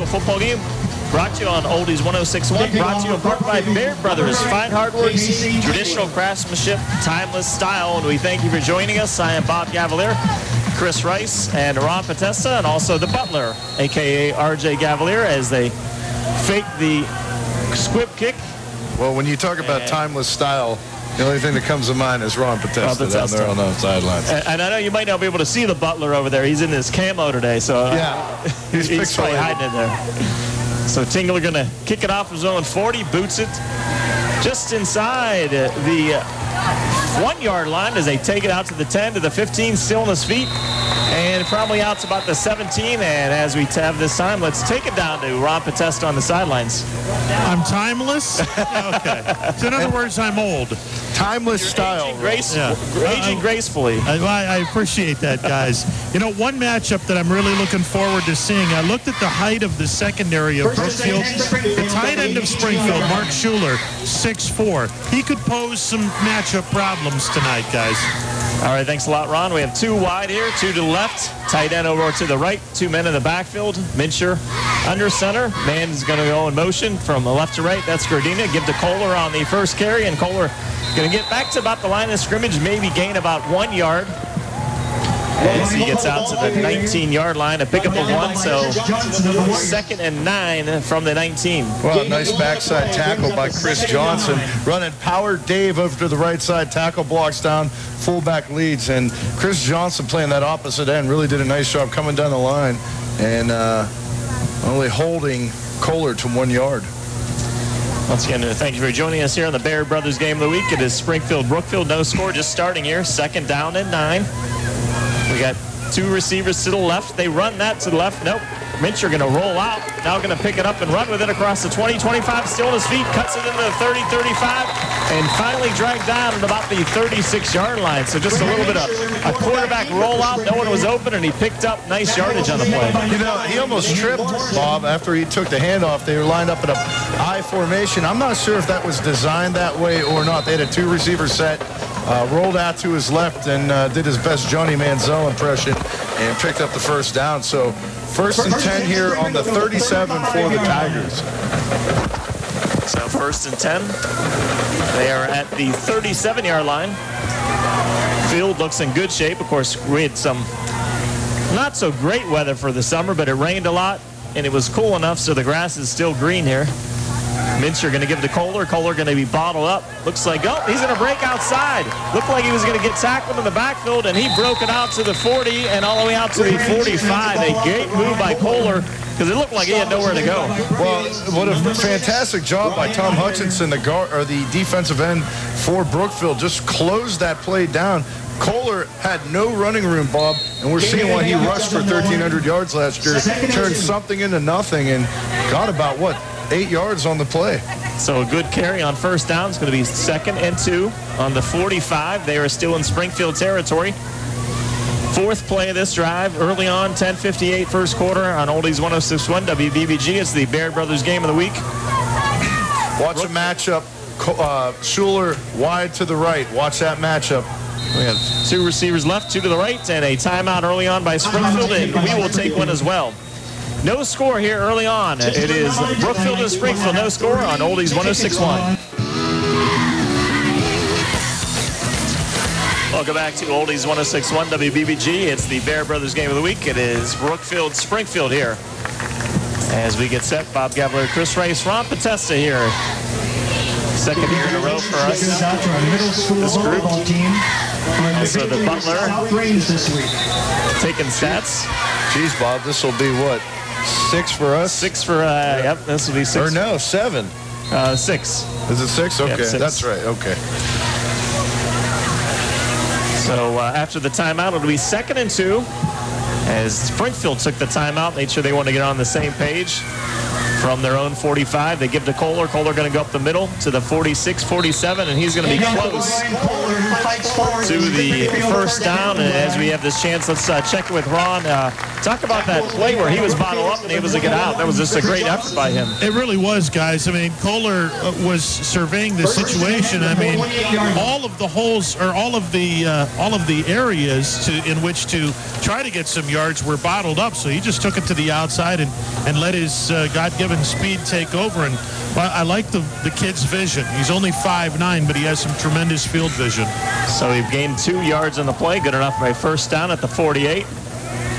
school football game. Brought to you on Oldies 106.1. Brought to you in part by Baird Brothers. Fine hard work, traditional craftsmanship, timeless style. And we thank you for joining us. I am Bob Gavalier, Chris Rice, and Ron Potesta, and also the butler, a.k.a. R.J. Gavalier, as they fake the squib kick. Well, when you talk about timeless style, the only thing that comes to mind is Ron Potesta down there on the sidelines. And I know you might not be able to see the butler over there. He's in his camo today, so yeah, he's probably hiding in there. So Tingler going to kick it off his own 40, boots it just inside the 1-yard line as they take it out to the 10, to the 15, still on his feet, and probably out to about the 17. And as we have this time, let's take it down to Ron Potesta on the sidelines. I'm timeless? Okay. So in other words, I'm old. Timeless style. Aging gracefully. I appreciate that, guys. You know, one matchup that I'm really looking forward to seeing, I looked at the height of the secondary of Brookfield. The tight end of Springfield, Mark Schuler, 6'4". He could pose some matchup problems tonight, guys. All right, thanks a lot, Ron. We have 2 wide here, 2 to the left, tight end over to the right, 2 men in the backfield. Mincher under center. Man is going to go in motion from left to right. That's Gardina. Give to Kohler on the first carry, and Kohler going to get back to about the line of scrimmage, maybe gain about 1 yard. As he gets out to the 19-yard line, a pickup of 1, so 2nd and 9 from the 19. Well, nice backside tackle by Chris Johnson. Running power Dave over to the right side. Tackle blocks down, fullback leads. And Chris Johnson playing that opposite end really did a nice job coming down the line and only holding Kohler to 1 yard. Once again, thank you for joining us here on the Baird Brothers Game of the Week. It is Springfield-Brookfield. No score, just starting here. 2nd down and 9. We got 2 receivers to the left. They run that to the left. Nope. Mincher going to roll out. Now going to pick it up and run with it across the 20, 25. Still on his feet. Cuts it into the 30, 35. And finally dragged down at about the 36-yard line. So just a little bit of a quarterback rollout. No one was open, and he picked up nice yardage on the play. You know, he almost tripped, Bob, after he took the handoff. They were lined up in a I formation. I'm not sure if that was designed that way or not. They had a 2-receiver set. Rolled out to his left and did his best Johnny Manziel impression and picked up the first down. So 1st and 10 here on the 37 for the Tigers. So 1st and 10. They are at the 37-yard line. Field looks in good shape. Of course, we had some not so great weather for the summer, but it rained a lot and it was cool enough so the grass is still green here. Mincher going to give it to Kohler. Kohler going to be bottled up. Looks like, oh, he's going to break outside. Looked like he was going to get tackled in the backfield, and he broke it out to the 40 and all the way out to the 45. A great move by Kohler because it looked like he had nowhere to go. Well, what a fantastic job by Tom Hutchinson, the defensive end for Brookfield. Just closed that play down. Kohler had no running room, Bob, and we're seeing why he rushed for 1,300 yards last year. Turned something into nothing and got about, 8 yards on the play. So a good carry on 1st down. It's going to be 2nd and 2 on the 45. They are still in Springfield territory. 4th play of this drive early on, 10:58 first quarter on Oldies 106.1 WBBG. It's the Baird Brothers Game of the Week. Watch a matchup. Schuler wide to the right. Watch that matchup. We have 2 receivers left, 2 to the right, and a timeout early on by Springfield, and we will take one as well. No score here early on. It is Brookfield and Springfield. No score on Oldies 106.1. Welcome back to Oldies 106.1 WBBG. It's the Baird Brothers Game of the Week. It is Brookfield-Springfield here. As we get set, Bob Gavler, Chris Rice, Ron Potesta here. 2nd year in a row for us. This group. So the butler taking stats. Geez, Bob, this will be what? 6 for us? 6 for, yep, this will be 6. Or no, 7. 6. Is it 6? Okay, yep, 6. That's right, okay. So after the timeout, it'll be 2nd and 2. As Springfield took the timeout, made sure they wanted to get on the same page. from their own 45. They give to Kohler. Kohler going to go up the middle to the 46, 47, and he's going to be close to the first down. And as we have this chance, let's check it with Ron. Talk about that play where he was bottled up and able to get out. That was just a great effort by him. It really was, guys. I mean, Kohler was surveying the situation. I mean, all of the holes, or all of the areas in which to try to get some yards were bottled up. So he just took it to the outside and let his God-given speed take over. And I like the kid's vision. He's only 5'9", but he has some tremendous field vision. So we've gained 2 yards on the play. Good enough for a first down at the 48.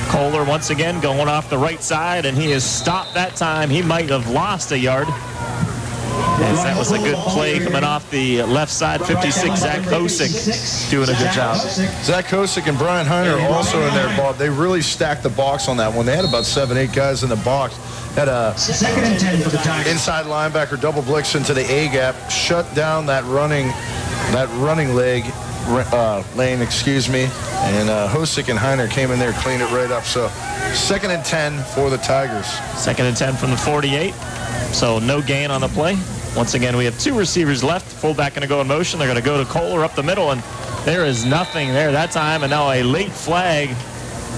Kohler once again going off the right side, and he is stopped that time. He might have lost a yard. As that was a good play coming off the left side. 56, Zach Hosick doing a good job. Zach Hosick and Brian Heiner also in there, Bob. They really stacked the box on that one. They had about 7, 8 guys in the box. Had a inside linebacker double blitz into the A gap, shut down that running lane, excuse me. And Hosick and Heiner came in there, cleaned it right up. So 2nd and 10 for the Tigers. 2nd and 10 from the 48. So no gain on the play. Once again, we have 2 receivers left. Fullback going to go in motion. They're going to go to Kohler up the middle, and there is nothing there that time. And now a late flag.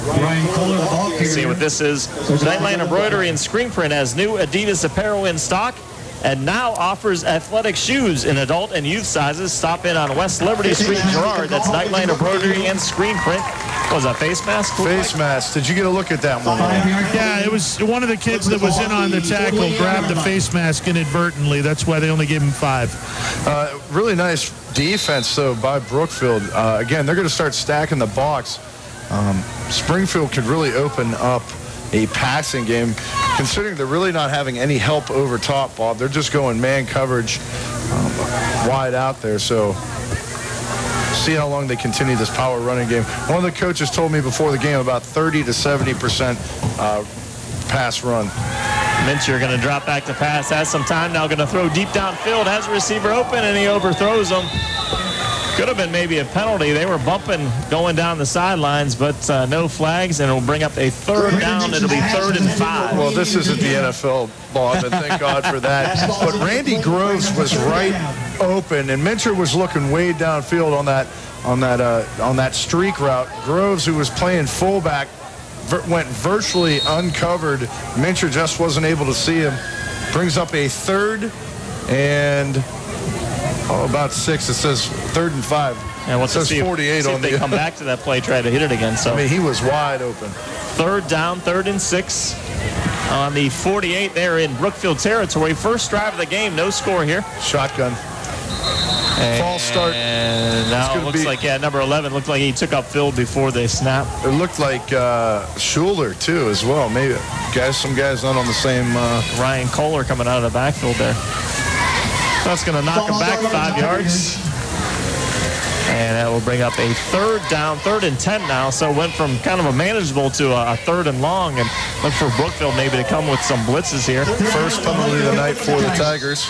Let's see what this is. Nightline Embroidery and Screen Print has new Adidas apparel in stock and now offers athletic shoes in adult and youth sizes. Stop in on West Liberty Street, Girard. That's Nightline Embroidery and Screen Print. What was that, face mask? Face mask. Did you get a look at that one? Yeah, it was one of the kids that was in on the tackle grabbed the face mask inadvertently. That's why they only gave him 5. Really nice defense, though, by Brookfield. Again, they're going to start stacking the box. Springfield could really open up a passing game, considering they're really not having any help over top, Bob. They're just going man coverage wide out there. So see how long they continue this power running game. One of the coaches told me before the game about 30 to 70% pass run. Mincher going to drop back to pass. Has some time now. Going to throw deep downfield. Has a receiver open, and he overthrows him. Could have been maybe a penalty. They were bumping going down the sidelines, but no flags, and it'll bring up a 3rd down. It'll be 3rd and 5. Well, this isn't the NFL, Bob, and thank God for that. But Randy Groves was right open, and Mincher was looking way downfield on that streak route. Groves, who was playing fullback, went virtually uncovered. Mincher just wasn't able to see him. Brings up a 3rd and about 6. It says 3rd and 5. And it says 48 on the. They come back to that play, try to hit it again. So I mean, he was wide open. 3rd down, 3rd and 6 on the 48 there in Brookfield territory. First drive of the game, no score here. Shotgun. False start. And now it looks like, number 11 looked like he took up field before they snap. It looked like Schuler, too, as well. Maybe some guys not on the same. Ryan Kohler coming out of the backfield there. That's going to knock him back 5 yards. And that will bring up a 3rd down, 3rd and 10 now. So it went from kind of a manageable to a 3rd and long. And look for Brookfield maybe to come with some blitzes here. First penalty of the night for the Tigers.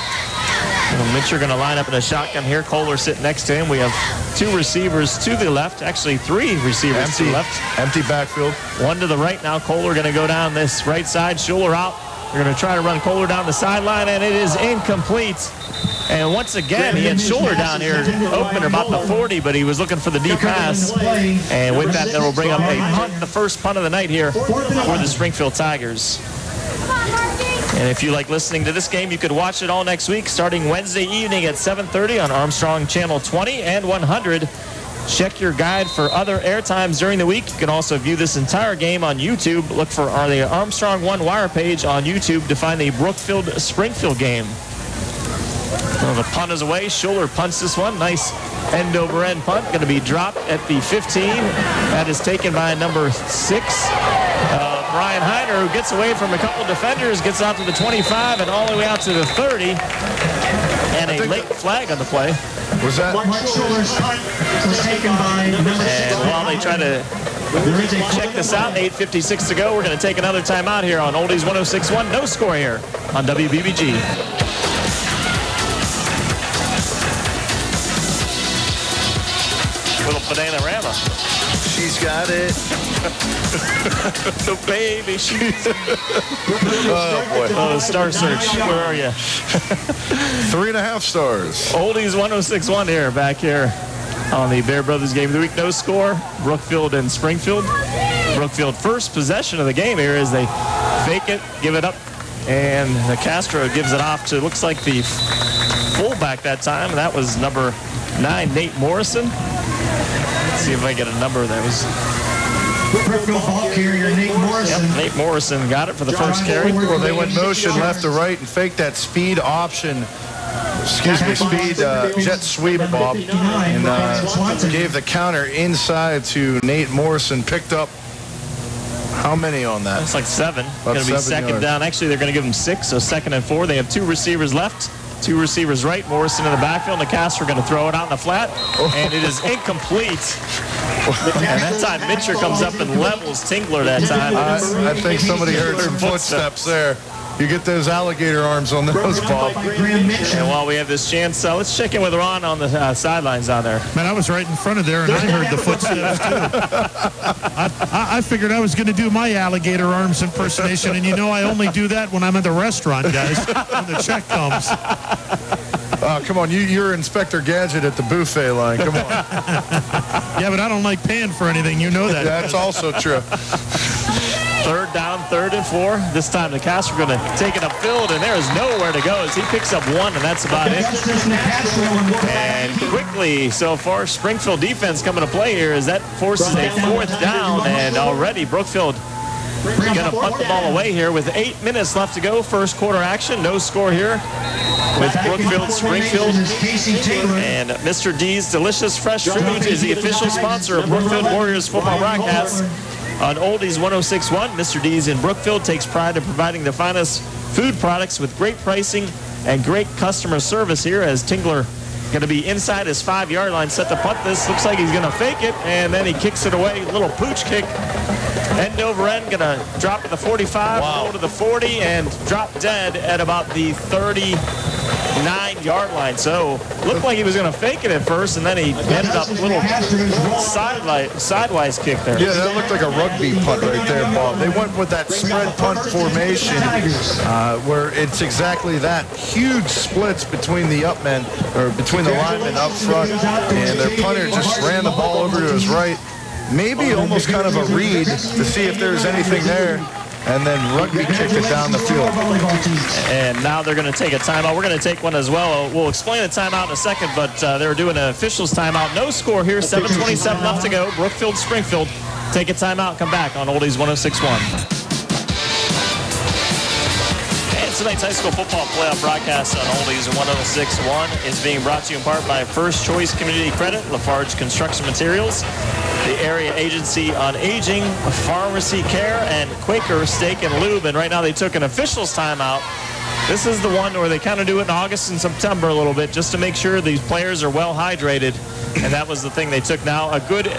Mincher going to line up in a shotgun here. Kohler sitting next to him. We have 2 receivers to the left. Actually, 3 receivers to the left. Empty backfield. 1 to the right now. Kohler going to go down this right side. Schuler out. They're going to try to run Kohler down the sideline, and it is incomplete. And once again, he had Schuler down here open about the 40, but he was looking for the deep pass. And with that, that will bring up a punt, the first punt of the night here for the Springfield Tigers. And if you like listening to this game, you could watch it all next week, starting Wednesday evening at 7:30 on Armstrong Channel 20 and 100. Check your guide for other airtimes during the week. You can also view this entire game on YouTube. Look for the Armstrong One Wire page on YouTube to find the Brookfield-Springfield game. Well, the punt is away. Schuler punts this one. Nice end-over-end punt. Going to be dropped at the 15. That is taken by number 6. Brian Heiner, who gets away from a couple defenders, gets out to the 25 and all the way out to the 30. And a late flag on the play. Was that? Mark Schuler's punt was taken by number 6. And while they try to check this out, 8:56 to go, we're going to take another timeout here on Oldies 106.1. No score here on WBBG. Little banana-rama. she's got it. The baby, she's... Oh, boy. Oh, Star Search, where are you? 3.5 stars. Oldies 106.1 here, back here on the Bear Brothers Game of the Week. No score, Brookfield and Springfield. Brookfield first possession of the game here as they fake it, give it up, and the Castro gives it off to, looks like the fullback that time, and that was number 9, Nate Morrison. Let's see if I get a number that was... Brookfield ball carrier Nate Morrison. Yep, Nate Morrison got it for the first carry. Well, they went motion left to right and faked that speed option. Excuse me, speed jet sweep, Bob, and gave the counter inside to Nate Morrison. Picked up how many on that? It's like 7. Going to be 2nd yards. down. Actually, they're going to give them 6, so 2nd and 4. They have 2 receivers left. 2 receivers right. Morrison in the backfield. And the Castro are going to throw it out in the flat, and it is incomplete. And that time, Mitcher comes up and levels Tingler that time. I think somebody heard some footsteps there. You get those alligator arms on those, Bob. And while we have this chance, let's check in with Ron on the sidelines down there. Man, I was right in front of there, and I heard the footsteps, too. I figured I was going to do my alligator arms impersonation, and you know I only do that when I'm at the restaurant, guys, when the check comes. Come on, you're Inspector Gadget at the buffet line. Come on. Yeah, but I don't like paying for anything. You know that. That's also true. 3rd down, 3rd and 4. This time the Castro are going to take it upfield, and there is nowhere to go as he picks up 1, and that's about it. And quickly, so far, Springfield defense coming to play here as that forces a 4th down, and already Brookfield going to punt the ball away here with 8 minutes left to go. First quarter action, no score here with Brookfield, Springfield, and Mr. D's Delicious Fresh Foods is the official sponsor of Brookfield Warriors football broadcast. On Oldies 106.1, Mr. D's in Brookfield takes pride in providing the finest food products with great pricing and great customer service here as Tingler going to be inside his 5-yard line, set to punt this. Looks like he's going to fake it, and then he kicks it away. Little pooch kick. End over end, going to drop at the 45, roll to the 40, and drop dead at about the 39-yard line. So looked like he was going to fake it at first, and then he ended up a little sidewise kick there. Yeah, that looked like a rugby punt right there, Bob. They went with that spread punt formation where it's exactly that. Huge splits between the upmen, or between the linemen up front, and their punter just ran the ball over to his right. Maybe almost kind of a read to see if there's anything there, and then rugby kicked it down the field. And now they're going to take a timeout. We're going to take one as well. We'll explain the timeout in a second, but they were doing an officials timeout. No score here, 7:27 left to go. Brookfield, Springfield. Take a timeout, come back on Oldies 106.1. Tonight's high school football playoff broadcast on Oldies 106.1 is being brought to you in part by First Choice Community Credit, Lafarge Construction Materials, the Area Agency on Aging, Pharmacy Care, and Quaker Steak and Lube. And right now they took an officials timeout. This is the one where they kind of do it in August and September a little bit just to make sure these players are well hydrated. And that was the thing they took now. A good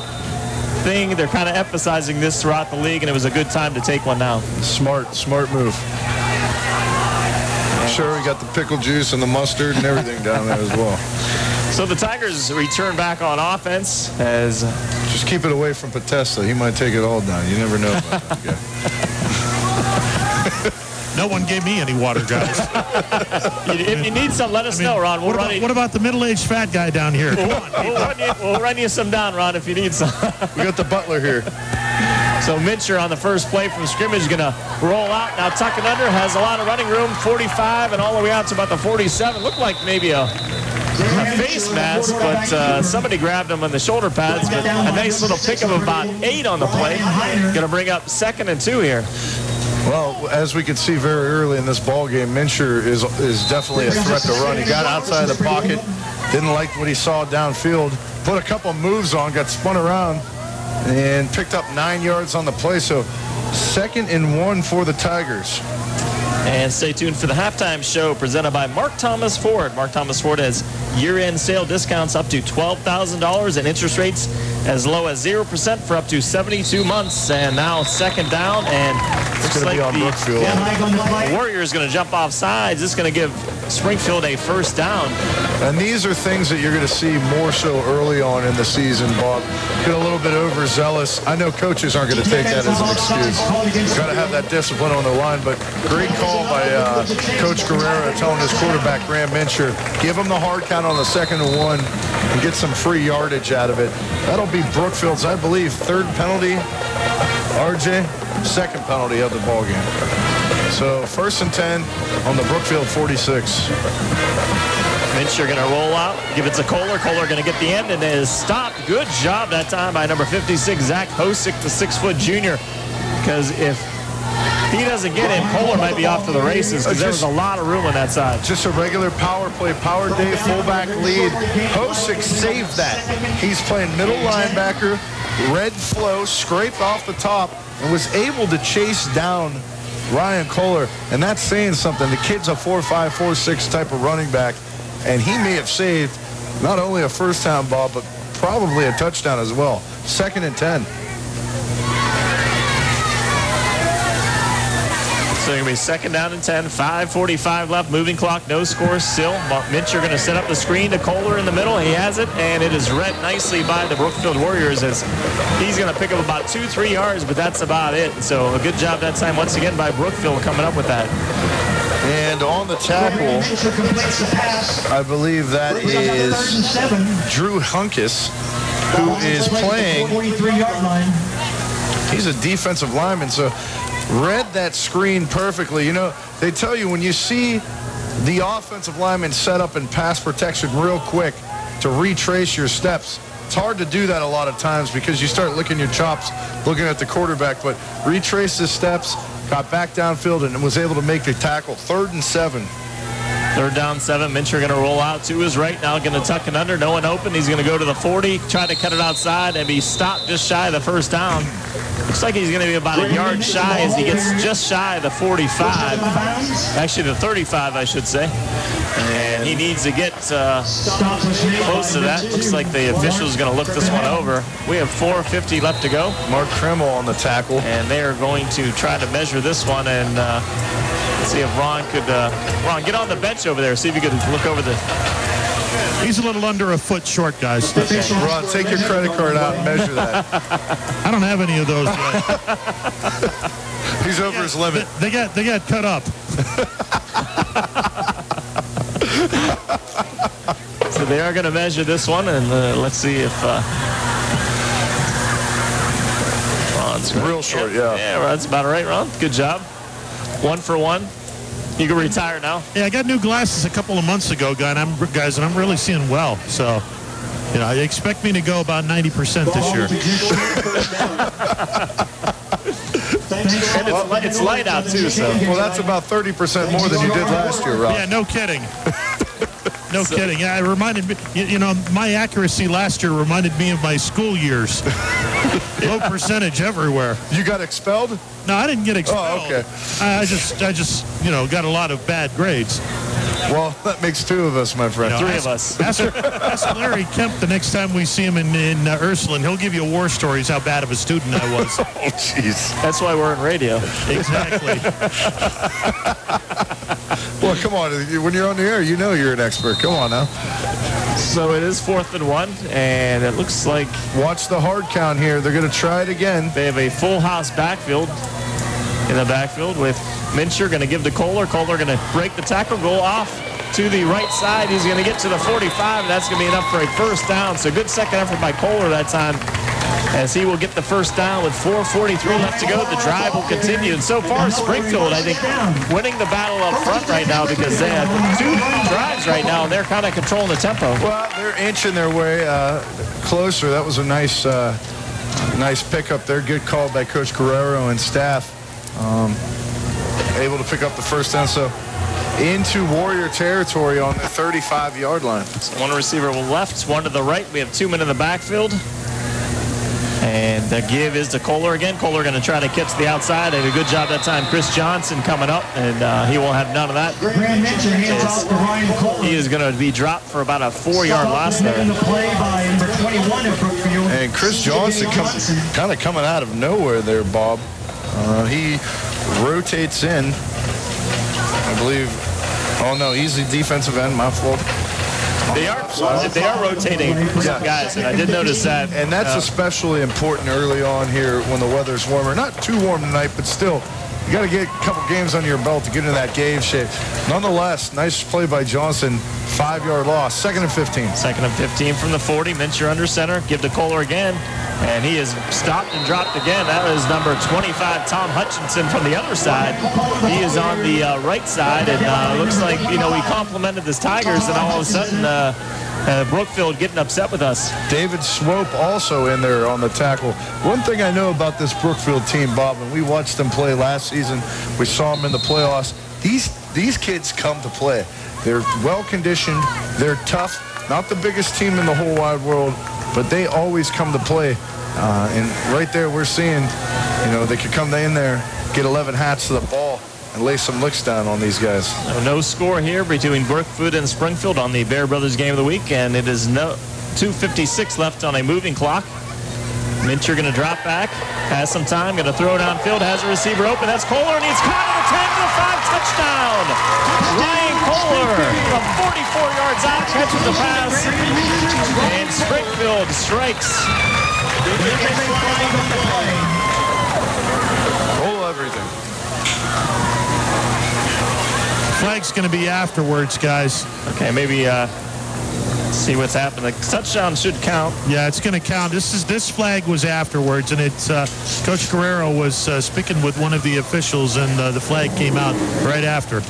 thing. They're kind of emphasizing this throughout the league, and it was a good time to take one now. Smart move. Sure, we got the pickle juice and the mustard and everything down there as well. So the Tigers return back on offense as... Just keep it away from Potesta. He might take it all down. You never know about that guy. No one gave me any water, guys. If you need some, let us know, Ron. What about the middle-aged fat guy down here? Come on. We'll run you some down, Ron, if you need some. We got the butler here. So Mitcher on the first play from scrimmage is going to roll out. Now tuck it under, has a lot of running room, 45 and all the way out to about the 47. Looked like maybe a face mask, but somebody grabbed him on the shoulder pads. But a nice little pick of about 8 on the play. Going to bring up 2nd and 2 here. Well, as we could see very early in this ball game, Mincher is definitely a threat to run. He got outside the pocket, didn't like what he saw downfield, put a couple moves on, got spun around, and picked up 9 yards on the play. So 2nd and 1 for the Tigers. And stay tuned for the halftime show presented by Mark Thomas Ford. Mark Thomas Ford has year-end sale discounts up to $12,000 and interest rates as low as 0% for up to 72 months. And now 2nd down and It's going to be on Brookfield. The Warriors going to jump off sides. It's going to give Springfield a first down. And these are things that you're going to see more so early on in the season, Bob. Get a little bit overzealous. I know coaches aren't going to take that as an excuse. You've got to have that discipline on the line, but great call by Coach Guerrero telling his quarterback, Graham Mincher, give him the hard count on the 2nd and 1 and get some free yardage out of it. That'll be Brookfield's, I believe, 3rd penalty. RJ, 2nd penalty of the ball game. So 1st and 10 on the Brookfield 46. Mincher going to roll out, give it to Kohler. Kohler going to get the end, and it is stopped. Good job that time by number 56, Zach Hosick, the 6-foot junior. Because if he doesn't get him, Kohler might be off to the races because there was a lot of room on that side. Just a regular power play, power day, fullback lead. Hosick saved that. He's playing middle linebacker, red flow, scraped off the top, and was able to chase down Ryan Kohler. And that's saying something. The kid's a 4.5, 4.6 type of running back, and he may have saved not only a first down, Bob, but probably a touchdown as well. 2nd and 10. So it's going to be 2nd down and 10, 5:45 left, moving clock, no score still. Mincher going to set up the screen to Kohler in the middle. He has it, and it is read nicely by the Brookfield Warriors as he's going to pick up about 2-3 yards, but that's about it. So a good job that time once again by Brookfield coming up with that. And on the tackle, I believe that is Drew Hunkus, who is playing. He's a defensive lineman, so read that screen perfectly. You know, they tell you when you see the offensive lineman set up in pass protection real quick to retrace your steps, it's hard to do that a lot of times because you start licking your chops looking at the quarterback, but retrace his steps, got back downfield, and was able to make the tackle. 3rd and 7. 3rd down, 7. Mincher going to roll out to his right. Now going to tuck it under. No one open. He's going to go to the 40, try to cut it outside, and be stopped just shy of the first down. Looks like he's going to be about a yard shy as he gets just shy of the 45. Actually, the 35, I should say. And he needs to get close to that. Looks like the official is going to look this one over. We have 4:50 left to go. Mark Kreml on the tackle. And they are going to try to measure this one and see if Ron could, Ron, get on the bench over there. See if you could look over the... He's a little under a foot short, guys. Ron, take your credit card out and measure that. I don't have any of those yet. He's over his limit. They got cut up. So they are going to measure this one, and let's see if Ron's real short. Yeah, that's about right, Ron. Good job. 1 for 1. You can retire now. Yeah, I got new glasses a couple of months ago, guys, and I'm really seeing well. So, you know, they expect me to go about 90% this year. And it's light out, too, so. Well, that's about 30% more than you did last year, Rob. Yeah, no kidding. No kidding. Yeah, it reminded me, you know, my accuracy last year reminded me of my school years. Low percentage everywhere. You got expelled? No, I didn't get expelled. Oh, okay. I just, you know, got a lot of bad grades. Well, that makes 2 of us, my friend. No, 3 of us. Ask Larry Kemp the next time we see him in Ursuline. He'll give you war stories how bad of a student I was. Oh, jeez. That's why we're in radio. Exactly. Well, come on. When you're on the air, you know you're an expert. Come on now. So it is 4th and 1, and it looks like... Watch the hard count here. They're going to try it again. They have a full house backfield in the backfield with Mincher going to give to Kohler. Kohler going to break the tackle, go off to the right side. He's going to get to the 45, and that's going to be enough for a first down. So good second effort by Kohler that time as he will get the first down with 4:43 left to go. The drive will continue. And so far, Springfield, I think, winning the battle up front right now because they have 2 drives right now, and they're kind of controlling the tempo. Well, they're inching their way closer. That was a nice pickup there. Good call by Coach Guerrero and staff. Able to pick up the first down. So into Warrior territory on the 35-yard line. So 1 receiver left, 1 to the right. We have 2 men in the backfield. And the give is to Kohler again. Kohler going to try to catch the outside. They did a good job that time. Chris Johnson coming up, and he will have none of that. He is going to be dropped for about a 4-yard loss there. And Chris Johnson kind of coming out of nowhere there, Bob. He rotates in. I believe, oh no, easy defensive end, my fault. They are rotating some guys, and I did notice that. And that's especially important early on here when the weather's warmer. Not too warm tonight, but still, you got to get a couple games under your belt to get into that game shape. Nonetheless, nice play by Johnson. 5-yard loss. 2nd and 15. 2nd and 15 from the 40. Mincher under center. Give to Kohler again. And he is stopped and dropped again. That was number 25, Tom Hutchinson, from the other side. He is on the right side. And looks like, we complimented this Tigers, and all of a sudden, Brookfield getting upset with us. David Swope also in there on the tackle. One thing I know about this Brookfield team, Bob, and we watched them play last season. We saw them in the playoffs. These kids come to play. They're well-conditioned. They're tough. Not the biggest team in the whole wide world, but they always come to play. And right there we're seeing, they could come in there, get 11 hats to the ball, and lay some licks down on these guys. No score here between Brookfield and Springfield on the Bear Brothers Game of the Week, and it is 2:56 left on a moving clock. Mincher going to drop back, has some time, going to throw downfield, has a receiver open. That's Kohler, and he's caught at the 10 to 5 touchdown. Ryan Kohler from 44 yards out catches the pass, and Springfield strikes. Roll everything. Flag's going to be afterwards, guys. Okay, maybe see what's happening. The touchdown should count. Yeah, it's going to count. This flag was afterwards, and it's Coach Guerrero was speaking with one of the officials, and the flag came out right after.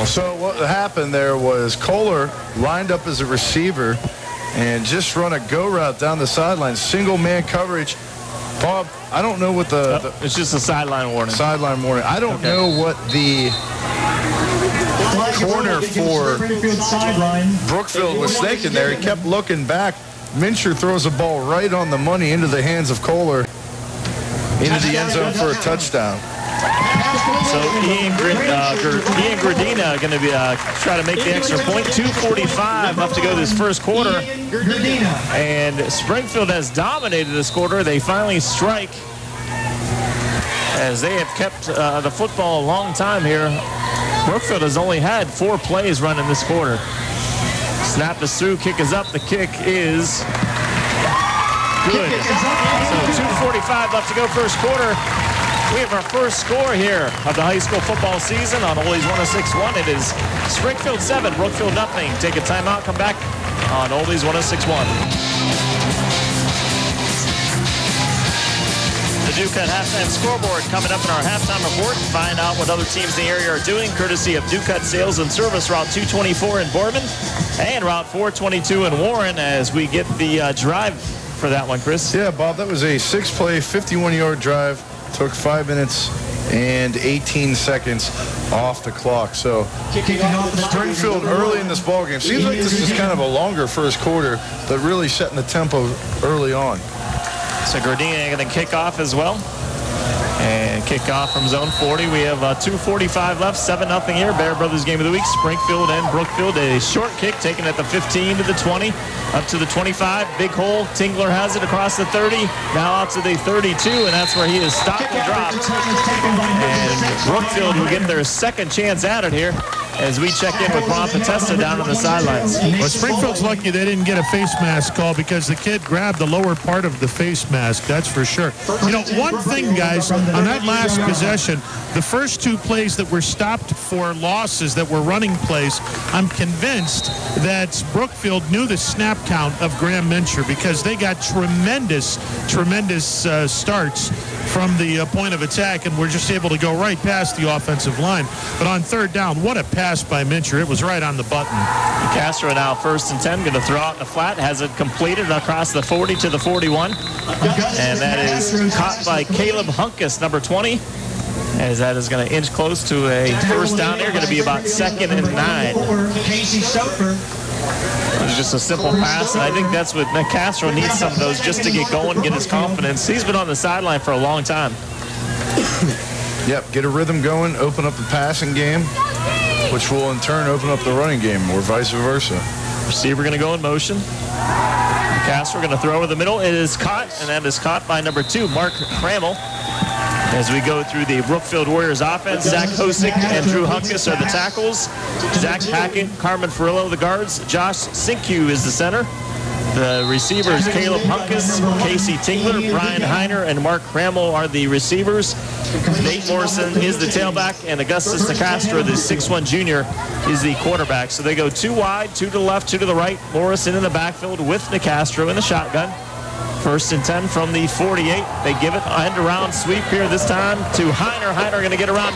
So what happened there was Kohler lined up as a receiver and just run a go route down the sideline, single man coverage. Bob, I don't know what it's just a sideline warning. Sideline warning. I don't know what the corner for Brookfield was thinking there. He kept looking back. Mincher throws a ball right on the money into the hands of Kohler into the end zone for a touchdown. So Ian Gradina going to be try to make the extra point. 2:45 left to go this first quarter. And Springfield has dominated this quarter. They finally strike as they have kept the football a long time here. Brookfield has only had 4 plays run in this quarter. Snap is through, kick is up. The kick is good. So 2:45 left to go first quarter. We have our first score here of the high school football season on Oldies 106.1. It is Springfield 7, Brookfield nothing. Take a timeout, come back on Oldies 106.1. The Ducat halftime scoreboard coming up in our halftime report. Find out what other teams in the area are doing, courtesy of Ducat Sales and Service, Route 224 in Boardman and Route 422 in Warren, as we get the drive for that one, Chris. Yeah, Bob, that was a 6-play, 51-yard drive. Took 5 minutes and 18 seconds off the clock. So Springfield early in this ballgame. Seems like this is kind of a longer first quarter, but really setting the tempo early on. So Gardina going to kick off as well. And kick off from zone 40. We have 2:45 left, 7-0 here. Bear Brothers Game of the Week. Springfield and Brookfield. A short kick taken at the 15 to the 20, up to the 25. Big hole. Tingler has it across the 30. Now out to the 32, and that's where he is stopped and dropped. And Brookfield will get their second chance at it here as we check in with Ron Potesta down on the sidelines. Well, Springfield's lucky they didn't get a face mask call because the kid grabbed the lower part of the face mask, that's for sure. One thing, guys, on that last possession, the first 2 plays that were stopped for losses that were running plays, I'm convinced that Brookfield knew the snap count of Graham Mincher because they got tremendous starts from the point of attack and were just able to go right past the offensive line. But on third down, what a pass by Mincher. It was right on the button. Castro now 1st and 10, going to throw out in the flat, has it completed across the 40 to the 41. And that is caught by Caleb Hunkus, number 20, as that is going to inch close to a first down here. Going to be about 2nd and 9. It's just a simple pass, and I think that's what Castro needs, some of those just to get going, get his confidence. He's been on the sideline for a long time. Yep, get a rhythm going, open up the passing game, which will in turn open up the running game, or vice versa. Receiver going to go in motion. Castro going to throw over the middle. It is caught, and that is caught by number 2, Mark Crammel. As we go through the Brookfield Warriors offense, Zach Hosick and Drew Hunkus are the tackles. Zach Hackett, Carmen Ferrillo, the guards. Josh Sinkhu is the center. The receivers, Caleb Hunkus, Casey Tingler, Brian Heiner, and Mark Crammel are the receivers. Nate Morrison is the tailback, and Augustus Nicastro, the 6'1 junior, is the quarterback. So they go 2 wide, 2 to the left, 2 to the right. Morrison in the backfield with Nicastro in the shotgun. 1st and 10 from the 48. They give it end around sweep here this time to Heiner. Heiner going to get around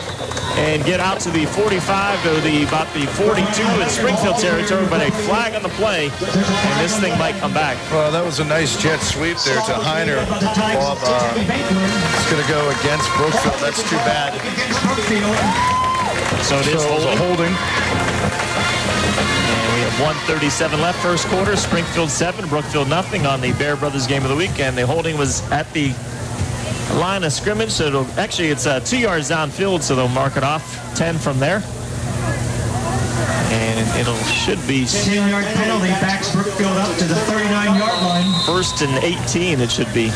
and get out to the 45 to about the 42 in Springfield territory, but a flag on the play, and this thing might come back. Well, that was a nice jet sweep there to Heiner. Bob, it's going to go against Brookfield. That's too bad. So it is holding. And we have 1:37 left, first quarter. Springfield 7, Brookfield nothing on the Bear Brothers game of the week, and the holding was at the line of scrimmage. So it's 2 yards downfield, so they'll mark it off 10 from there. And should be 10-yard penalty, backs Brookfield up to the 39-yard line. 1st and 18 it should be.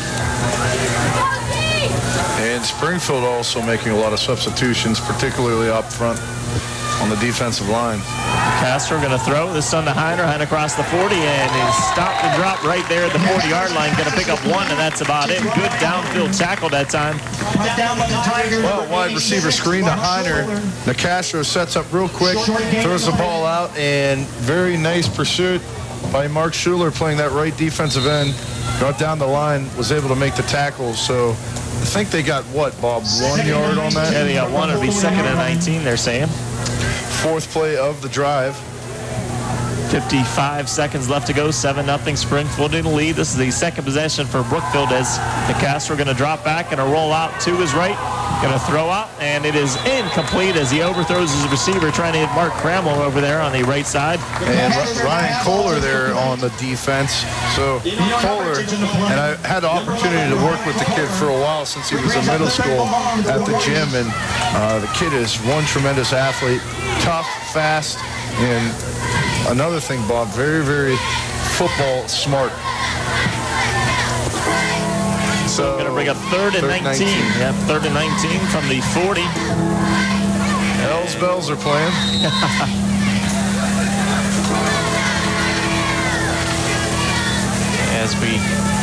And Springfield also making a lot of substitutions, particularly up front on the defensive line. Castro going to throw this on to Heiner. Heiner across the 40, and he stopped and dropped right there at the 40-yard line. Going to pick up 1, and that's about it. Good downfield tackle that time. Well, wide receiver screen to Heiner. Nicastro sets up real quick, throws the ball out, and very nice pursuit by Mark Schuler playing that right defensive end. Got down the line, was able to make the tackle. So I think they got what, Bob, 1 yard on that? Yeah, they got 1. It'll be 2nd and 19, they're saying. 4th play of the drive. 55 seconds left to go. 7-0 Springfield in the lead. This is the second possession for Brookfield as Nicastro going to drop back and a roll out to his right. Going to throw out, and it is incomplete as he overthrows his receiver, trying to hit Mark Crammel over there on the right side. And Ryan Kohler there on the defense. So Kohler, and I had the opportunity to work with the kid for a while since he was in middle school at the gym, and the kid is one tremendous athlete, tough, fast, and another thing, Bob, very, very football smart. So going to bring up 3rd and 19. Yeah, 3rd and 19 from the 40. Hells bells are playing. As we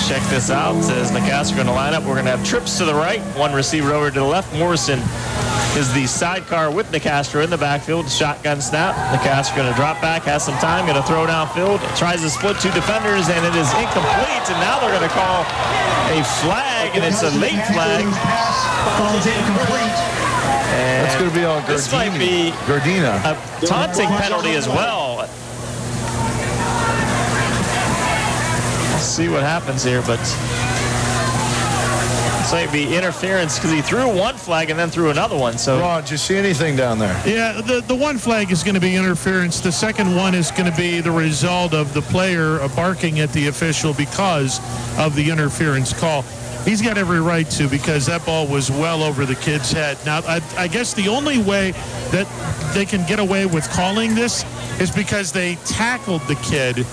check this out, as Nicastro going to line up, we're going to have trips to the right, 1 receiver over to the left. Morrison is the sidecar with Nicastro in the backfield. Shotgun snap. Nicastro going to drop back, has some time, going to throw downfield, tries to split 2 defenders, and it is incomplete. And now they're going to call a flag, and it's a late flag. And that's going to be on Gardina. This might be a taunting penalty as well. Let's see what happens here, but it's might be interference because he threw 1 flag and then threw another one. So, Ron, did you see anything down there? Yeah, the 1 flag is going to be interference. The second one is going to be the result of the player barking at the official because of the interference call. He's got every right to, because that ball was well over the kid's head. Now, I guess the only way that they can get away with calling this is because they tackled the kid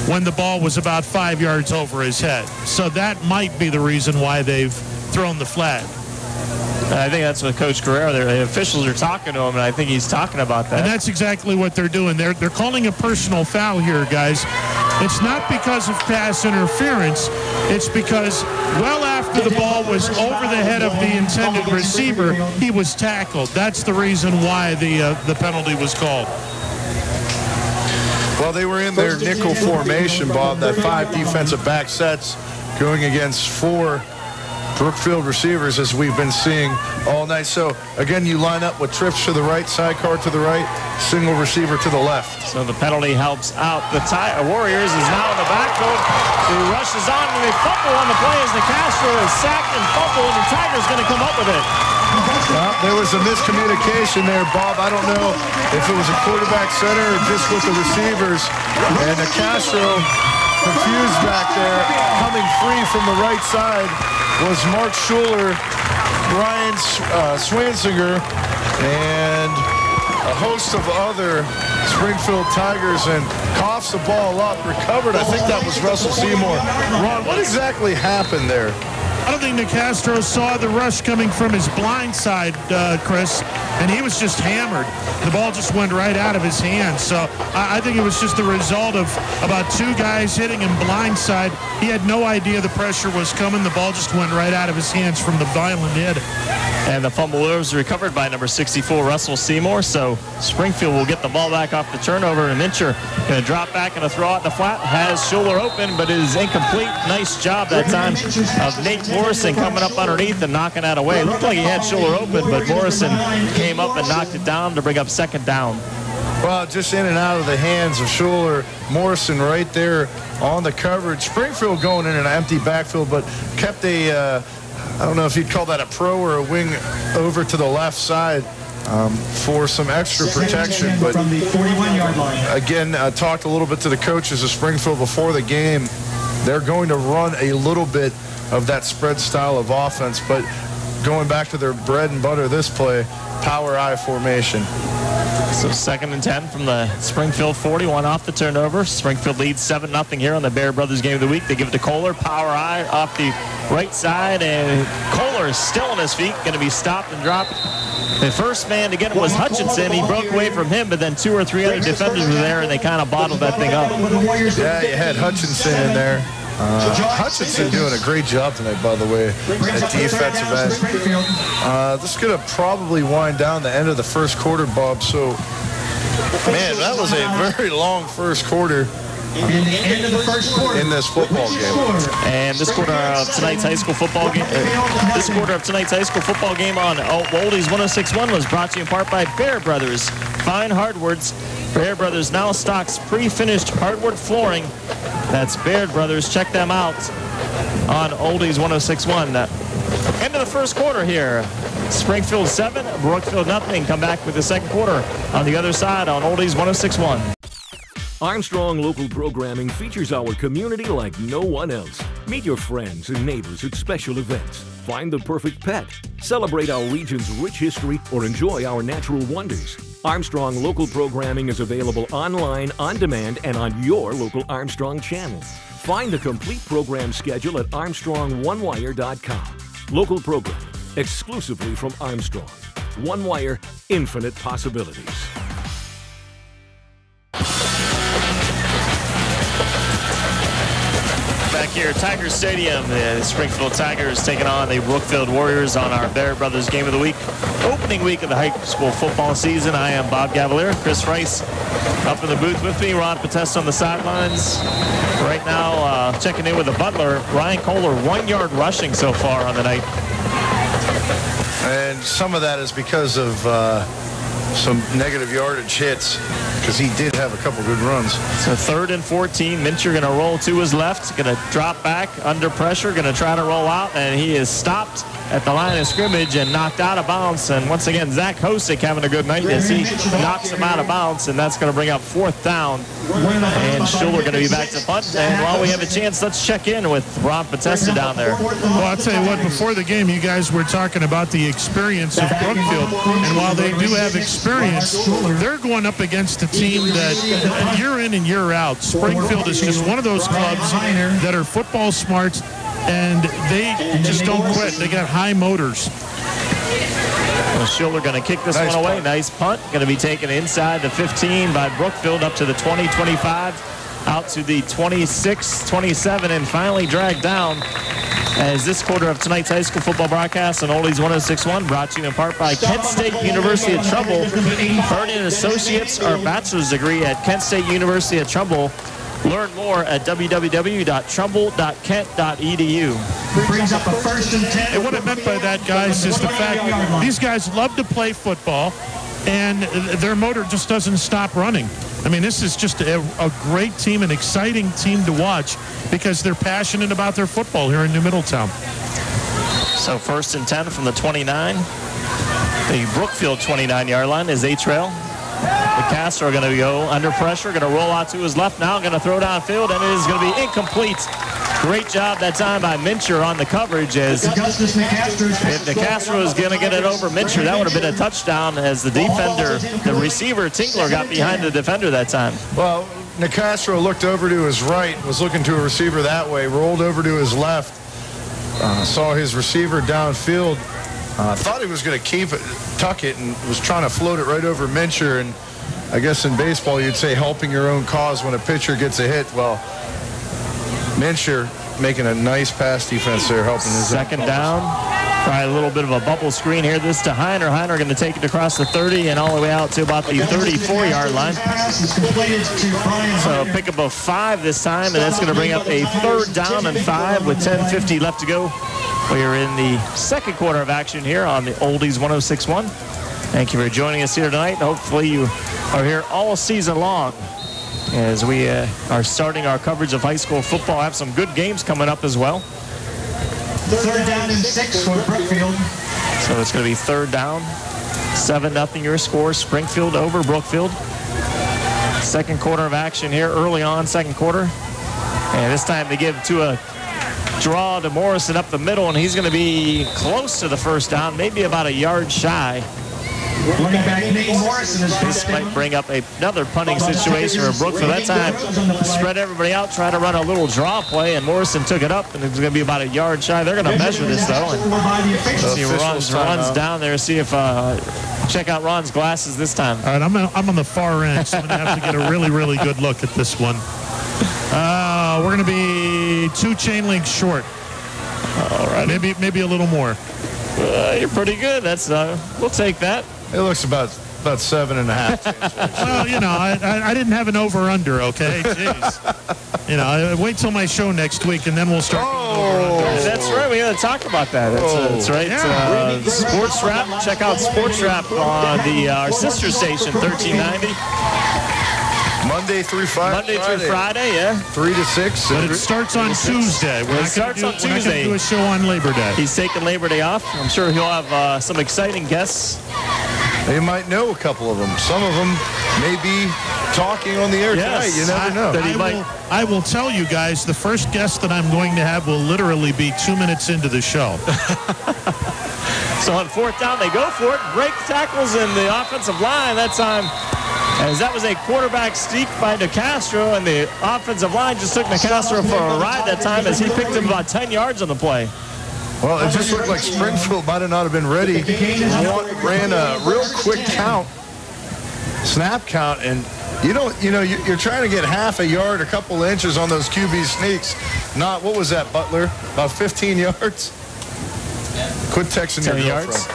when the ball was about 5 yards over his head. So that might be the reason why they've thrown the flag. I think that's what Coach Guerrero, the officials are talking to him, and I think he's talking about that. And that's exactly what they're doing. They're calling a personal foul here, guys. It's not because of pass interference. It's because well after the ball was over the head of the intended receiver, he was tackled. That's the reason why the penalty was called. Well, they were in their nickel formation, Bob, that 5 defensive back sets going against 4 Brookfield receivers, as we've been seeing all night. So, again, you line up with trips to the right, sidecar to the right, single receiver to the left. So the penalty helps out. The Warriors is now in the backfield. He rushes on, and they fumble on the play as Nicastro is sacked and fumbled, and the Tigers going to come up with it. Well, there was a miscommunication there, Bob. I don't know if it was a quarterback center or just with the receivers. And Nicastro, confused back there, coming free from the right side was Mark Schuler, Ryan Swansinger, and a host of other Springfield Tigers and coughs the ball up, recovered. I think that was Russell Seymour. Ron, what exactly happened there? I don't think Nicastro saw the rush coming from his blind side, Chris, and he was just hammered. The ball just went right out of his hands. So I think it was just the result of about two guys hitting him blind side. He had no idea the pressure was coming. The ball just went right out of his hands from the violent hit. And the fumble was recovered by number 64, Russell Seymour. So Springfield will get the ball back off the turnover. And Mincher going to drop back and a throw out the flat. Has Schuler open, but it is incomplete. Nice job that time of Nate Morrison coming up underneath and knocking that away. It looked like he had Schuler open, but Morrison came up and knocked it down to bring up second down. Well, just in and out of the hands of Schuler. Morrison right there on the coverage. Springfield going in an empty backfield, but kept a, I don't know if you'd call that a pro or a wing over to the left side for some extra protection. But from the 41-yard line. Again, I talked a little bit to the coaches of Springfield before the game. They're going to run a little bit of that spread style of offense, but going back to their bread and butter this play, power I formation. So 2nd and 10 from the Springfield 41 off the turnover. Springfield leads 7-0 here on the Bear Brothers Game of the Week. They give it to Kohler. Power I off the right side, and Kohler is still on his feet, going to be stopped and dropped. The first man to get it was Hutchinson. He broke away from him, but then 2 or 3 other defenders were there, and they kind of bottled that thing up. Yeah, you had Hutchinson in there. Hutchinson doing a great job tonight, by the way, at defensive end. This is going to probably wind down the end of the first quarter, Bob. So, man, that was a very long first quarter. In the end of the first quarter in this football game. And this quarter of tonight's high school football game, on Oldies 106.1 was brought to you in part by Bear Brothers. Fine Hardwoods. Bear Brothers now stocks pre-finished hardwood flooring. That's Bear Brothers. Check them out on Oldies 106.1. End of the first quarter here. Springfield 7, Brookfield nothing. Come back with the second quarter on the other side on Oldies 106.1. Armstrong Local Programming features our community like no one else. Meet your friends and neighbors at special events. Find the perfect pet. Celebrate our region's rich history or enjoy our natural wonders. Armstrong Local Programming is available online, on demand, and on your local Armstrong channel. Find the complete program schedule at ArmstrongOneWire.com. Local programming, exclusively from Armstrong. One Wire, infinite possibilities. Back here at Tigers Stadium, the Springfield Tigers taking on the Brookfield Warriors on our Bear Brothers Game of the Week. Opening week of the high school football season. I am Bob Gavalier. Chris Rice up in the booth with me. Ron Potesta on the sidelines. Right now, checking in with the butler. Ryan Kohler, 1 yard rushing so far on the night. And some of that is because of some negative yardage hits, because he did have a couple good runs. So 3rd and 14. Mincher going to roll to his left, going to drop back under pressure, going to try to roll out, and he is stopped at the line of scrimmage and knocked out of bounds. And once again, Zach Hosick having a good night as he knocks him out of bounds, and that's going to bring up 4th down. And Schuler going to be back to punt. And while we have a chance, let's check in with Ron Potesta down there. Well, I'll tell you what, before the game, you guys were talking about the experience of Brookfield. And while they do have experience, they're going up against a team that year in and year out, Springfield is just one of those clubs that are football smarts, and they just don't quit. They got high motors. Well, Schuler going to kick this one away. Nice punt. Going to be taken inside the 15 by Brookfield up to the 20, 25, out to the 26, 27, and finally dragged down. As this quarter of tonight's high school football broadcast on Oldies 106.1 brought to you in part by Kent State University at Trumbull. Earn an associate's or bachelor's degree at Kent State University at Trumbull. Learn more at www.trumbull.kent.edu. Brings up a 1st and 10. And what I meant by that, guys, is the fact these guys love to play football, and their motor just doesn't stop running. I mean, this is just a great team, an exciting team to watch because they're passionate about their football here in New Middletown. So 1st and 10 from the 29. The Brookfield 29-yard line is a trail. The Castro are going to go under pressure, going to roll out to his left now, going to throw downfield, and it is going to be incomplete. Great job that time by Mincher on the coverage. As if Nicastro was going to get it over Mincher, that would have been a touchdown, as the defender, the receiver, Tinkler, got behind the defender that time. Well, Nicastro looked over to his right, was looking to a receiver that way, rolled over to his left, saw his receiver downfield, thought he was going to tuck it, and was trying to float it right over Mincher. And I guess in baseball you'd say helping your own cause when a pitcher gets a hit. Well, Mincher making a nice pass defense there, helping his second down. Try a little bit of a bubble screen here. This to Heiner. Heiner going to take it across the 30 and all the way out to about the 34-yard line. So pick up a 5 this time, and that's going to bring up a 3rd down and 5 with 10:50 left to go. We are in the second quarter of action here on the Oldies 106.1. Thank you for joining us here tonight. Hopefully you are here all season long as we are starting our coverage of high school football. I have some good games coming up as well. 3rd down and 6 for Brookfield. So it's going to be 3rd down. 7-0 your score. Springfield over Brookfield. Second quarter of action here, early on, second quarter. And this time they give to a draw to Morrison up the middle, and he's going to be close to the first down, maybe about a yard shy. Running back Nate Morrison is This might bring up another punting situation for Brookfield. That time, spread everybody out, try to run a little draw play, and Morrison took it up, and it's going to be about a yard shy. They're going to measure this, though. And see Ron's down there. See if check out Ron's glasses this time. All right, I'm on the far end, so I'm going to have to get a really, really good look at this one. We're going to be 2 chain links short. All right. Maybe a little more. You're pretty good. That's we'll take that. It looks about 7.5. Well, you know, I didn't have an over-under, okay? Jeez. You know, wait till my show next week, and then we'll start. That's right. We got to talk about that. That's right. Yeah. Sports Wrap. Check out Sports Wrap on our sister station, 1390. Monday through Friday, yeah. 3 to 6. But it starts on Tuesday. We're not going to do a show on Labor Day. He's taking Labor Day off. I'm sure he'll have some exciting guests. They might know a couple of them. Some of them may be talking on the air tonight. You never know. I will tell you guys, the first guest that I'm going to have will literally be 2 minutes into the show. So on 4th down, they go for it. Break tackles in the offensive line that time, as that was a quarterback sneak by Nicastro, and the offensive line just took Nicastro for a ride that time as he picked him about 10 yards on the play. Well, it just looked like Springfield might have not have been ready. Ran a real quick snap count, and you're trying to get half a yard, a couple inches on those QB sneaks. Not, what was that, Butler? About 15 yards? Quit texting your girlfriend.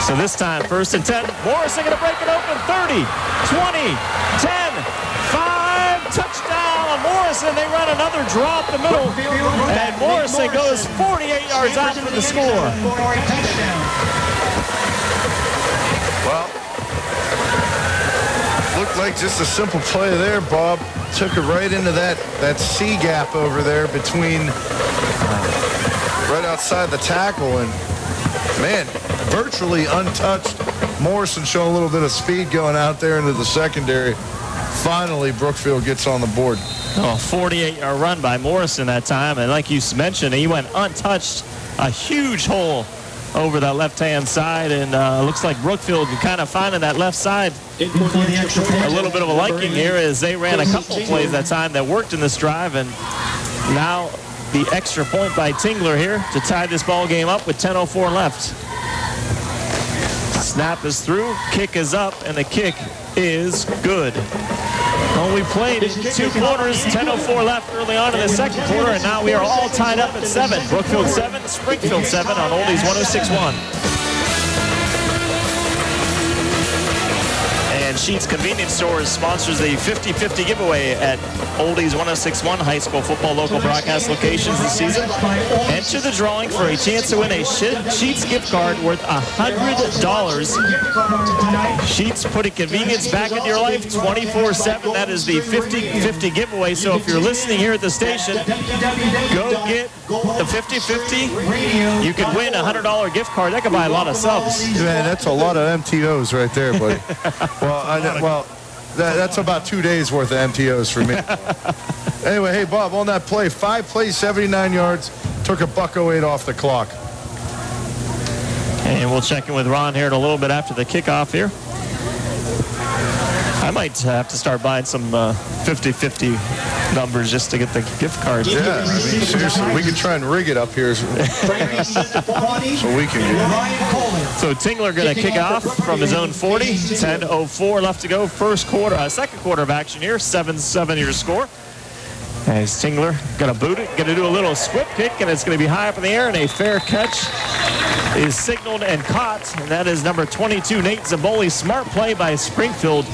So this time, 1st and 10. Morrison going to break it open. 30, 20, 10, 5, touchdown. Morrison, they run another draw up the middle, and Morrison goes 48 yards out for the score. Well, looked like just a simple play there, Bob. Took it right into that C gap over there between right outside the tackle, and man, virtually untouched. Morrison showing a little bit of speed going out there into the secondary. Finally, Brookfield gets on the board. 48-yard run by Morrison that time, and like you mentioned, he went untouched. A huge hole over that left-hand side, and looks like Brookfield kind of finding that left side a little bit of a liking here, as they ran a couple plays that time that worked in this drive, and now the extra point by Tingler here to tie this ball game up with 10:04 left. Snap is through, kick is up, and the kick is good. Well, we played 2 quarters, 10:04 left early on in the second quarter, and now we are all tied up at 7. Brookfield 7, Springfield 7 on Oldies 106.1. And Sheetz Convenience Stores sponsors the 50-50 giveaway at Oldies 106.1 high school football local broadcast locations this season. Enter the drawing for a chance to win a Sheetz gift card worth $100. Sheetz putting convenience back into your life 24/7. That is the 50-50 giveaway. So if you're listening here at the station, go get the 50-50. You could win a $100 gift card. That could buy a lot of subs. Man, that's a lot of MTOs right there, buddy. Well, that's about 2 days worth of MTOs for me. Anyway, hey, Bob, on that play, 5 plays, 79 yards, took a $1.08 off the clock. And we'll check in with Ron here in a little bit after the kickoff here. I might have to start buying some 50-50 numbers just to get the gift cards. Yeah, I mean, seriously, we could try and rig it up here so we can get it. So Tingler going to kick off from his own 40. 10:04 left to go. Second quarter of action here. 7-7 your score. As Tingler going to boot it, going to do a little squib kick, and it's going to be high up in the air, and a fair catch is signaled and caught, and that is number 22, Nate Zaboli. Smart play by Springfield.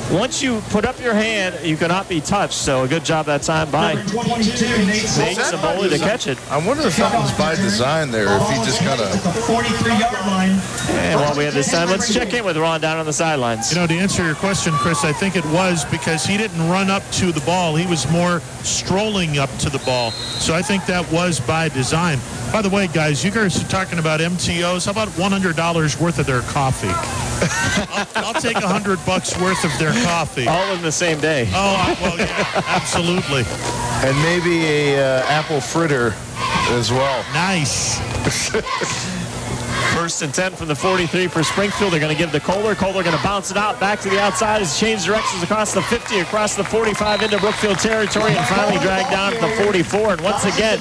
Once you put up your hand, you cannot be touched. So a good job that time by Nate Zaboli to catch it. I wonder if that was by design there, if he just kind of... 43-yard line. And while we have this time, let's check in with Ron down on the sidelines. You know, to answer your question, Chris, I think it was because he didn't run up to the ball. He was more strolling up to the ball. So I think that was by design. By the way, guys, you guys are talking about MTOs. How about $100 worth of their coffee? I'll take $100 worth of their coffee. All in the same day. Oh, well, yeah, absolutely. And maybe a apple fritter as well. Nice. First and 10 from the 43 for Springfield. They're going to give to Kohler. Kohler going to bounce it out back to the outside. He's changed directions across the 50, across the 45 into Brookfield territory, and finally dragged down to the 44. And once again,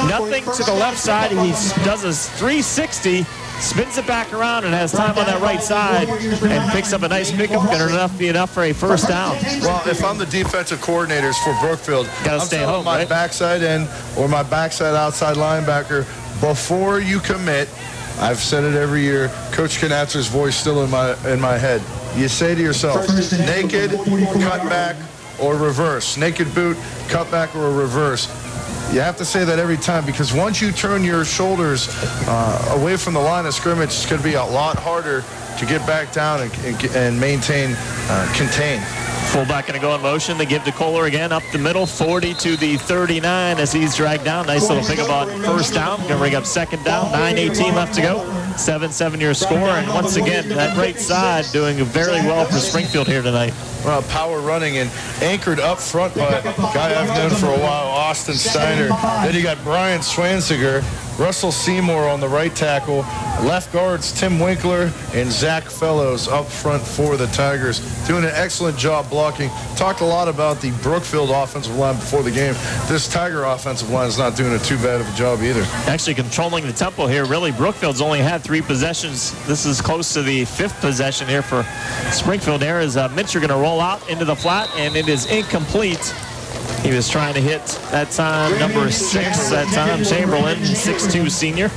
nothing to the left side. He does a 360. Spins it back around and has time on that right side and picks up a nice pickup. Going to be enough for a first down. Well, if I'm the defensive coordinators for Brookfield, Gotta stay home, my right? backside end or my backside outside linebacker, before you commit, I've said it every year, Coach Knatzer's voice still in my head. You say to yourself, naked, cut back, or reverse. Naked boot, cut back, or reverse. You have to say that every time, because once you turn your shoulders away from the line of scrimmage, it's going to be a lot harder to get back down and maintain, contain. Fullback going to go in motion. They give to Kohler again up the middle, 40 to the 39 as he's dragged down. Nice little pickup on first down. Going to bring up second down. 9:18 left to go. 7-7 your score. And once again, that right side doing very well for Springfield here tonight. Well, power running and anchored up front by a guy I've known for a while, Austin Steiner. Then you got Brian Swanziger, Russell Seymour on the right tackle, left guards Tim Winkler and Zach Fellows up front for the Tigers. Doing an excellent job blocking. Talked a lot about the Brookfield offensive line before the game. This Tiger offensive line is not doing a too bad of a job either. Actually controlling the tempo here. Really, Brookfield's only had 3 possessions. This is close to the 5th possession here for Springfield. There is Mincher going to roll out into the flat, and it is incomplete. He was trying to hit that time number 6 that time, Chamberlain, 6'2 senior.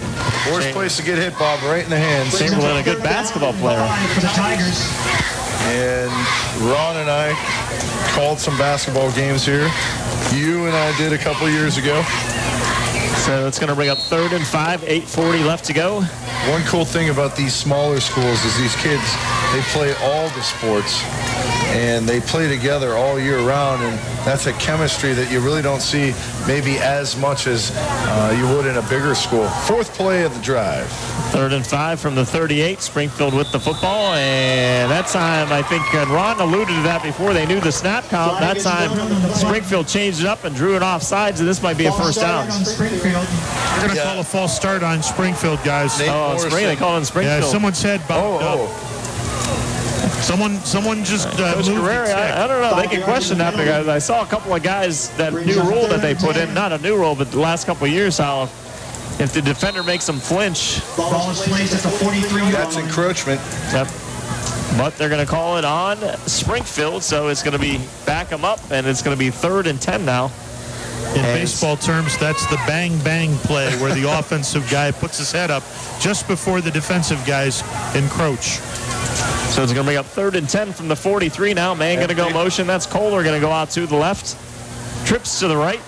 Worst place to get hit, Bob, right in the hands. Chamberlain, a good basketball player. For the Tigers. And Ron and I called some basketball games here. You and I did a couple years ago. So it's going to bring up 3rd and 5, 8:40 left to go. One cool thing about these smaller schools is these kids, they play all the sports and they play together all year round, and that's a chemistry that you really don't see maybe as much as you would in a bigger school. 4th play of the drive. 3rd and 5 from the 38. Springfield with the football, and that time I think Ron alluded to that before they knew the snap count. That time Springfield changed it up and drew it off sides, and this might be a first down. They're going to call a false start on Springfield, guys. They call it Springfield. Yeah, someone's head bumped up. Someone just Coach Guerrero, I don't know. They can question that because I saw a couple of guys that new rule that they put in, not a new rule, but the last couple of years, how if the defender makes them flinch, Ball is placed at the 43-yard That's line. encroachment. Yep. But they're going to call it on Springfield, so it's going to be back them up, and it's going to be 3rd and 10 now. In baseball terms, that's the bang-bang play where the offensive guy puts his head up just before the defensive guys encroach. So it's going to bring up 3rd and 10 from the 43 now. Man going to go motion. That's Kohler going to go out to the left. Trips to the right.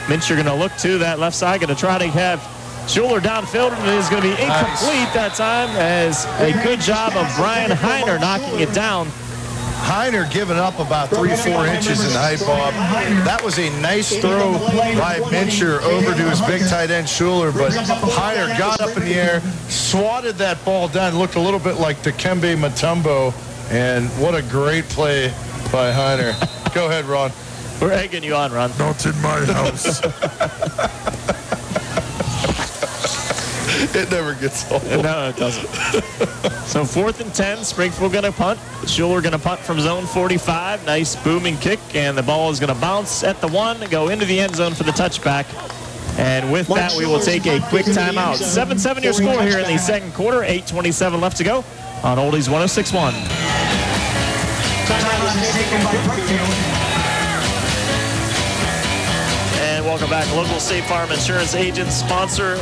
Mincher going to look to that left side. Going to try to have Schuler downfield, and it is going to be incomplete that time as a good job of Brian Heiner knocking it down. Heiner giving up about 3-4 inches in height, Bob. That was a nice throw by Mincher over to his big tight end Schuler, but Heiner got up in the air, swatted that ball down, looked a little bit like Dikembe Mutombo, and what a great play by Heiner. Go ahead, Ron. We're egging you on, Ron. Not in my house. It never gets old. No, it doesn't. So 4th and 10, Springfield going to punt. Schuler going to punt from zone 45. Nice booming kick, and the ball is going to bounce at the 1 and go into the end zone for the touchback. And with that, we will take a quick timeout. 7-7 your score here in the second quarter. 8:27 left to go on Oldies 106.1. And welcome back. Local State Farm Insurance agents sponsor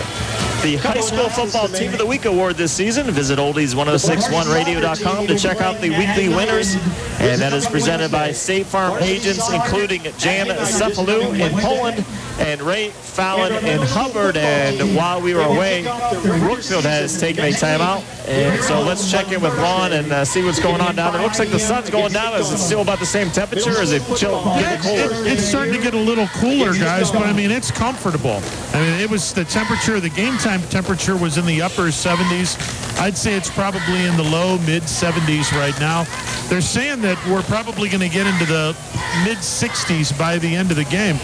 the High School Football Team of the Week award this season. Visit oldies1061radio.com to check out the weekly winners. And that is presented by State Farm agents, including Jan Cephalou in Poland and Ray Fallon in Hubbard. And while we were away, Brookfield has taken a timeout. And so let's check in with Ron and see what's going on down there. It looks like the sun's going down. Is it still about the same temperature, or is it getting colder? It's starting to get a little cooler, guys, but I mean, it's comfortable. I mean, it was the temperature, the game time temperature was in the upper 70s. I'd say it's probably in the low, mid 70s right now. They're saying that we're probably going to get into the mid 60s by the end of the game.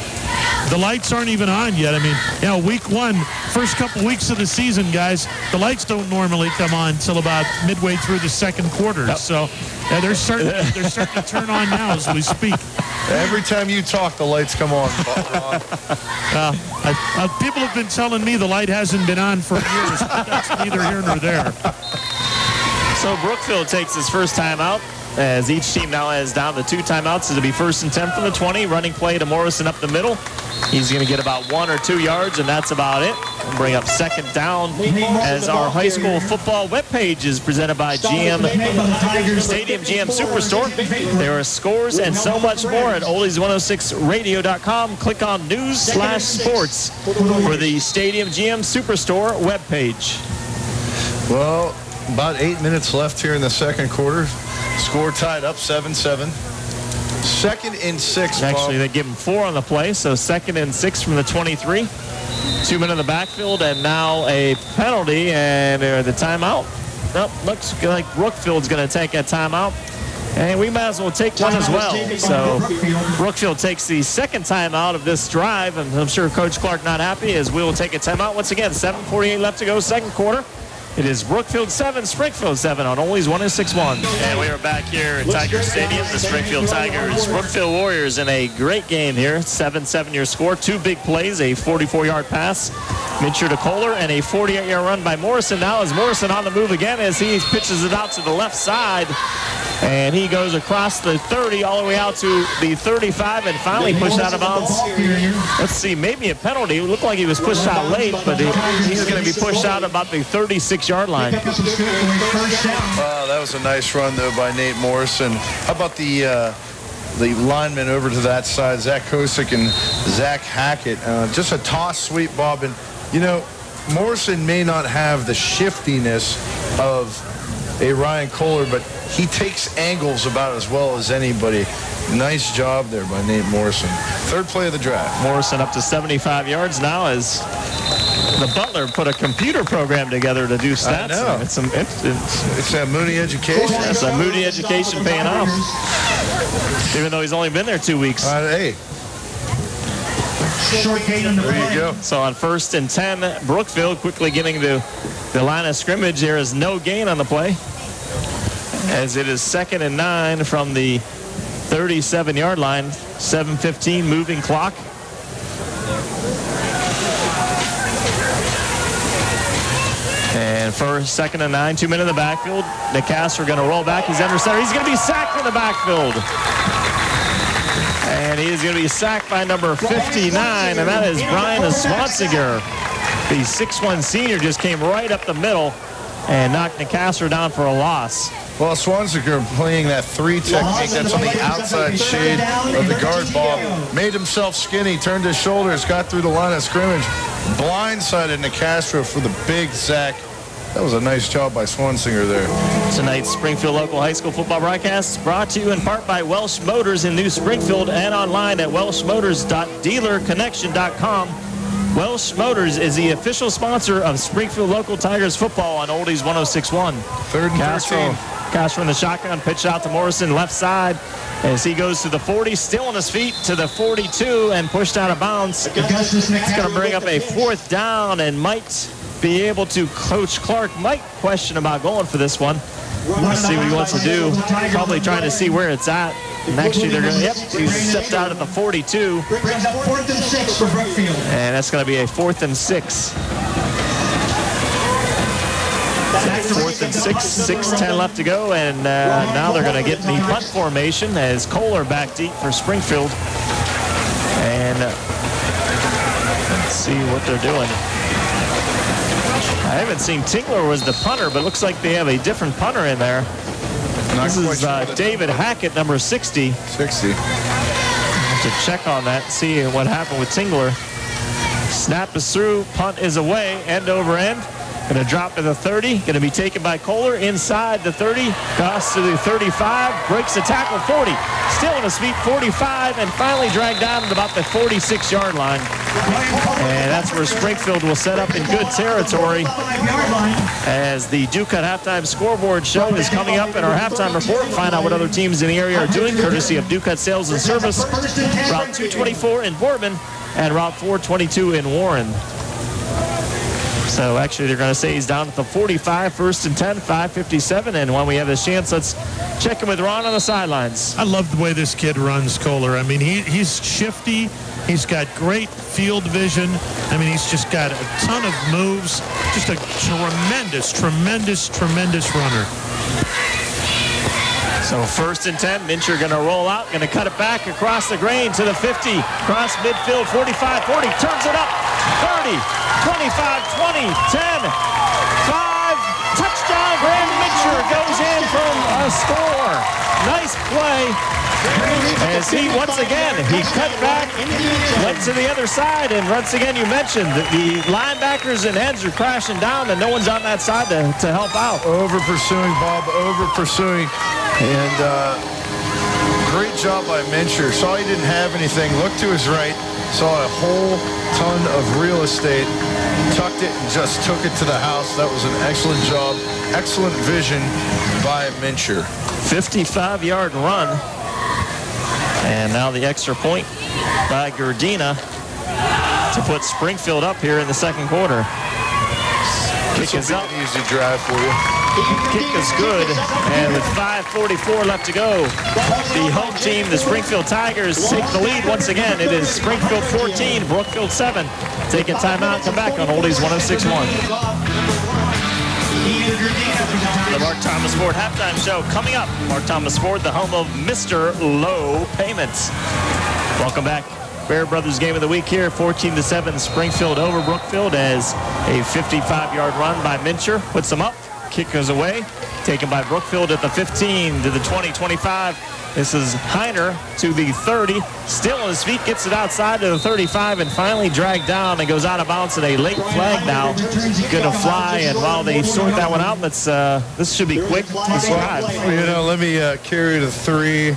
The lights aren't even on yet. I mean, you know, week 1, first couple weeks of the season, guys, the lights don't normally come on until about midway through the second quarter. Yep. So they're starting to turn on now as we speak. Every time you talk, the lights come on, Ron. People have been telling me the light hasn't been on for years, but that's neither here nor there. So Brookfield takes his first timeout, as each team now has down to 2 timeouts. It'll be 1st and 10 from the 20. Running play to Morrison up the middle. He's going to get about 1 or 2 yards, and that's about it. We'll bring up 2nd down as our high school football webpage is presented by Stadium GM Superstore. There are scores and so much more at oldies106radio.com. Click on News/Sports for the Stadium GM Superstore webpage. Well, about 8 minutes left here in the second quarter. Score tied up 7-7. 2nd and 6. Actually, they give him 4 on the play, so 2nd and 6 from the 23. 2 men in the backfield, and now a penalty, and the timeout. Nope, looks like Brookfield's going to take a timeout, and we might as well take one as well. So Brookfield takes the 2nd timeout of this drive, and I'm sure Coach Clark not happy, as we will take a timeout once again. 7:48 left to go, second quarter. It is Brookfield 7, Springfield 7 on Oldies 106.1. And we are back here at Tiger Stadium. The Springfield Tigers, Brookfield Warriors in a great game here. 7-7 your score. 2 big plays, a 44-yard pass, Mitchell to Kohler, and a 48-yard run by Morrison. Now is Morrison on the move again as he pitches it out to the left side. And he goes across the 30 all the way out to the 35 and finally pushed out of bounds. Let's see, maybe a penalty. It looked like he was pushed out late, but he's going to be pushed out about the 36-yard line. Wow, that was a nice run, though, by Nate Morrison. How about the linemen over to that side, Zach Kosick and Zach Hackett? Just a toss sweep, Bob. And, you know, Morrison may not have the shiftiness of a Ryan Kohler, but he takes angles about as well as anybody. Nice job there by Nate Morrison. 3rd play of the draft. Morrison up to 75 yards now as the Butler put a computer program together to do stats. I know. It's a Mooney education. It's a Moody education paying off. Even though he's only been there 2 weeks. Hey. There you go. So on 1st and 10, Brookfield quickly getting to the line of scrimmage. There is no gain on the play, as it is 2nd and 9 from the 37-yard line. 7:15 moving clock. And first, 2nd and 9, 2 men in the backfield. DeCastro going to roll back. He's under center. He's going to be sacked in the backfield. And he is going to be sacked by number 59, and that is Brian Swansiger. The 6'1 senior just came right up the middle and knocked DeCastro down for a loss. Well, Swansiger playing that 3 technique that's on the outside shade of the guard ball. Made himself skinny, turned his shoulders, got through the line of scrimmage. Blindsided DeCastro for the big sack. That was a nice job by Swansinger there. Tonight's Springfield local high school football broadcast brought to you in part by Welsh Motors in New Springfield and online at welshmotors.dealerconnection.com. Welsh Motors is the official sponsor of Springfield local Tigers football on Oldies 106.1. 3rd and 13. Caster in the shotgun, pitch out to Morrison, left side, as he goes to the 40, still on his feet to the 42 and pushed out of bounds. It's going to bring up a 4th down and might be able to. Coach Clark might question about going for this one. Let's see what he wants to do. Probably trying to see where it's at. And actually, they're going to, yep, he stepped out at the 42. Brings up 4th and 6 for Brookfield. And that's going to be a 4th and 6. 4th and 6, 6:10 left to go, and now they're going to get the punt formation as Kohler back deep for Springfield. And let's see what they're doing. I haven't seen Tingler was the punter, but it looks like they have a different punter in there. This is David Hackett, number 60. 60. I have to check on that, see what happened with Tingler. Snap is through, punt is away, end over end. Going to drop to the 30, going to be taken by Kohler inside the 30, cross to the 35, breaks the tackle, 40. Still on his feet, 45, and finally dragged down at about the 46-yard line. And that's where Springfield will set up in good territory as the Duke at halftime scoreboard show is coming up in our halftime report. Find out what other teams in the area are doing, courtesy of Duke Sales and Service, Route 224 in Boardman and Route 422 in Warren. So actually they're going to say he's down at the 45, 1st and 10, 5:57. And when we have this chance, let's check in with Ron on the sidelines. I love the way this kid runs, Kohler. I mean, he's shifty. He's got great field vision. I mean, he's just got a ton of moves. Just a tremendous runner. So 1st and 10, Mincher going to roll out, going to cut it back across the grain to the 50, cross midfield, 45, 40, turns it up, 30, 25, 20, 10, 5, touchdown, Graham Mincher goes in from a score. Nice play. As he, once again, he cut back, went to the other side, and once again, you mentioned that the linebackers and ends are crashing down, and no one's on that side to help out. Over pursuing, Bob, over pursuing. And great job by Mincher. Saw he didn't have anything, looked to his right, saw a whole ton of real estate, tucked it and just took it to the house. That was an excellent job, excellent vision by Mincher. 55-yard run. And now the extra point by Gerdina to put Springfield up here in the second quarter. Kick is up. An easy drive for you. Kick is good, and with 5:44 left to go, the home team, the Springfield Tigers, take the lead once again. It is Springfield 14, Brookfield 7. Take a timeout, come back on Oldies 106.1. The Mark Thomas Ford halftime show coming up. Mark Thomas Ford, the home of Mr. Low Payments. Welcome back. Bear Brothers game of the week here, 14-7, Springfield over Brookfield as a 55-yard run by Mincher puts them up. Kick goes away, taken by Brookfield at the 15 to the 20, 25. This is Heiner to the 30, still on his feet, gets it outside to the 35, and finally dragged down and goes out of bounds, and a late flag now going to fly. And while they sort that one out, let's this should be quick. This drive. You know, let me carry the 3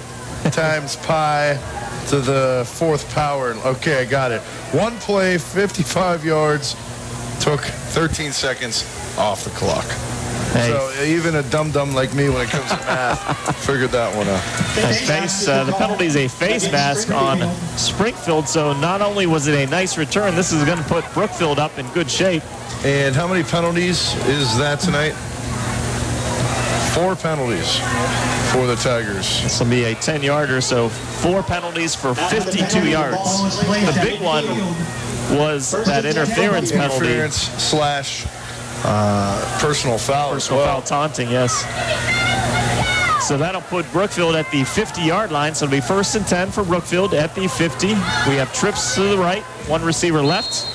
times pi to the 4th power. Okay, I got it. One play, 55 yards, took 13 seconds off the clock. Hey. So even a dum-dum like me when it comes to math figured that one out. The penalty is a face mask on Springfield, so not only was it a nice return, this is going to put Brookfield up in good shape. And how many penalties is that tonight? 4 penalties for the Tigers. This will be a 10-yarder, so 4 penalties for 52 yards. The big one was that interference penalty. Interference slash personal foul. Personal foul taunting, yes. So that'll put Brookfield at the 50-yard line. So it'll be 1st and 10 for Brookfield at the 50. We have trips to the right, 1 receiver left.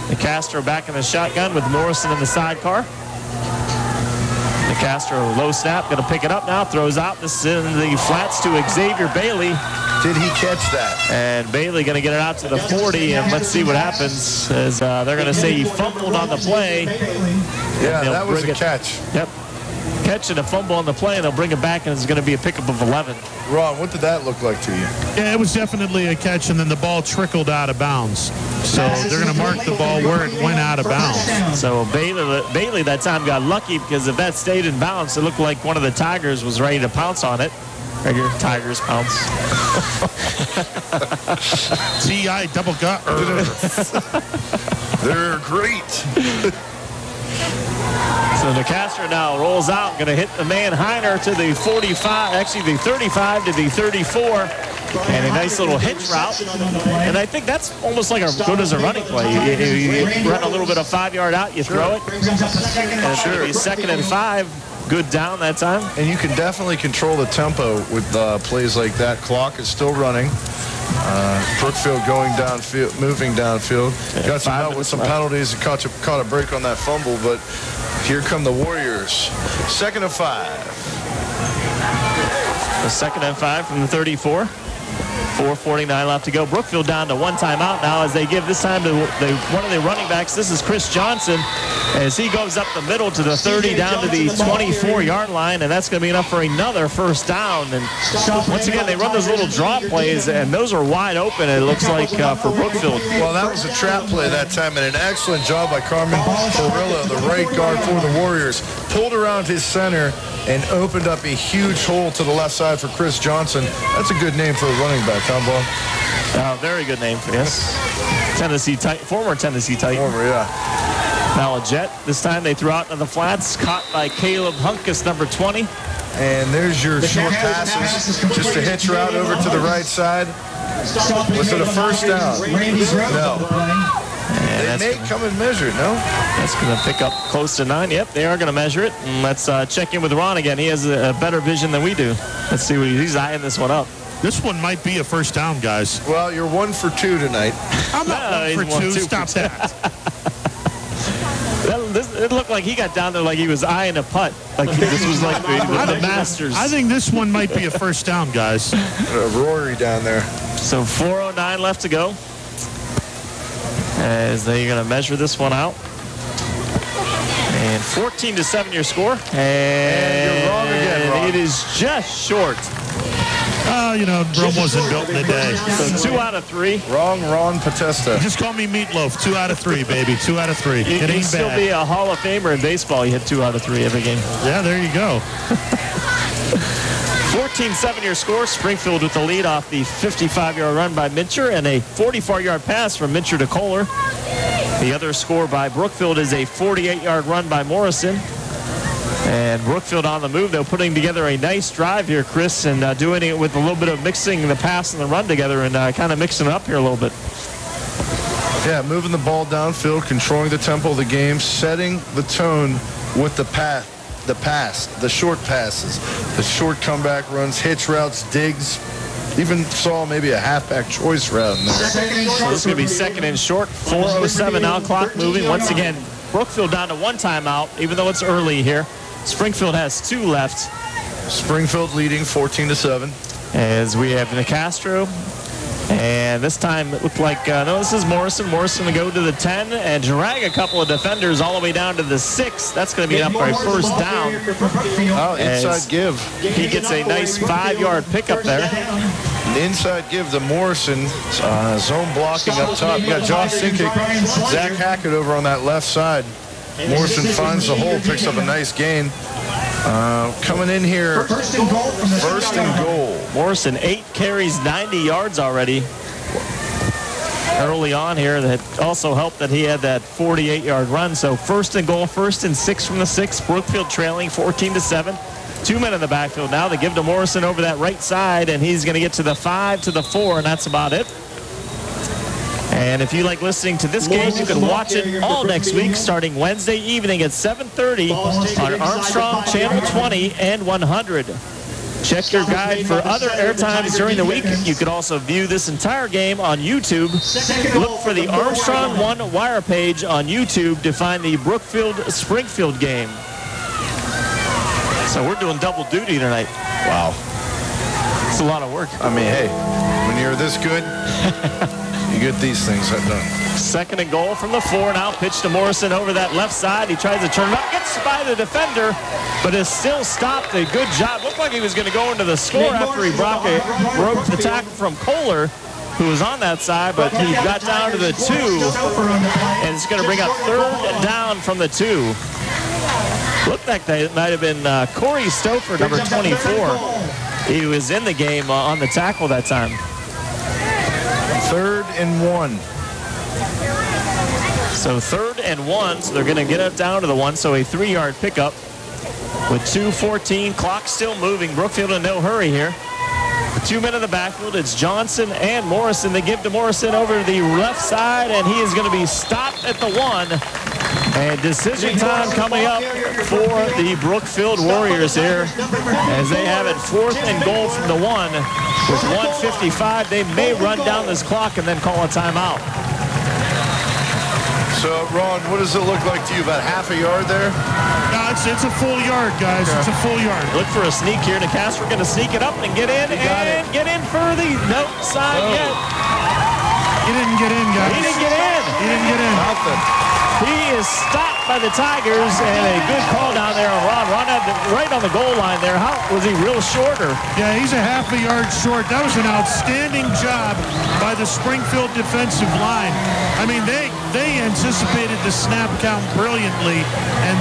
The Castro back in the shotgun with Morrison in the sidecar. The Castro low snap, going to pick it up now, throws out. This is in the flats to Xavier Bailey. Did he catch that? And Bailey going to get it out to the 40, and let's see what happens. As they're going to say he fumbled on the play. Yeah, that was a catch. Yep. catch and a fumble on the play, and they'll bring it back, and it's going to be a pickup of 11. Ron, what did that look like to you? Yeah, it was definitely a catch, and then the ball trickled out of bounds. So they're going to mark the ball where it went out of bounds. So Bailey that time got lucky, because if that stayed in bounds, it looked like one of the Tigers was ready to pounce on it. Regular Tigers pounce. T.I. double gut. They're great. So DeCastro now rolls out, going to hit the man Heiner to the 45, actually the 35 to the 34, and a nice little hitch route. And I think that's almost like as good as a running play. You run a little bit of 5-yard out, you throw it, and it's going to be 2nd and 5. Good down that time. And you can definitely control the tempo with plays like that. Clock is still running. Brookfield going downfield, moving downfield. Got some help with some penalties and caught a break on that fumble, but here come the Warriors. 2nd and 5. The 2nd and 5 from the 34. 4:49 left to go. Brookfield down to 1 timeout now as they give this time to one of the running backs. This is Chris Johnson as he goes up the middle to the 30 down to the 24-yard line, and that's going to be enough for another first down. And once again, they run those little draw plays, and those are wide open, it looks like, for Brookfield. Well, that was a trap play that time, and an excellent job by Carmen Ferrilla, the right guard for the Warriors. Pulled around his center and opened up a huge hole to the left side for Chris Johnson. That's a good name for a running back, huh, Bob? Very good name, yes. Former Tennessee Titan. Former, yeah. Now a jet. This time they threw out into the flats, caught by Caleb Hunkus, number 20. And there's your short passes. Just a hitch route over to the right side. Was it a first down? No. They may come and measure it, no? That's going to pick up close to 9. Yep, they are going to measure it. And let's check in with Ron again. He has a better vision than we do. Let's see what he's eyeing this one up. This one might be a first down, guys. Well, you're 1 for 2 tonight. I'm not 1 for 2. Stop that. It looked like he got down there like he was eyeing a putt. Like this was like the Masters. I think this one might be a first down, guys. Rory down there. So 4:09 left to go. As they're going to measure this one out. And 14-7 your score. And you're wrong again, Ron. It is just short. Rome wasn't built in a day. So 2 out of 3. Wrong, Ron Potesta. Just call me Meatloaf. 2 out of 3, baby. 2 out of 3. You can still be a Hall of Famer in baseball. You hit 2 out of 3 every game. Yeah, there you go. 14-7 your score. Springfield with the lead off the 55-yard run by Mincher and a 44-yard pass from Mincher to Kohler. The other score by Brookfield is a 48-yard run by Morrison. And Brookfield on the move, though, putting together a nice drive here, Chris, and doing it with a little bit of mixing the pass and the run together and kind of mixing it up here a little bit. Yeah, moving the ball downfield, controlling the tempo of the game, setting the tone with the short passes, the short comeback runs, hitch routes, digs. Even saw maybe a halfback choice route in there. So this is going to be 2nd and short. 4:07 now, clock moving. Once again, Brookfield down to 1 timeout, even though it's early here. Springfield has 2 left. Springfield leading 14-7. As we have Nicastro. And this time it looked like, no, this is Morrison. Morrison to go to the 10 and drag a couple of defenders all the way down to the 6. That's going to be enough for a first down. Oh, inside give. He gets a nice 5-yard pickup there. An inside give to Morrison. Zone blocking up top. You got Josh Sinkick, Zach Hackett over on that left side. Morrison finds the hole, picks up a nice gain. Coming in here, first and goal. Morrison, 8 carries, 90 yards already. Early on here, that also helped that he had that 48-yard run. So first and goal, 1st and 6 from the 6. Brookfield trailing 14-7. 2 men in the backfield now. They give to Morrison over that right side, and he's going to get to the 5 to the 4, and that's about it. And if you like listening to this game, you can watch it all next week, starting Wednesday evening at 7:30 on Armstrong, Channel 20 and 100. Check your guide for other airtimes during the week. You can also view this entire game on YouTube. Look for the Armstrong 1 wire page on YouTube to find the Brookfield-Springfield game. So we're doing double duty tonight. Wow. It's a lot of work. I mean, hey, when you're this good, you get these things done. Second and goal from the 4 now. Pitch to Morrison over that left side. He tries to turn it up, gets by the defender, but is still stopped. A good job. Looked like he was going to go into the score after he broke the tackle from Kohler, who was on that side, but he got down to the 2, and it's going to bring up third down from the 2. Looked like that might have been Corey Stouffer, number 24. He was in the game on the tackle that time. 3rd and 1. So 3rd and 1, so they're going to get it down to the 1, so a 3-yard pickup with 2:14. Clock still moving. Brookfield in no hurry here. The 2 men in the backfield, it's Johnson and Morrison. They give to Morrison over to the left side, and he is going to be stopped at the 1. And decision time coming up for the Brookfield Warriors here as they have it 4th and goal from the 1. With 1:55, they may run down this clock and then call a timeout. So, Ron, what does it look like to you? About half a yard there? No, it's a full yard, guys. Okay. It's a full yard. Look for a sneak here. DeCastro going to sneak it up and get in and get in for the side yet. He didn't get in, guys. He didn't get in. He didn't get in. Nothing. He is stopped by the Tigers, and a good call down there on Ron. Ron had right on the goal line there. How was he real shorter? Yeah, he's a half a yard short. That was an outstanding job by the Springfield defensive line. I mean, they anticipated the snap count brilliantly, and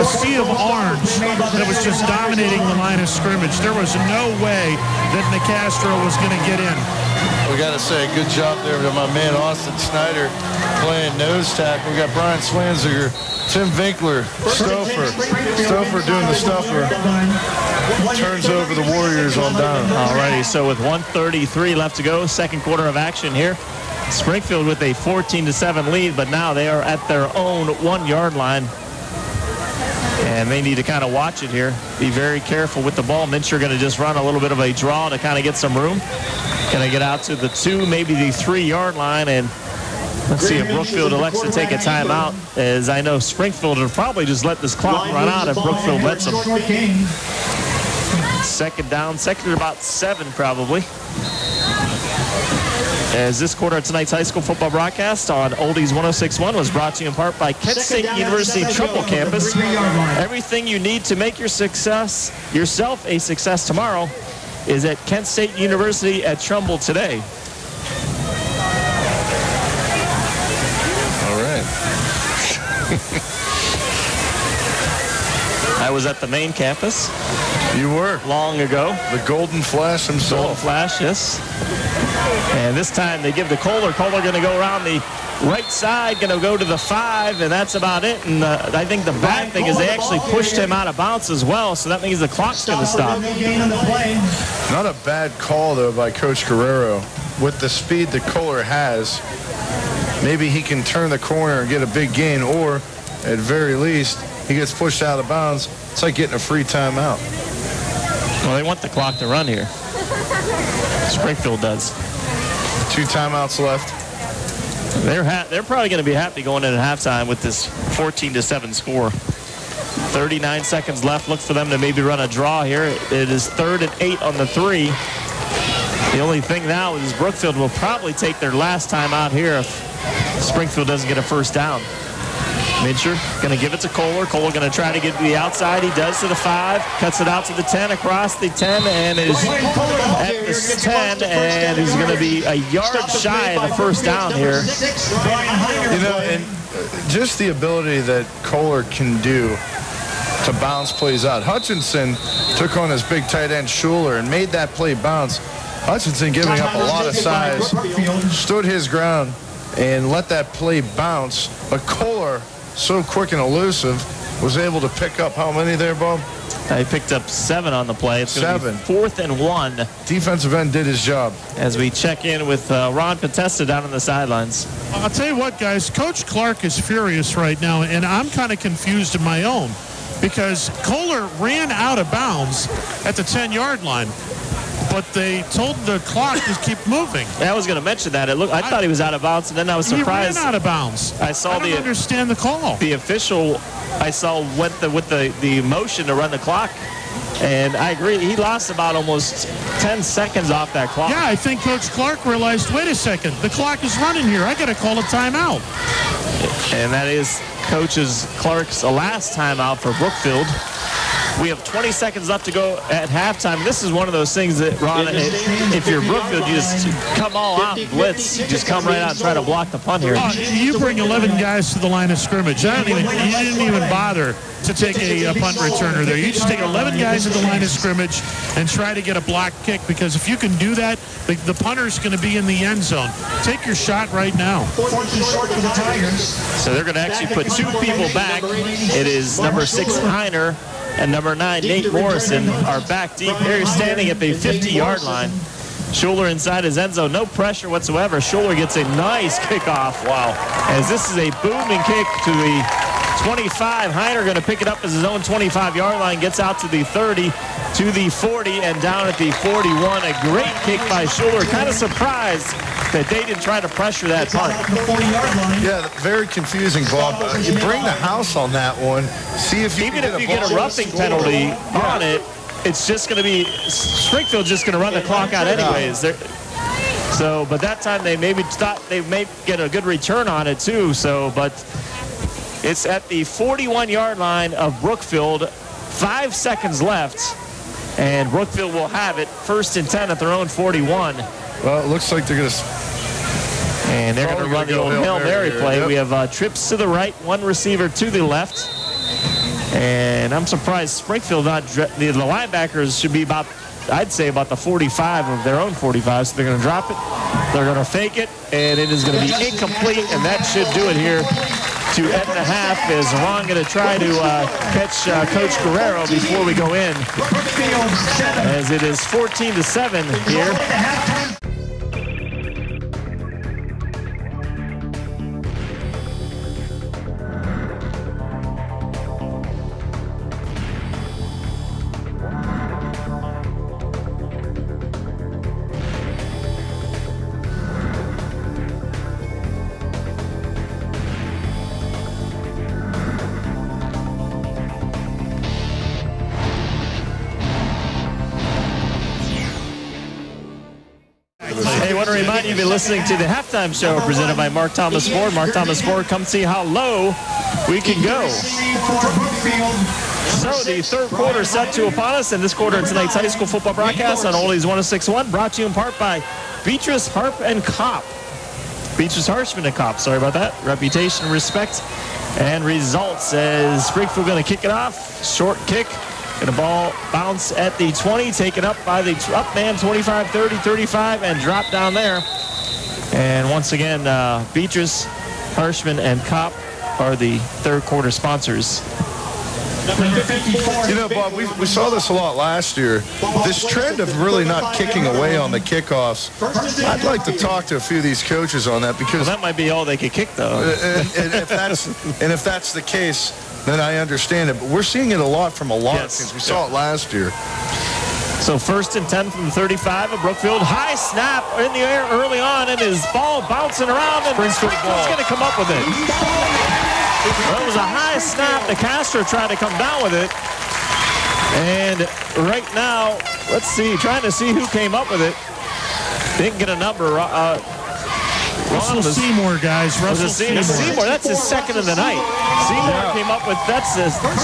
a sea of orange that was just dominating the line of scrimmage. There was no way that DeCastro was going to get in. We got to say, good job there to my man Austin Snyder playing nose tackle. We got Brian Swanziger, Tim Winkler, Stouffer doing the stuffer. Turns over the Warriors on down. Alrighty, so with 1:33 left to go, second quarter of action here. Springfield with a 14-7 lead, but now they are at their own 1-yard line. And they need to kind of watch it here. Be very careful with the ball. Mincher going to just run a little bit of a draw to kind of get some room. Going to get out to the 2, maybe the 3-yard line. And let's see if Brookfield elects to take a timeout, as I know Springfield will probably just let this clock run out if Brookfield lets them. Second down, second at about 7 probably. As this quarter of tonight's high school football broadcast on Oldies 106.1 was brought to you in part by Kent State University Trumbull Campus. Everything you need to make yourself a success tomorrow is at Kent State University at Trumbull today. All right. I was at the main campus. You were. Long ago. The Golden Flash himself. Golden Flash, yes. And this time they give to Kohler. Kohler going to go around the right side, going to go to the 5, and that's about it. And I think the bad thing is they actually pushed him out of bounds as well, so that means the clock's going to stop. Not a bad call, though, by Coach Guerrero. With the speed that Kohler has, maybe he can turn the corner and get a big gain, or at very least, he gets pushed out of bounds. It's like getting a free timeout. Well, they want the clock to run here. Springfield does. 2 timeouts left. They're probably going to be happy going into halftime with this 14-7 score. 39 seconds left. Look for them to maybe run a draw here. It is 3rd and 8 on the 3. The only thing now is Brookfield will probably take their last time out here if Springfield doesn't get a first down. Mincher going to give it to Kohler. Kohler going to try to get to the outside. He does to the 5, cuts it out to the 10, across the 10, and is at the 10, and is going to be a yard shy of the first down here. You know, and just the ability that Kohler can do to bounce plays out. Hutchinson took on his big tight end Schuler and made that play bounce. Hutchinson giving up a lot of size, stood his ground and let that play bounce, but Kohler, so quick and elusive, was able to pick up how many there, Bob? He picked up 7 on the play. It's 7. 4th and 1. Defensive end did his job. As we check in with Ron Potesta down on the sidelines. I'll tell you what, guys, Coach Clark is furious right now, and I'm kind of confused in my own, because Kohler ran out of bounds at the 10-yard line, but they told the clock to keep moving. I was going to mention that. I thought he was out of bounds, and then I was surprised. He ran out of bounds. I don't understand the call. The official, I saw went with the motion to run the clock. And I agree, he lost about almost 10 seconds off that clock. Yeah, I think Coach Clark realized, wait a second, the clock is running here. I got to call a timeout. And that is Coach Clark's last timeout for Brookfield. We have 20 seconds left to go at halftime. This is one of those things that, Ron, if you're Brookfield, you just come all out and blitz. You just come right out and try to block the punt here. You bring 11 guys to the line of scrimmage. You didn't even bother to take a punt returner there. You just take 11 guys at the line of scrimmage and try to get a block kick, because if you can do that, the punter's going to be in the end zone. Take your shot right now. So they're going to actually put 2 people back. It is number 6, Heiner, and number 9, Nate Morrison, are back deep. They're standing at the 50-yard line. Schuler inside his end zone, no pressure whatsoever. Schuler gets a nice kickoff. Wow. As this is a booming kick to the 25. Heiner going to pick it up as his own 25-yard line, gets out to the 30, to the 40, and down at the 41. A great kick by Schuler. Kind of surprised that they didn't try to pressure that punt. Yeah, very confusing, Bob. You bring the house on that one. See if you even if you get a roughing penalty on it, it's just going to be Springfield just going to run the clock out anyways. So, but that time they maybe thought they may get a good return on it too. So, but it's at the 41-yard line of Brookfield. 5 seconds left, and Brookfield will have it. 1st and 10 at their own 41. Well, it looks like they're going to. And they're going to run the old Hail Mary play. Yep. We have trips to the right, 1 receiver to the left. And I'm surprised Springfield the linebackers should be about, I'd say, about the 45 of their own 45. So they're going to drop it. They're going to fake it. And it is going to be incomplete. And that should do it here to end the half. Is Ron going to try to catch Coach Guerrero before we go in? As it is 14-7 here. You've been listening to the halftime show presented by Mark Thomas Ford. Mark Thomas Ford, come see how low we can go. So the third quarter set to upon us, and this quarter in tonight's high school football broadcast on Oldies 106.1, brought to you in part by Beatrice Harp and Kopp. Beatrice Harshman and Kopp, sorry about that. Reputation, respect, and results. As Springfield going to kick it off. Short kick. And the ball bounce at the 20, taken up by the up man, 25, 30, 35, and drop down there. And once again, Beatrice, Harshman, and Kopp are the third quarter sponsors. You know, Bob, we saw this a lot last year. This trend of really not kicking away on the kickoffs, I'd like to talk to a few of these coaches on that, because that might be all they could kick, though. And if that's the case, then I understand it. But we're seeing it a lot from a lot of teams. We saw it last year. So 1st and 10 from the 35 of Brookfield. High snap in the air early on, and his ball bouncing around, and Springfield's going to come up with it. Well, it was a high snap. De Castro tried to come down with it. And right now, let's see, trying to see who came up with it. Didn't get a number. Russell Seymour, guys. Russell Seymour, that's his second of the night. Seymour came up with, that's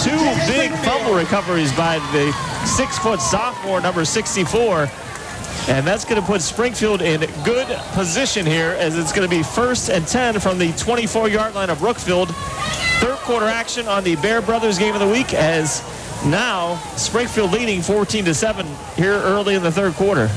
2 big fumble recoveries by the 6-foot sophomore, number 64. And that's going to put Springfield in good position here, as it's going to be 1st and 10 from the 24-yard line of Brookfield. Third quarter action on the Bear Brothers game of the week, as now Springfield leading 14-7 here early in the third quarter.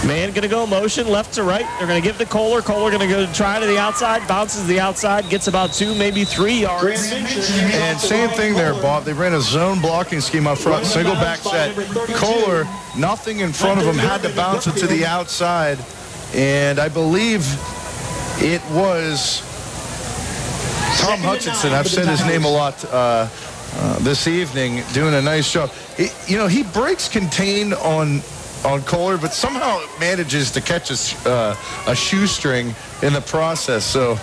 Man going to go motion left to right. They're going to give to Kohler. Kohler going to go try to the outside, bounces the outside, gets about 2, maybe 3 yards. And same thing there, Bob. They ran a zone blocking scheme up front, single back set. Kohler, nothing in front of him, had to bounce it to the outside. And I believe it was Tom Hutchinson. I've said his name a lot this evening, doing a nice job. He breaks contain on Kohler, but somehow manages to catch a shoestring in the process. So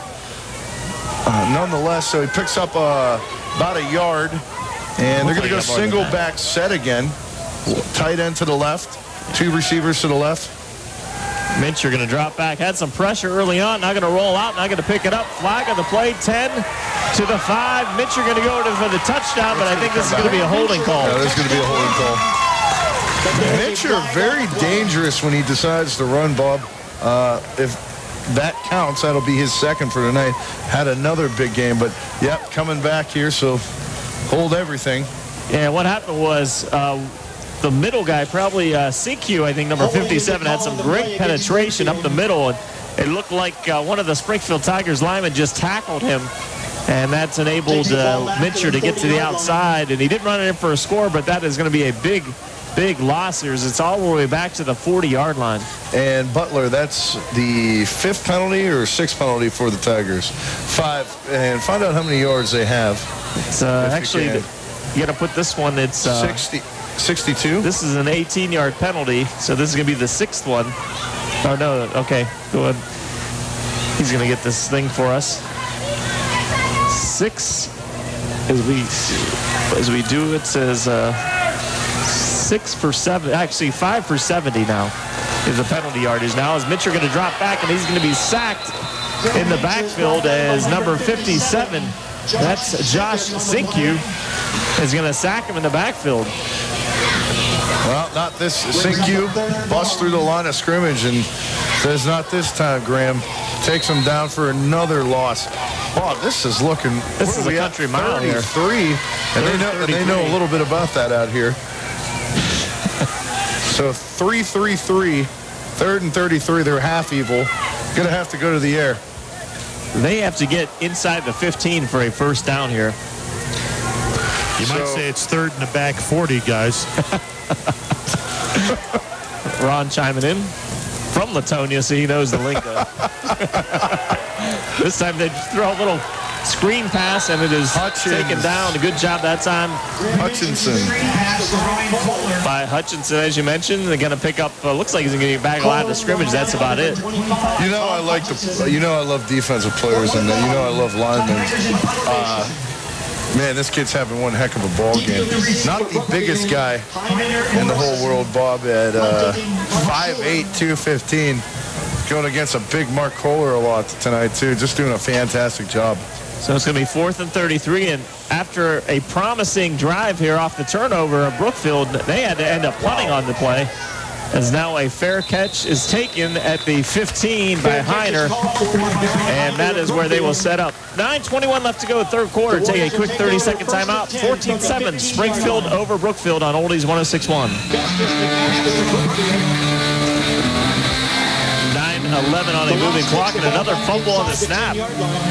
nonetheless, so he picks up about a yard, And they're going to go single back set again. Tight end to the left. 2 receivers to the left. Mincher going to drop back. Had some pressure early on. Now going to roll out. Now going to pick it up. Flag on the play. 10 to the 5. Mincher going to go for the touchdown, but I think this is going to be a holding call. Yeah, this is going to be a holding call. Mincher very dangerous when he decides to run, Bob. If that counts, that'll be his second for tonight. Had another big game, but yep, coming back here, so hold everything. Yeah, what happened was the middle guy, probably CQ, I think number 57, had some great penetration up the middle, and it looked like one of the Springfield Tigers linemen just tackled him, and that's enabled Mincher to get to the outside, and he didn't run it in for a score, but that is going to be a big loss here. It's all the way back to the 40-yard line. And Butler, that's the 5th penalty or 6th penalty for the Tigers. 5, and find out how many yards they have. It's actually, you got to put this one, it's 62. This is an 18-yard penalty, so this is going to be the 6th one. Oh, no, okay, go ahead. He's going to get this thing for us. 6, as we do, it says 6 for 7, actually 5 for 70 now is the penalty yardage now, as Mincher going to drop back, and he's going to be sacked in the backfield as number 57, that's Josh Sinkyu, is going to sack him in the backfield. Well, not this. Sinkyu busts through the line of scrimmage and says, not this time, Graham. Takes him down for another loss. Bob, this is looking... This is a country mile here. 33, and they know a little bit about that out here. So 3-3-3, 3rd and 33, they're half evil. Gonna have to go to the air. They have to get inside the 15 for a first down here. You might say it's 3rd and the back 40, guys. Ron chiming in from Latonia, so he knows the lingo. This time they throw a little screen pass, and it is taken down. A good job that time. Hutchinson. By Hutchinson, as you mentioned. They're going to pick up, looks like he's going to get back a line of scrimmage. That's about it. You know, I love defensive players, and you know I love linemen. Man, this kid's having one heck of a ball game. Not the biggest guy in the whole world, Bob, at 5'8", 215. Going against a big Mark Kohler a lot tonight, too. Just doing a fantastic job. So it's going to be 4th and 33, and after a promising drive here off the turnover of Brookfield, they had to end up punting on the play, as now a fair catch is taken at the 15 by Heiner, and that is where they will set up. 9:21 left to go, 3rd quarter. Take a quick 30-second timeout. 14-7, Springfield over Brookfield on Oldies 106.1. 9:11 on a moving clock, and another fumble on the snap,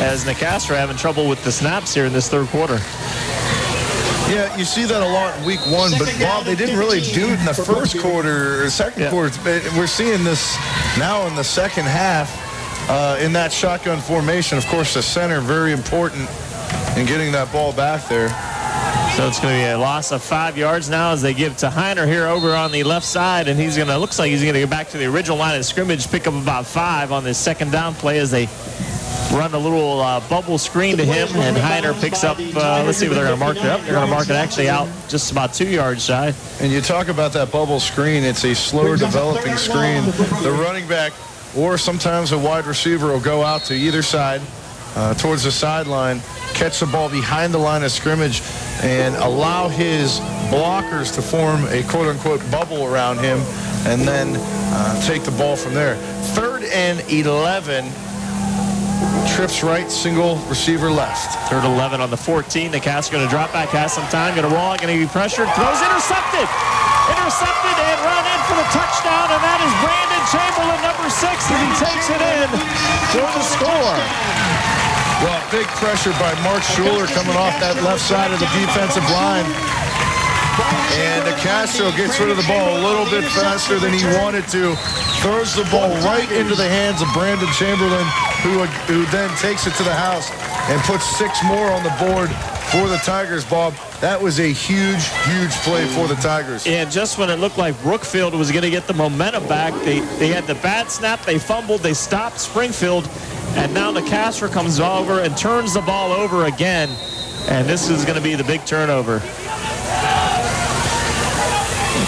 as Nicastro having trouble with the snaps here in this 3rd quarter. Yeah, you see that a lot in week 1, but Bob, they didn't really do it in the 1st quarter or 2nd quarter. We're seeing this now in the 2nd half in that shotgun formation. Of course, the center, very important in getting that ball back there. So it's going to be a loss of 5 yards now as they give to Heiner here over on the left side, and he's going to, looks like he's going to go back to the original line of scrimmage, pick up about 5 on this 2nd down play as they run a little bubble screen to him, and Heiner picks up, let's see what they're going to mark it up. They're going to mark it actually out just about 2 yards shy. And you talk about that bubble screen, it's a slower developing screen. The running back or sometimes a wide receiver will go out to either side towards the sideline, catch the ball behind the line of scrimmage, and allow his blockers to form a quote-unquote bubble around him, and then take the ball from there. 3rd and 11. Trips right, single receiver left. 3rd and 11 on the 14. Nicastro going to drop back, has some time, going to roll, going to be pressured, throws intercepted. Intercepted and run in for the touchdown, and that is Brandon Chamberlain, number 6, and he takes it in for the score. Well, big pressure by Mark Schuler coming off that left side of the defensive line. And Nicastro gets rid of the ball a little bit faster than he wanted to. Throws the ball right into the hands of Brandon Chamberlain, who then takes it to the house and puts 6 more on the board for the Tigers, Bob. That was a huge, huge play for the Tigers. And just when it looked like Brookfield was going to get the momentum back, they had the bad snap, they fumbled, they stopped Springfield, and now Nicastro comes over and turns the ball over again. And this is going to be the big turnover.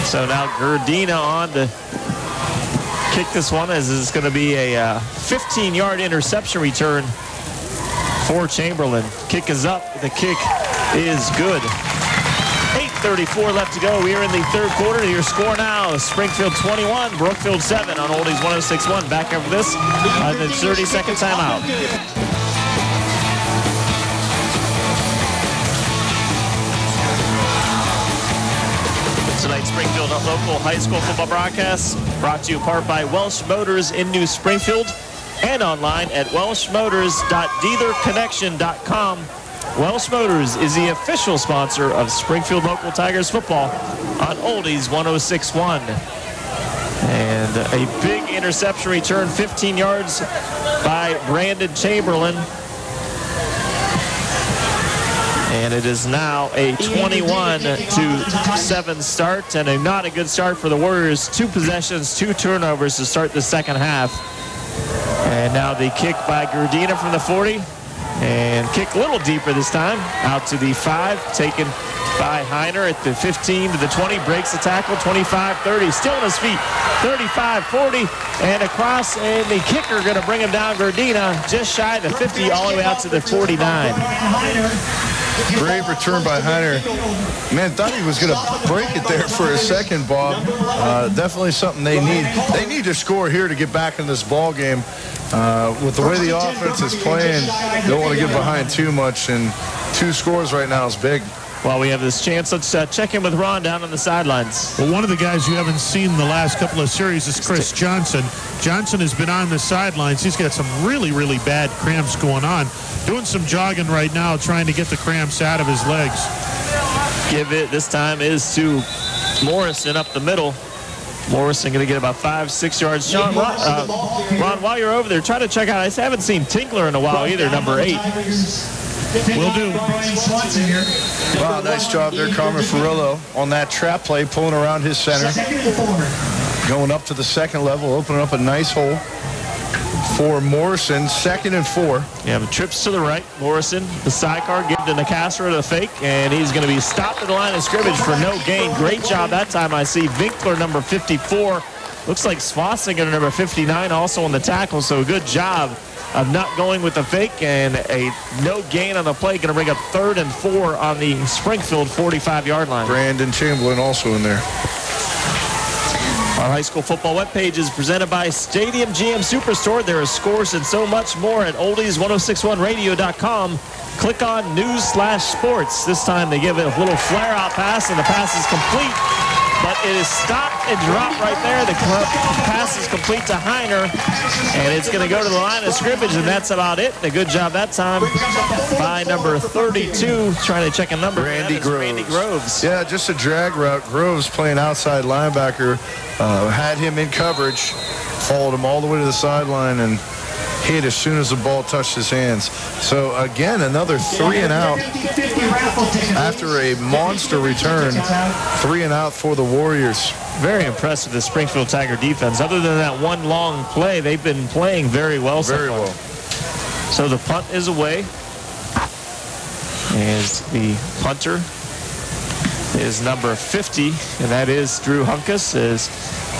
So now Gerdina on to kick this one, as it's going to be a 15-yard interception return for Chamberlain. Kick is up. The kick is good. 8:34 left to go. We are in the third quarter. Your score now, Springfield 21, Brookfield 7 on Oldies 106.1. Back after this, the 30-second timeout. Tonight's Springfield local high school football broadcast brought to you in part by Welsh Motors in New Springfield and online at welshmotors.dealerconnection.com. Welsh Motors is the official sponsor of Springfield local Tigers football on Oldies 106.1. And a big interception return, 15 yards by Brandon Chamberlain. And it is now a 21-7 start, and not a good start for the Warriors. 2 possessions, 2 turnovers to start the second half. And now the kick by Gerdina from the 40. And kick a little deeper this time, out to the 5, taken by Heiner at the 15 to the 20, breaks the tackle, 25-30, still on his feet, 35-40, and across, and the kicker going to bring him down, Gerdina, just shy of the 50, all the way out to the 49. Great return by Heiner. Man, thought he was going to break it there for a second, Bob. Definitely something they need. They need to score here to get back in this ball game. With the way the offense is playing, don't want to get behind too much, and 2 scores right now is big. While we have this chance, let's check in with Ron down on the sidelines. Well, one of the guys you haven't seen the last couple of series is Chris Johnson. Johnson has been on the sidelines. He's got some really, really bad cramps going on. Doing some jogging right now, trying to get the cramps out of his legs. Give it, this time is to Morrison up the middle. Morrison going to get about 5-6 yards. Sean, Ron, while you're over there, try to check out, I haven't seen Tinkler in a while either, number 8. Will do. Wow, nice job there, Carmen Ferrillo, on that trap play, pulling around his center. Going up to the second level, opening up a nice hole for Morrison, 2nd and 4. Yeah, trips to the right. Morrison, the sidecar, give to Nicastro to the fake, and he's going to be stopped at the line of scrimmage for no gain. Great job that time. I see Winkler, number 54. Looks like Swasinger, number 59, also on the tackle, so good job of not going with the fake, and a no gain on the play. Going to bring up 3rd and 4 on the Springfield 45-yard line. Brandon Chamberlain also in there. Our high school football webpage is presented by Stadium GM Superstore. There are scores and so much more at oldies1061radio.com. Click on News/Sports. This time they give it a little flare-out pass, and the pass is complete. But it is stopped and dropped right there. The pass is complete to Heiner, and it's going to go to the line of scrimmage, and that's about it. A good job that time by number 32, trying to check a number. Randy Groves. Yeah, just a drag route. Groves playing outside linebacker, had him in coverage, followed him all the way to the sideline, and hit as soon as the ball touched his hands. So again, another 3 and out after a monster return. 3 and out for the Warriors. Very impressed with the Springfield Tiger defense. Other than that one long play, they've been playing very well so far. So the punt is away. As the punter is number 50, and that is Drew Hunkus. His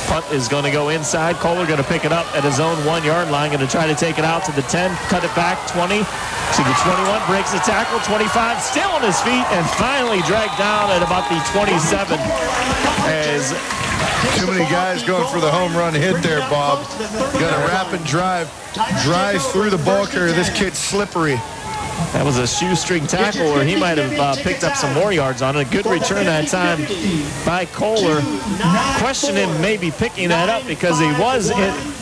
punt is going to go inside. Kohler going to pick it up at his own 1-yard line. Going to try to take it out to the 10, cut it back 20 to the 21, breaks the tackle, 25, still on his feet, and finally dragged down at about the 27. As too many guys going for the home run hit there, Bob. Got a rapid drive through the ball carrier. This kid's slippery. That was a shoestring tackle, or he might have picked up some more yards on it. A good return that time by Kohler. Question him maybe picking that up, because he was,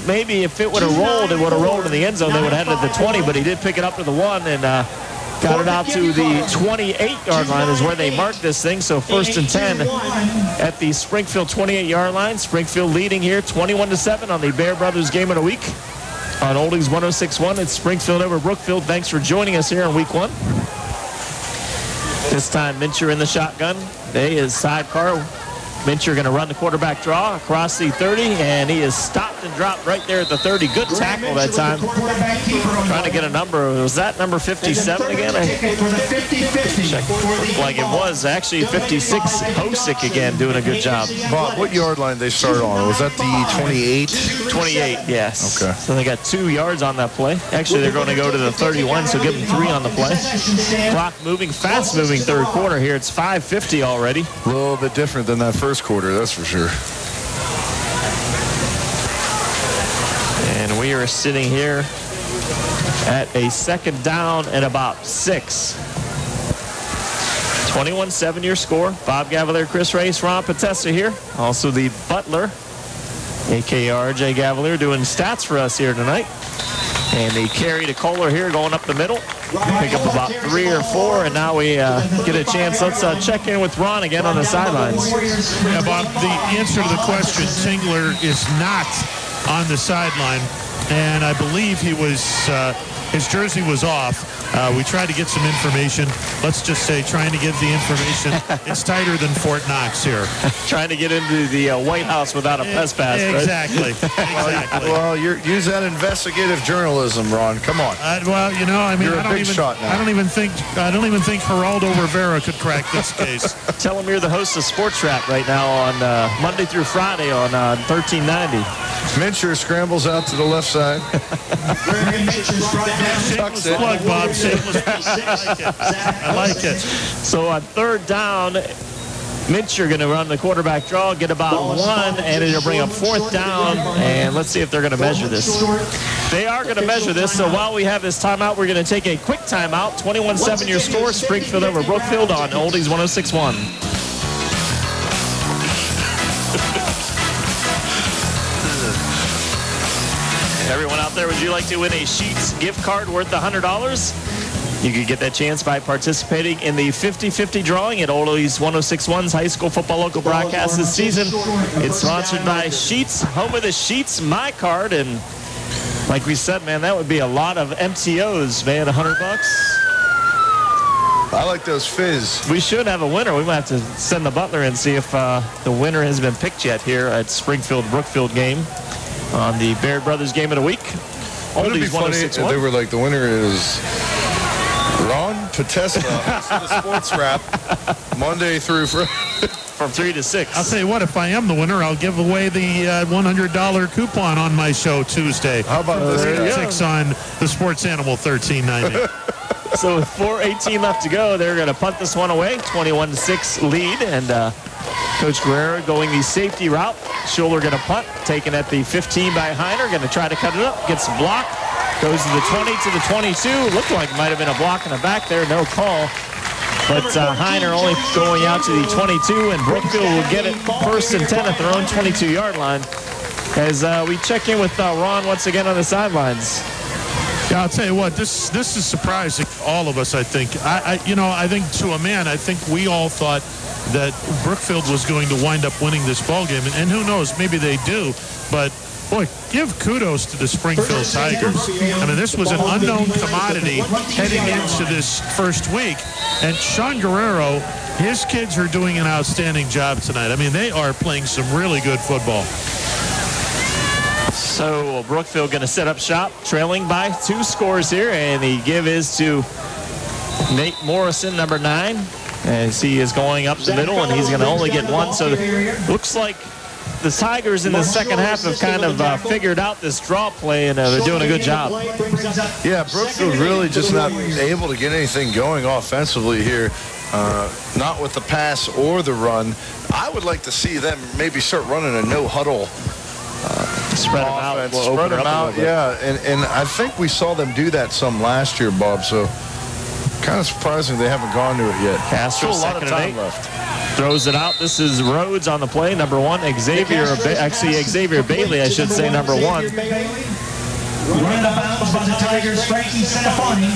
maybe if it would have rolled, it would have rolled in the end zone. They would have had it at the 20, but he did pick it up to the 1 and got it out to the 28-yard line is where they marked this thing. So 1st and 10 at the Springfield 28-yard line. Springfield leading here 21-7 on the Bear Brothers Game of the Week. On Oldies 106.1, it's Springfield over Brookfield. Thanks for joining us here on week 1. This time, Mincher in the shotgun. They is sidecar. Mincher going to run the quarterback draw across the 30, and he is stopped and dropped right there at the 30. Good tackle that time. Trying to get a number. Was that number 57 again? Looked like it was. Actually, 56, Hosick again doing a good job. Bob, what yard line they started on? Was that the 28? 28, yes. Okay. So they got 2 yards on that play. Actually, they're going to go to the 31, so give them 3 on the play. Clock moving, fast-moving third quarter here. It's 5:50 already. A little bit different than that first quarter, that's for sure. And we are sitting here at a second down and about 6. 21-7 your score. Bob Gavalier, Chris Race, Ron Patessa here. Also the butler, a.k.a. R.J. Gavalier, doing stats for us here tonight. And the carry to Kohler here going up the middle. Pick up about 3 or 4, and now we get a chance. Let's check in with Ron again on the sidelines. Yeah, Bob, the answer to the question, Tingler is not on the sideline, and I believe he was, his jersey was off. We tried to get some information. Let's just say trying to get the information. It's tighter than Fort Knox here. Trying to get into the White House without a press pass. Exactly. Exactly. Well, use that investigative journalism, Ron. Come on. Well, you know, I mean, You're a big shot now. I don't even think Geraldo Rivera could crack this case. Tell him you're the host of Sports Wrap right now on Monday through Friday on 1390. Mincher scrambles out to the left side. Shameless plug, Bob. Shameless plug. I like it. So on third down, Mincher going to run the quarterback draw, get about 1, and it'll bring up fourth down. And let's see if they're going to measure this. They are going to measure this. So while we have this timeout, we're going to take a quick timeout. 21-7 your score. Springfield over Brookfield on Oldies 106.1. Everyone out there, would you like to win a Sheetz gift card worth $100? You could get that chance by participating in the 50-50 drawing at Oldies 106.1's high school football local broadcast this season. It's sponsored by Sheetz, home of the Sheetz My Card. And like we said, man, that would be a lot of MTOs, man, $100. I like those fizz. We should have a winner. We might have to send the butler and see if the winner has been picked yet here at Springfield-Brookfield game. On the Baird Brothers game of the week. Wouldn't it be funny if they were like, the winner is Ron Patessa, the Sports Wrap, Monday through Friday. From 3 to 6. I'll tell you what, if I am the winner, I'll give away the $100 coupon on my show Tuesday. How about this? 6 on the Sports Animal 1390. So with 4:18 left to go, they're going to punt this one away. 21-6 lead, and Coach Guerrero going the safety route. Schuler going to punt, taken at the 15 by Heiner, going to try to cut it up, gets a block, goes to the 20 to the 22. Looked like it might have been a block in the back there, no call. But Heiner only going out to the 22, and Brookfield will get it first and 10 at their own 22-yard line. As we check in with Ron once again on the sidelines. Yeah, I'll tell you what, this is surprising, all of us, I think. I think to a man, I think we all thought that Brookfield was going to wind up winning this ballgame, and who knows, maybe they do, but boy, give kudos to the Springfield Tigers. I mean, this was an unknown commodity heading into this first week, and Sean Guerrero, his kids are doing an outstanding job tonight. I mean, they are playing some really good football. So Brookfield going to set up shop, trailing by 2 scores here, and the give is to Nate Morrison, number 9, as he is going up the middle, and he's going to only get 1. So it looks like the Tigers in the second half have kind of figured out this draw play, and they're doing a good job. Yeah, Brookfield really just not able to get anything going offensively here. Not with the pass or the run. I would like to see them maybe start running a no-huddle Spread them out. Spread them out, yeah. And I think we saw them do that some last year, Bob, so kind of surprising they haven't gone to it yet. Castro, still a lot of time 2nd and 8. left. Throws it out. This is Rhodes on the play, number 1. Xavier Bailey, I should say, number 1. Run out of bounds by the Tigers, Frankie Sanafani.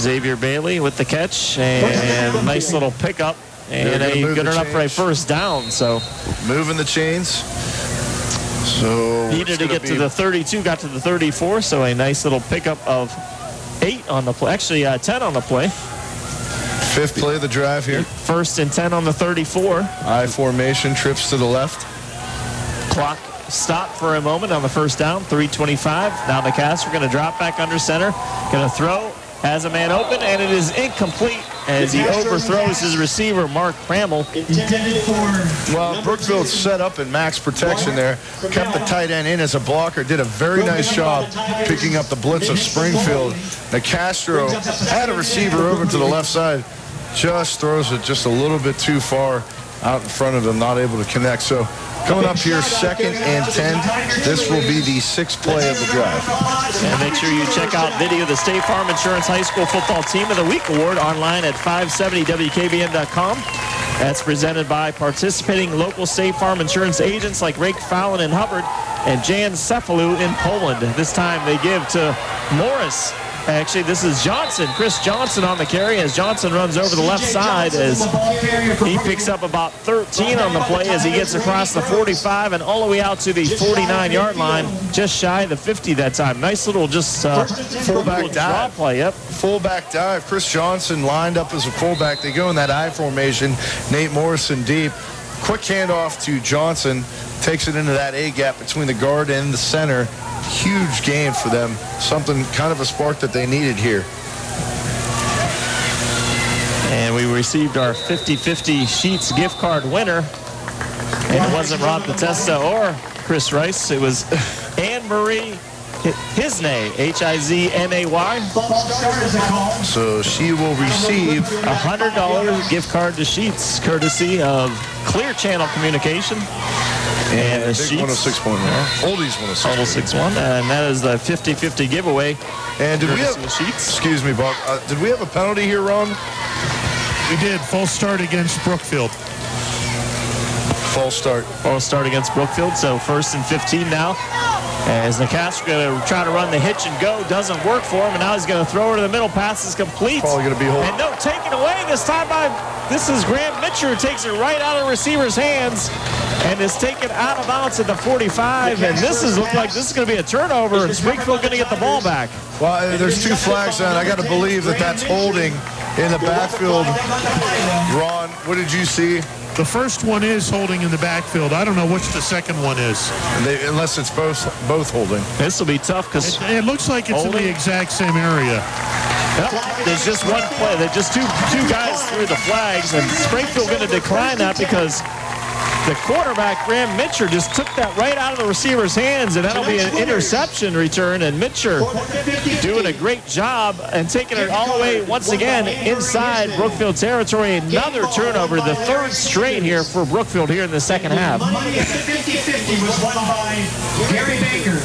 Xavier Bailey with the catch, and nice little pickup, and good enough for a first down. So moving the chains. So needed to get to the 32, got to the 34, so a nice little pickup of 8 on the play. Actually, 10 on the play. Fifth play of the drive here. First and 10 on the 34. I formation, trips to the left. Clock stopped for a moment on the first down. 3:25. Now McCaster going to drop back under center. Going to throw. Has a man open, and it is incomplete as he overthrows his receiver, Mark Pramel. Well, Brookfield set up in max protection there. Kept the tight end in as a blocker. Did a very nice job picking up the blitz of Springfield. McCastro had a receiver over to the left side. Just throws it just a little bit too far out in front of him, not able to connect. So coming up here, 2nd and 10. This will be the 6th play of the drive. And make sure you check out video of the State Farm Insurance High School Football Team of the Week Award online at 570WKBN.com. That's presented by participating local State Farm Insurance agents like Rake Fallon in Hubbard and Jan Cephalou in Poland. This time they give to Morris. Actually, this is Johnson, Chris Johnson on the carry as Johnson runs over the left side as he picks up about 13 on the play as he gets across the 45 and all the way out to the 49-yard line, just shy of the 50 that time. Nice little just fullback dive play. Yep. Fullback dive. Chris Johnson lined up as a fullback. They go in that I formation. Nate Morrison deep. Quick handoff to Johnson. Takes it into that A gap between the guard and the center. Huge gain for them. Something kind of a spark that they needed here. And we received our 50-50 Sheets gift card winner. And it wasn't Rob Batesta or Chris Rice. It was Anne-Marie Hisnay, H-I-Z-N-A-Y. So she will receive a $100 gift card to Sheets, courtesy of Clear Channel Communication. And the Sheets 106.1. Oldies 106.1. And that is the 50-50 giveaway. And did we have Sheets? Excuse me, Bob. Did we have a penalty here, Ron? We did. False start against Brookfield. False start. False start against Brookfield. So 1st and 15 now. As McCaster going to try to run the hitch and go. Doesn't work for him. And now he's going to throw her to the middle. Pass is complete. Probably going to be holding. And no, taken away this time by, this is Grant Mitchell who takes it right out of the receiver's hands and is taken out of bounds at the 45. And this is look like this is going to be a turnover. And Springfield going to get the ball back. Well, there's 2 flags on. I got to believe that that's holding in the backfield. Ron, what did you see? The first one is holding in the backfield. I don't know which the second one is. Unless it's both holding. This will be tough because it looks like it's holding in the exact same area. Yep. There's just one play. There's just two guys through the flags, and Springfield going to decline that because the quarterback, Graham Mitchell, just took that right out of the receiver's hands, and that'll be an interception return. And Mitchell doing a great job and taking it all the way once again inside Brookfield territory. Another turnover, the 3rd straight here for Brookfield here in the second half. Money at 50-50 was won by Gary Baker.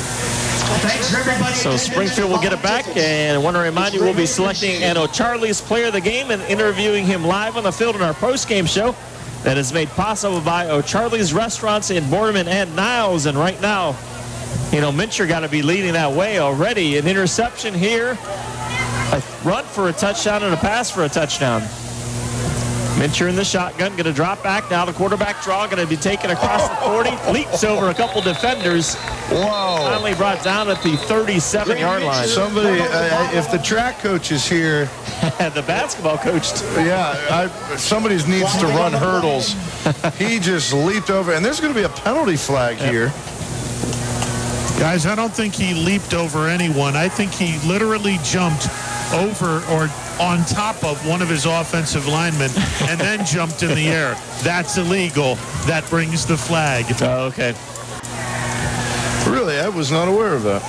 Thanks for everybody. So Springfield will get it back, and I want to remind you we'll be selecting O'Charlie's player of the game and interviewing him live on the field in our post-game show. That is made possible by O'Charlie's Restaurants in Boardman and Niles. And right now, Mincher got to be leading that way already. An interception here, a run for a touchdown and a pass for a touchdown. Mincher in the shotgun, going to drop back now. The quarterback draw going to be taken across the 40, leaps over a couple defenders. Whoa. Finally brought down at the 37-yard line. Somebody, if the track coach is here. The basketball coach. Yeah, somebody needs to run hurdles. He just leaped over, and there's going to be a penalty flag here. Guys, I don't think he leaped over anyone. I think he literally jumped over or on top of one of his offensive linemen and then jumped in the air. That's illegal. That brings the flag. Oh, okay. Really, I was not aware of that.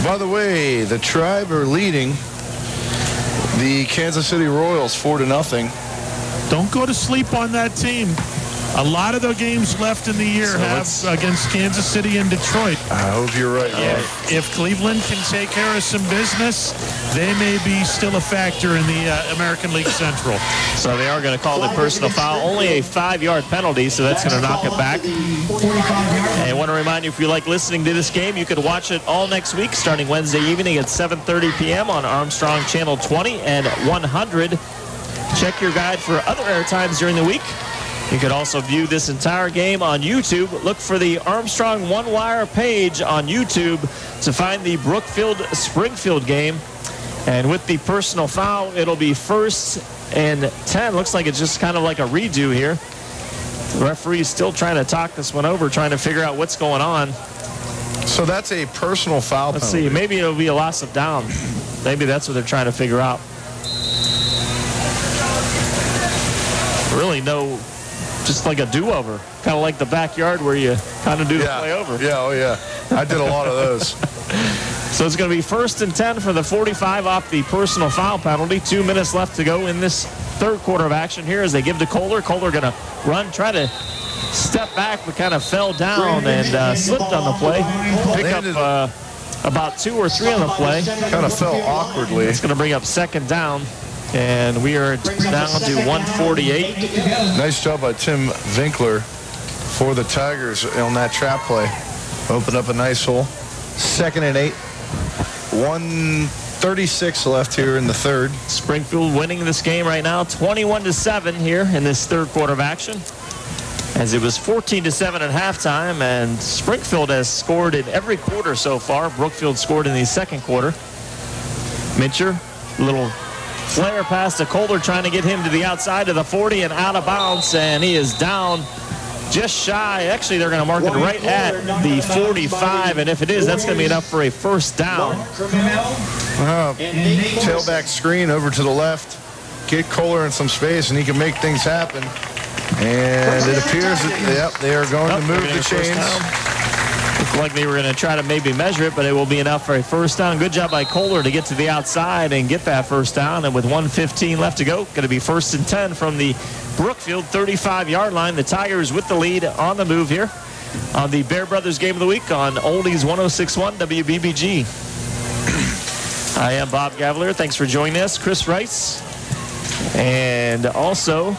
By the way, the Tribe are leading the Kansas City Royals 4-0. Don't go to sleep on that team. A lot of the games left in the year have against Kansas City and Detroit. I hope you're right. Yeah. If Cleveland can take care of some business, they may be still a factor in the American League Central. So they are going to call the personal foul. Only a 5-yard penalty, so that's going to knock it back. And I want to remind you, if you like listening to this game, you can watch it all next week, starting Wednesday evening at 7:30 p.m. on Armstrong Channel 20 and 100. Check your guide for other air times during the week. You can also view this entire game on YouTube. Look for the Armstrong One Wire page on YouTube to find the Brookfield-Springfield game. And with the personal foul, it'll be 1st and 10. Looks like it's just kind of like a redo here. The referee's still trying to talk this one over, trying to figure out what's going on. So that's a personal foul Let's penalty. see, maybe it'll be a loss of down. Maybe that's what they're trying to figure out. Really no, just like a do-over. Kind of like the backyard where you kind of do the play over. Yeah, oh yeah. I did a lot of those. So it's going to be 1st and 10 for the 45 off the personal foul penalty. 2 minutes left to go in this third quarter of action here as they give to Kohler. Kohler going to run, try to step back, but kind of fell down and slipped on the play. Pick up about 2 or 3 on the play. Kind of fell awkwardly. It's going to bring up 2nd down. And we are down to 148. Nice job by Tim Winkler for the Tigers on that trap play. Opened up a nice hole. 2nd and 8. 1:36 left here in the third. Springfield winning this game right now, 21-7 here in this third quarter of action. As it was 14-7 at halftime, and Springfield has scored in every quarter so far. Brookfield scored in the second quarter. Mitcher, little flare pass to Kohler, trying to get him to the outside of the 40 and out of bounds, and he is down just shy. Actually, they're going to mark it right at the 45, and if it is, that's going to be enough for a 1st down. Tailback screen over to the left. Get Kohler in some space, and he can make things happen. And it appears that, they are going to move the chains. Looked like they were going to try to maybe measure it, but it will be enough for a 1st down. Good job by Kohler to get to the outside and get that 1st down. And with 1:15 left to go, going to be 1st and 10 from the Brookfield 35-yard line. The Tigers with the lead on the move here on the Bear Brothers Game of the Week on Oldies 106.1 WBBG. I am Bob Gavalier. Thanks for joining us. Chris Rice and also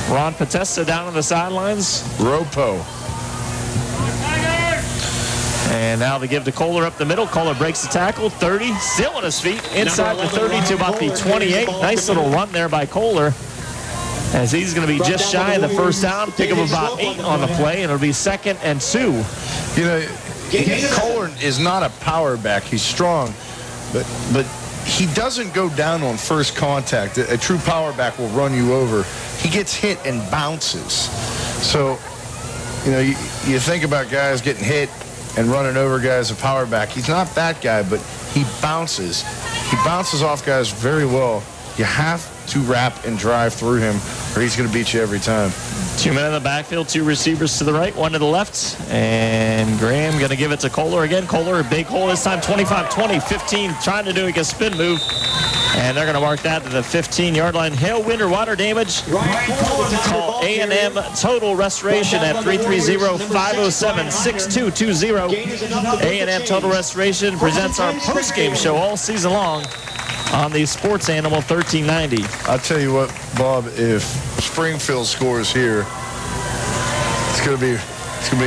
Ron Potesta down on the sidelines. Ropo. And now they give to Kohler up the middle. Kohler breaks the tackle. 30, still on his feet. Inside the 30 to about the 28. Nice little run there by Kohler, as he's going to be just shy of the 1st down. Pick up about 8 on the play, and it'll be 2nd and 2. You know, Kohler is not a power back. He's strong, but he doesn't go down on first contact. A true power back will run you over. He gets hit and bounces. So, you know, you think about guys getting hit and running over guys, a power back. He's not that guy, but he bounces. He bounces off guys very well. You have to wrap and drive through him, or he's going to beat you every time. 2 men in the backfield, 2 receivers to the right, 1 to the left. And Graham going to give it to Kohler again. Kohler, a big hole this time, 25-20, 15, trying to do a spin move. And they're going to mark that to the 15-yard line. Hail, wind, or water damage. Call A&M Total Restoration at 330-507-6220. A&M Total Restoration presents our post-game show all season long on the Sports Animal 1390. I'll tell you what, Bob, if Springfield scores here, it's gonna be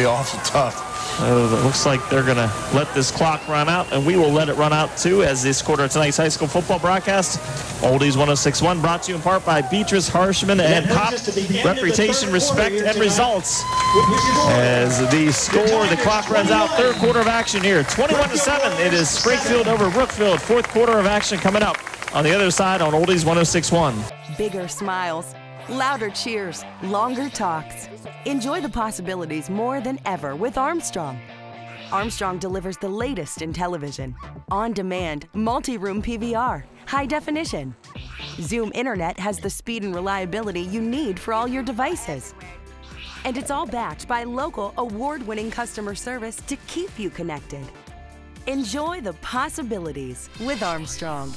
awful tough. It looks like they're going to let this clock run out, and we will let it run out too as this quarter of tonight's high school football broadcast. Oldies 106.1 brought to you in part by Beatrice Harshman and Pop. Reputation, respect, and results. As the score, the clock runs out. Third quarter of action here, 21-7. It is Springfield over Brookfield. Fourth quarter of action coming up on the other side on Oldies 106.1. Bigger smiles, louder cheers, longer talks. Enjoy the possibilities more than ever with Armstrong. Armstrong delivers the latest in television, on-demand, multi-room PVR, high definition. Zoom Internet has the speed and reliability you need for all your devices. And it's all backed by local award-winning customer service to keep you connected. Enjoy the possibilities with Armstrong.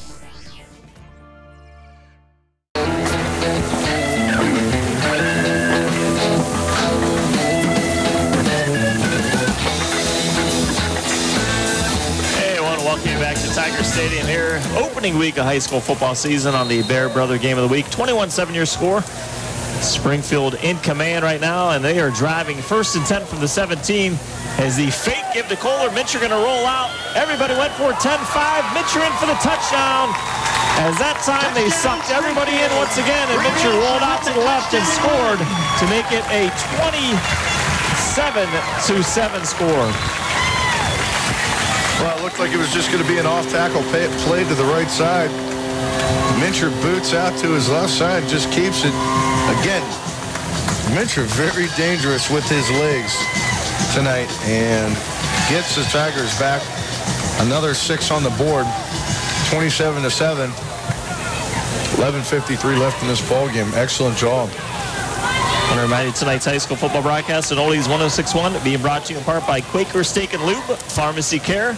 Welcome you back to Tiger Stadium here. Opening week of high school football season on the Bear Brother Game of the Week. 21-7 your score. Springfield in command right now, and they are driving 1st and 10 from the 17 as the fake give to Kohler. Mitcher going to roll out. Everybody went for 10-5. Mitcher in for the touchdown. As that time they sucked everybody in once again, and Mitcher rolled out to the left and scored to make it a 27-7 score. Well, it looked like it was just going to be an off-tackle play to the right side. Mincher boots out to his left side, just keeps it. Again, Mincher very dangerous with his legs tonight and gets the Tigers back. Another 6 on the board, 27-7. 11:53 left in this ball game. Excellent job. I want to remind you tonight's high school football broadcast at Oldies 106.1 being brought to you in part by Quaker Steak and Lube, Pharmacy Care,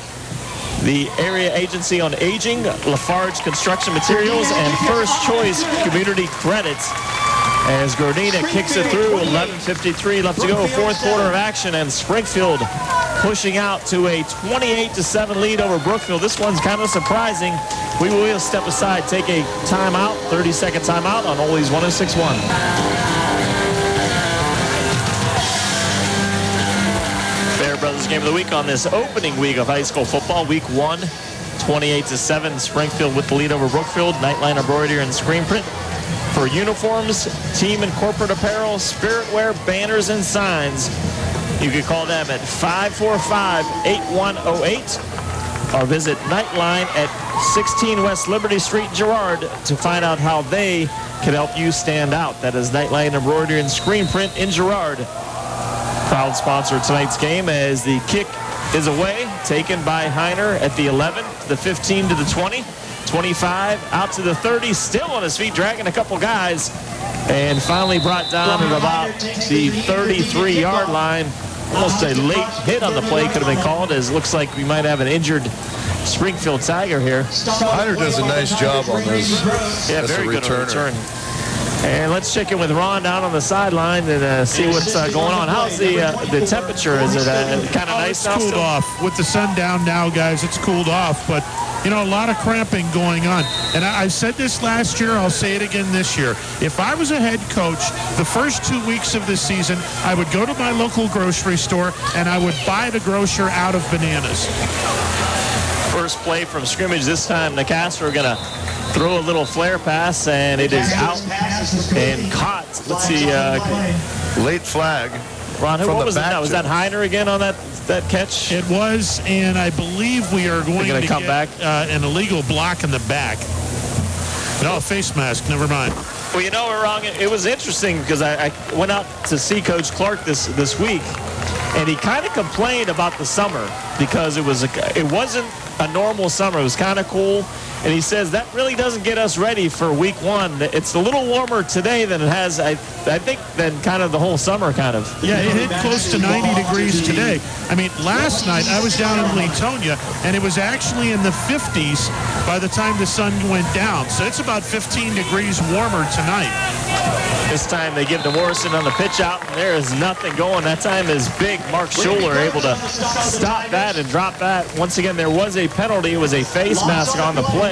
the Area Agency on Aging, Lafarge Construction Materials, and First Choice Community Credits. As Gordina kicks it through, 11:53 left to go, fourth quarter of action, and Springfield pushing out to a 28-7 lead over Brookfield. This one's kind of surprising. We will step aside, take a timeout, 30-second timeout on Oldies 106.1. Bear Brothers Game of the Week on this opening week of high school football, week 1, 28-7. Springfield with the lead over Brookfield. Nightline embroidery and screen print. For uniforms, team and corporate apparel, spirit wear, banners, and signs, you can call them at 545-8108 or visit Nightline at 16 West Liberty Street, Girard, to find out how they can help you stand out. That is Nightline embroidery and screen print in Girard. Proud sponsor of tonight's game as the kick is away, taken by Heiner at the 11, the 15 to the 20. 25 out to the 30, still on his feet, dragging a couple guys, and finally brought down at about the 33-yard line. Almost a late hit on the play could have been called, as it looks like we might have an injured Springfield Tiger here. Hunter does a nice job on those. Yeah, very good on the return. And let's check in with Ron down on the sideline and see what's going on. How's the temperature? Is it kind of nice now? It's cooled off. With the sun down now, guys, it's cooled off. But, you know, a lot of cramping going on. And I said this last year. I'll say it again this year. If I was a head coach, the first 2 weeks of the season, I would go to my local grocery store and I would buy the grocer out of bananas. First play from scrimmage this time. Nicastro going to throw a little flare pass, and it is out and caught. Let's see. Late flag. Ron, what was that? Was that Heiner again on that catch? It was, and I believe we are going to come get back. An illegal block in the back. No, a face mask. Never mind. Well, you know, we're wrong. It was interesting because I went out to see Coach Clark this week, and he kind of complained about the summer because it wasn't a normal summer. It was kind of cool. And he says that really doesn't get us ready for week 1. It's a little warmer today than it has, I think, than kind of the whole summer kind of. Yeah, it hit close to 90 degrees today. I mean, last night I was down in Leetonia, and it was actually in the 50s by the time the sun went down. So it's about 15 degrees warmer tonight. This time they give to Morrison on the pitch out, and there is nothing going. That time is big. Mark Schuler able to stop that and drop that. Once again, there was a penalty. It was a face mask on the play.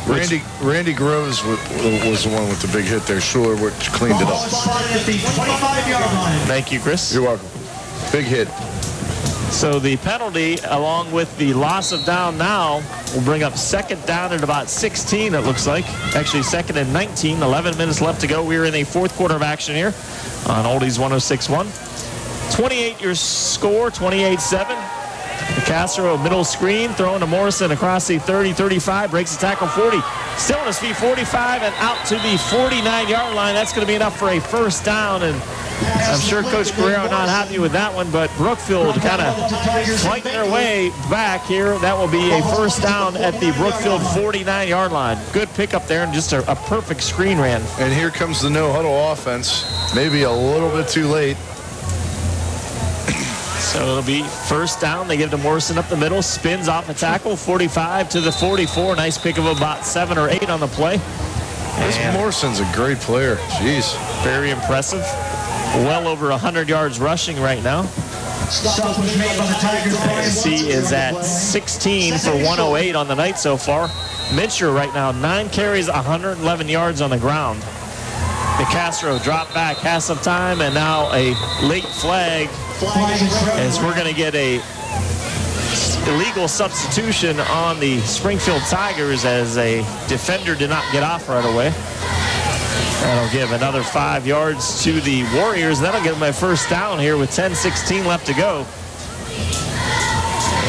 Randy Groves was the one with the big hit there. Schuler cleaned it up. Thank you, Chris. You're welcome. Big hit. So the penalty, along with the loss of down now, will bring up second down at about 16, it looks like. Actually, second and 19, 11 minutes left to go. We're in the fourth quarter of action here on Oldies 106.1. 28 your score, 28-7. Castro, middle screen, throwing to Morrison across the 30-35, breaks the tackle 40. Still on his feet, 45, and out to the 49-yard line. That's going to be enough for a first down, and I'm sure Coach Guerrero not happy with that one, but Brookfield kind of fighting their way back here. That will be a first down at the Brookfield 49-yard line. Good pickup there and just a perfect screen ran. And here comes the no-huddle offense. Maybe a little bit too late. So it'll be first down. They give to Morrison up the middle, spins off a tackle, 45 to the 44. Nice pick of about 7 or 8 on the play. This Morrison's a great player. Jeez. Very impressive. Well over 100 yards rushing right now. He is at 16 for 108 on the night so far. Mincher right now, 9 carries, 111 yards on the ground. Nicastro dropped back, has some time, and now a late flag as we're going to get a illegal substitution on the Springfield Tigers as a defender did not get off right away. That'll give another 5 yards to the Warriors. That'll give them a first down here with 10:16 left to go.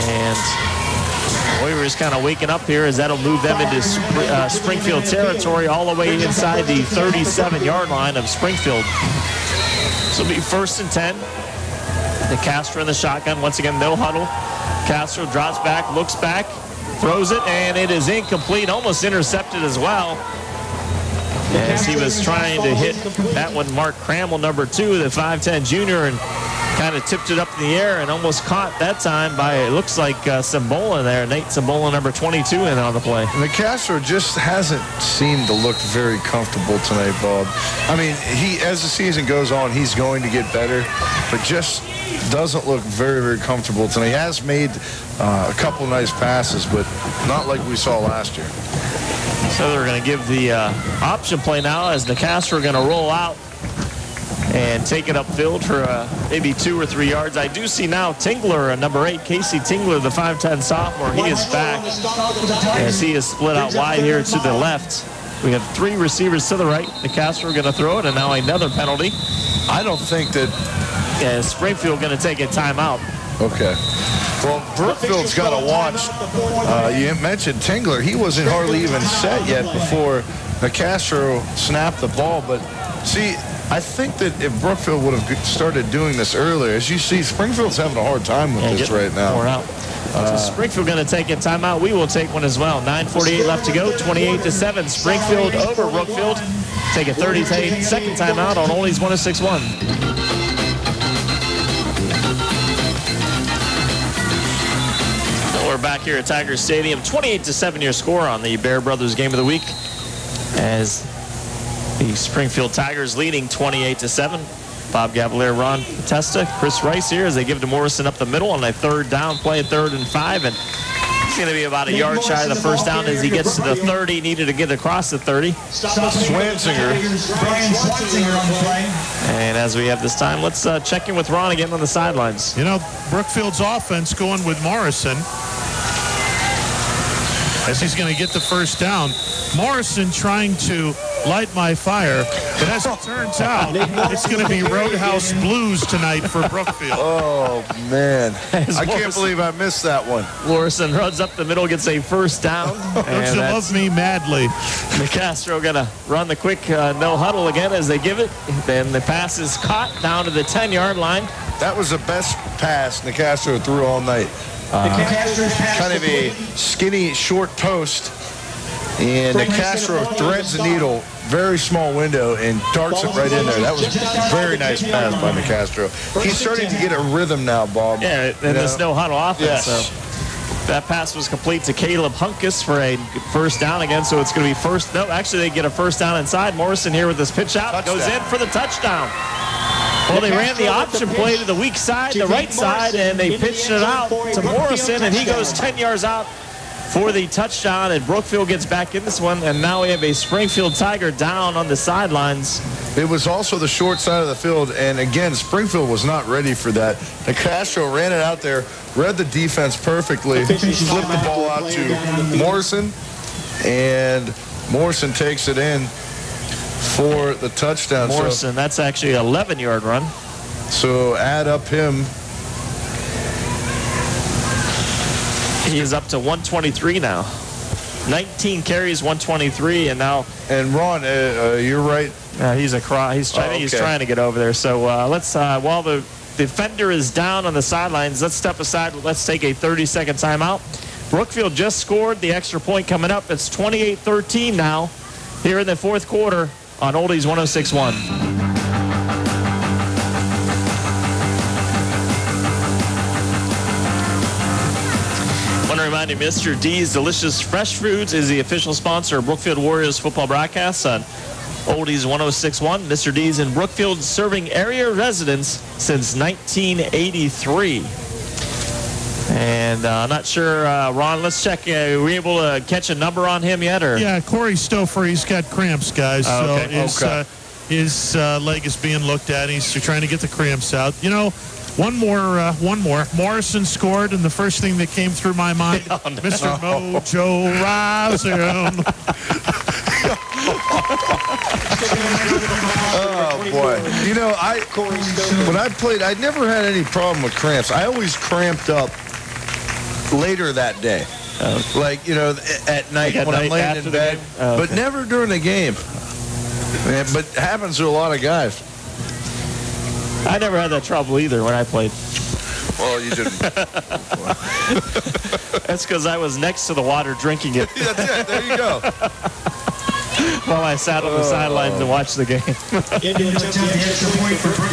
And Warriors kind of waking up here as that'll move them into Springfield territory all the way inside the 37-yard line of Springfield. So it'll be 1st and 10. The Castro in the shotgun. Once again, no huddle. Castro drops back, looks back, throws it, and it is incomplete, almost intercepted as well. As he was trying to hit that one, Mark Crammell, number 2, the 5'10 junior, and kind of tipped it up in the air and almost caught that time by, it looks like, Simbola there. Nate Simbola, number 22, in on the play. And the Castro just hasn't seemed to look very comfortable tonight, Bob. I mean, as the season goes on, he's going to get better, but just doesn't look very, very comfortable tonight. He has made a couple nice passes, but not like we saw last year. So they're going to give the option play now as the Castro are going to roll out and take it upfield for maybe 2 or 3 yards. I do see now Tingler, number 8, Casey Tingler, the 5'10 sophomore. He is back as he is split out wide here to the left. We have 3 receivers to the right. The Castro are going to throw it, and now another penalty. I don't think that... Yeah, Springfield going to take a timeout. Okay. Well, Brookfield's got to watch. You mentioned Tingler. He wasn't hardly even set yet before the Castro snapped the ball. But, see, I think that if Brookfield would have started doing this earlier, as you see, Springfield's having a hard time with this right now. More out. So Springfield going to take a timeout. We will take one as well. 9:48 left to go. 28-7. Springfield over Brookfield. Take a 30-second timeout on Oldies 106.1. We're back here at Tiger Stadium. 28-7 your score on the Bear Brothers Game of the Week as the Springfield Tigers leading 28-7. Bob Gavalier, Ron Testa, Chris Rice here as they give to Morrison up the middle on a 3rd down play, 3rd and 5. And it's going to be about a yard shy of the first down as he gets to the 30. Needed to get across the 30. Swansinger. And as we have this time, let's check in with Ron again on the sidelines. You know, Brookfield's offense going with Morrison as he's going to get the first down. Morrison trying to light my fire, but as it turns out, it's going to be Roadhouse Blues tonight for Brookfield. Oh, man. I can't believe I missed that one. Morrison runs up the middle, gets a first down. Don't you love me madly? The Castro going to run the quick no huddle again as they give it. Then the pass is caught down to the 10-yard line. That was the best pass Nicastro threw all night. Kind of a skinny, short post. And Nicastro threads the needle, very small window, and darts it right in there. That was a very nice pass by Nicastro. He's starting to get a rhythm now, Bob. Yeah, in this no huddle offense. Yes. So that pass was complete to Caleb Hunkus for a first down again. So it's going to be first. No, actually, they get a first down inside. Morrison here with this pitch out. Touchdown. Goes in for the touchdown. Well, they ran the option play to the weak side, the right side, and they pitched it out to Morrison, and he goes 10 yards out for the touchdown, and Brookfield gets back in this one, and now we have a Springfield Tiger down on the sidelines. It was also the short side of the field, and again, Springfield was not ready for that. Nicastro ran it out there, read the defense perfectly, flipped the ball out to Morrison, and Morrison takes it in for the touchdown. Morrison, that's actually an 11-yard run. So add up him. He is up to 123 now. 19 carries, 123, and now. And Ron, you're right. He's trying to get over there. So let's while the defender is down on the sidelines, let's step aside. Let's take a 30-second timeout. Brookfield just scored the extra point coming up. It's 28-13 now here in the fourth quarter on Oldies 106.1. Reminder, Mr. D's Delicious Fresh Foods is the official sponsor of Brookfield Warriors football broadcasts on Oldies 106.1. Mr. D's in Brookfield, serving area residents since 1983. And I'm not sure, Ron, let's check. Were we able to catch a number on him yet? Or? Yeah, Corey Stouffer, he's got cramps, guys. Okay. So his leg is being looked at. He's trying to get the cramps out. You know, one more. Morrison scored, and the first thing that came through my mind, Mr. Mojo Rising. Oh, boy. You know, when I played, I never had any problem with cramps. I always cramped up later that day. Like, at night Like at when I'm night laying after in the bed. game? Oh, But okay. never during the game. Man, but it happens to a lot of guys. I never had that trouble either when I played. Well, you didn't. That's because I was next to the water drinking it That's it. There you go. while I sat on the sidelines to watch the game.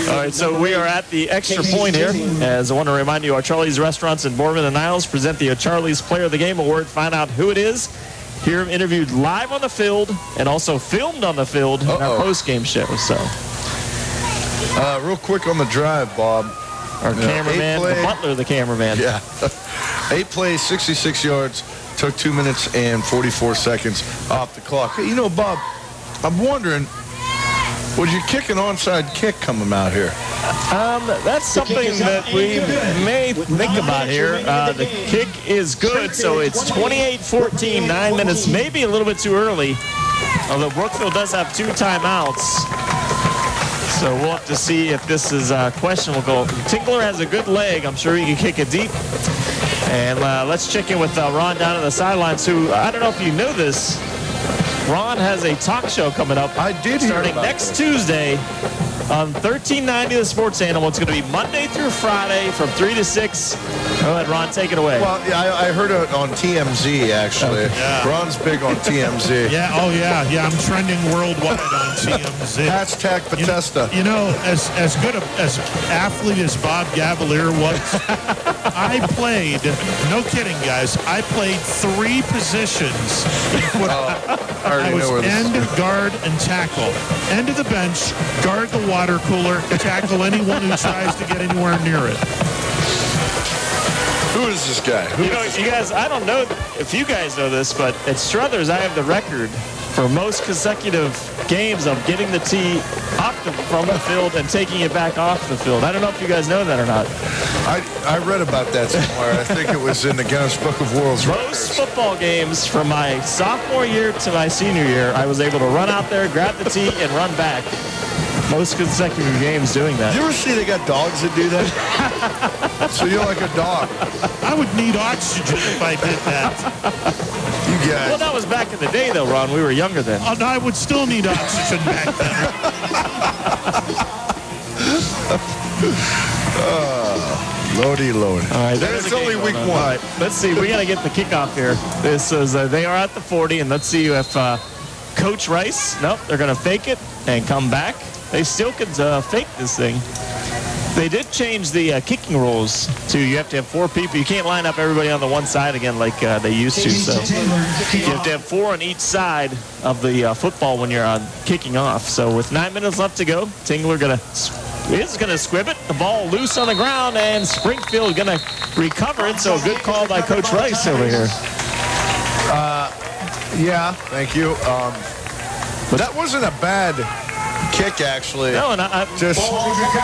All right, so we are at the extra point here. As I want to remind you, our Charlie's Restaurants in Boardman and Niles present the Charlie's Player of the Game Award. Find out who it is. Hear him interviewed live on the field and also filmed on the field in our post-game show. So, Real quick on the drive, Bob. our cameraman, the butler, the cameraman. Yeah. 8 plays, 66 yards. Took 2 minutes and 44 seconds off the clock. Hey, Bob, I'm wondering, would you kick an onside kick coming out here? That's something that we may think about here. The kick is good, so it's 28-14, 9 minutes, maybe a little bit too early. Although Brookfield does have 2 timeouts. So we'll have to see if this is questionable. Tingler has a good leg. I'm sure he can kick it deep. And let's check in with Ron down on the sidelines, who, I don't know if you know this, Ron has a talk show coming up. I did hear starting about next this. Tuesday on 1390 The Sports Animal. It's going to be Monday through Friday from 3 to 6. Go ahead, Ron, take it away. Well, yeah, I heard it on TMZ, actually. Yeah. Ron's big on TMZ. Yeah, I'm trending worldwide on TMZ. Hashtag Potesta. As good as athlete as Bob Gavalier was, I played, no kidding, guys, I played 3 positions in football. I already I was know where this end, is. guard, and tackle. End of the bench, guard the water cooler, tackle anyone who tries to get anywhere near it. Who is this guy? You guys, I don't know if you guys know this, but at Struthers, I have the record for most consecutive games of getting the tee from the field and taking it back off the field. I don't know if you guys know that or not. I read about that somewhere. I think it was in the Guinness Book of World Most Records. football games from my sophomore year to my senior year, I was able to run out there, grab the tee, and run back. Most consecutive games doing that. You ever see they got dogs that do that? So you're like a dog. I would need oxygen if I did that. You guys. Well, that was back in the day, though, Ron. We were younger then. Oh, no, I would still need oxygen back then. Lordy Lord. All right, It's only week 1. All right, let's see. We got to get the kickoff here. This is they are at the 40, and let's see if Coach Rice. Nope, they're going to fake it and come back. They still could fake this thing. They did change the kicking rules to you have to have 4 people. You can't line up everybody on the one side again like they used to. So you have to have 4 on each side of the football when you're kicking off. So with 9 minutes left to go, Tingler is going to squib it. The ball loose on the ground, and Springfield going to recover it. So a good call by Coach Rice over here. Yeah, thank you. But that wasn't a bad kick, actually. No, and Just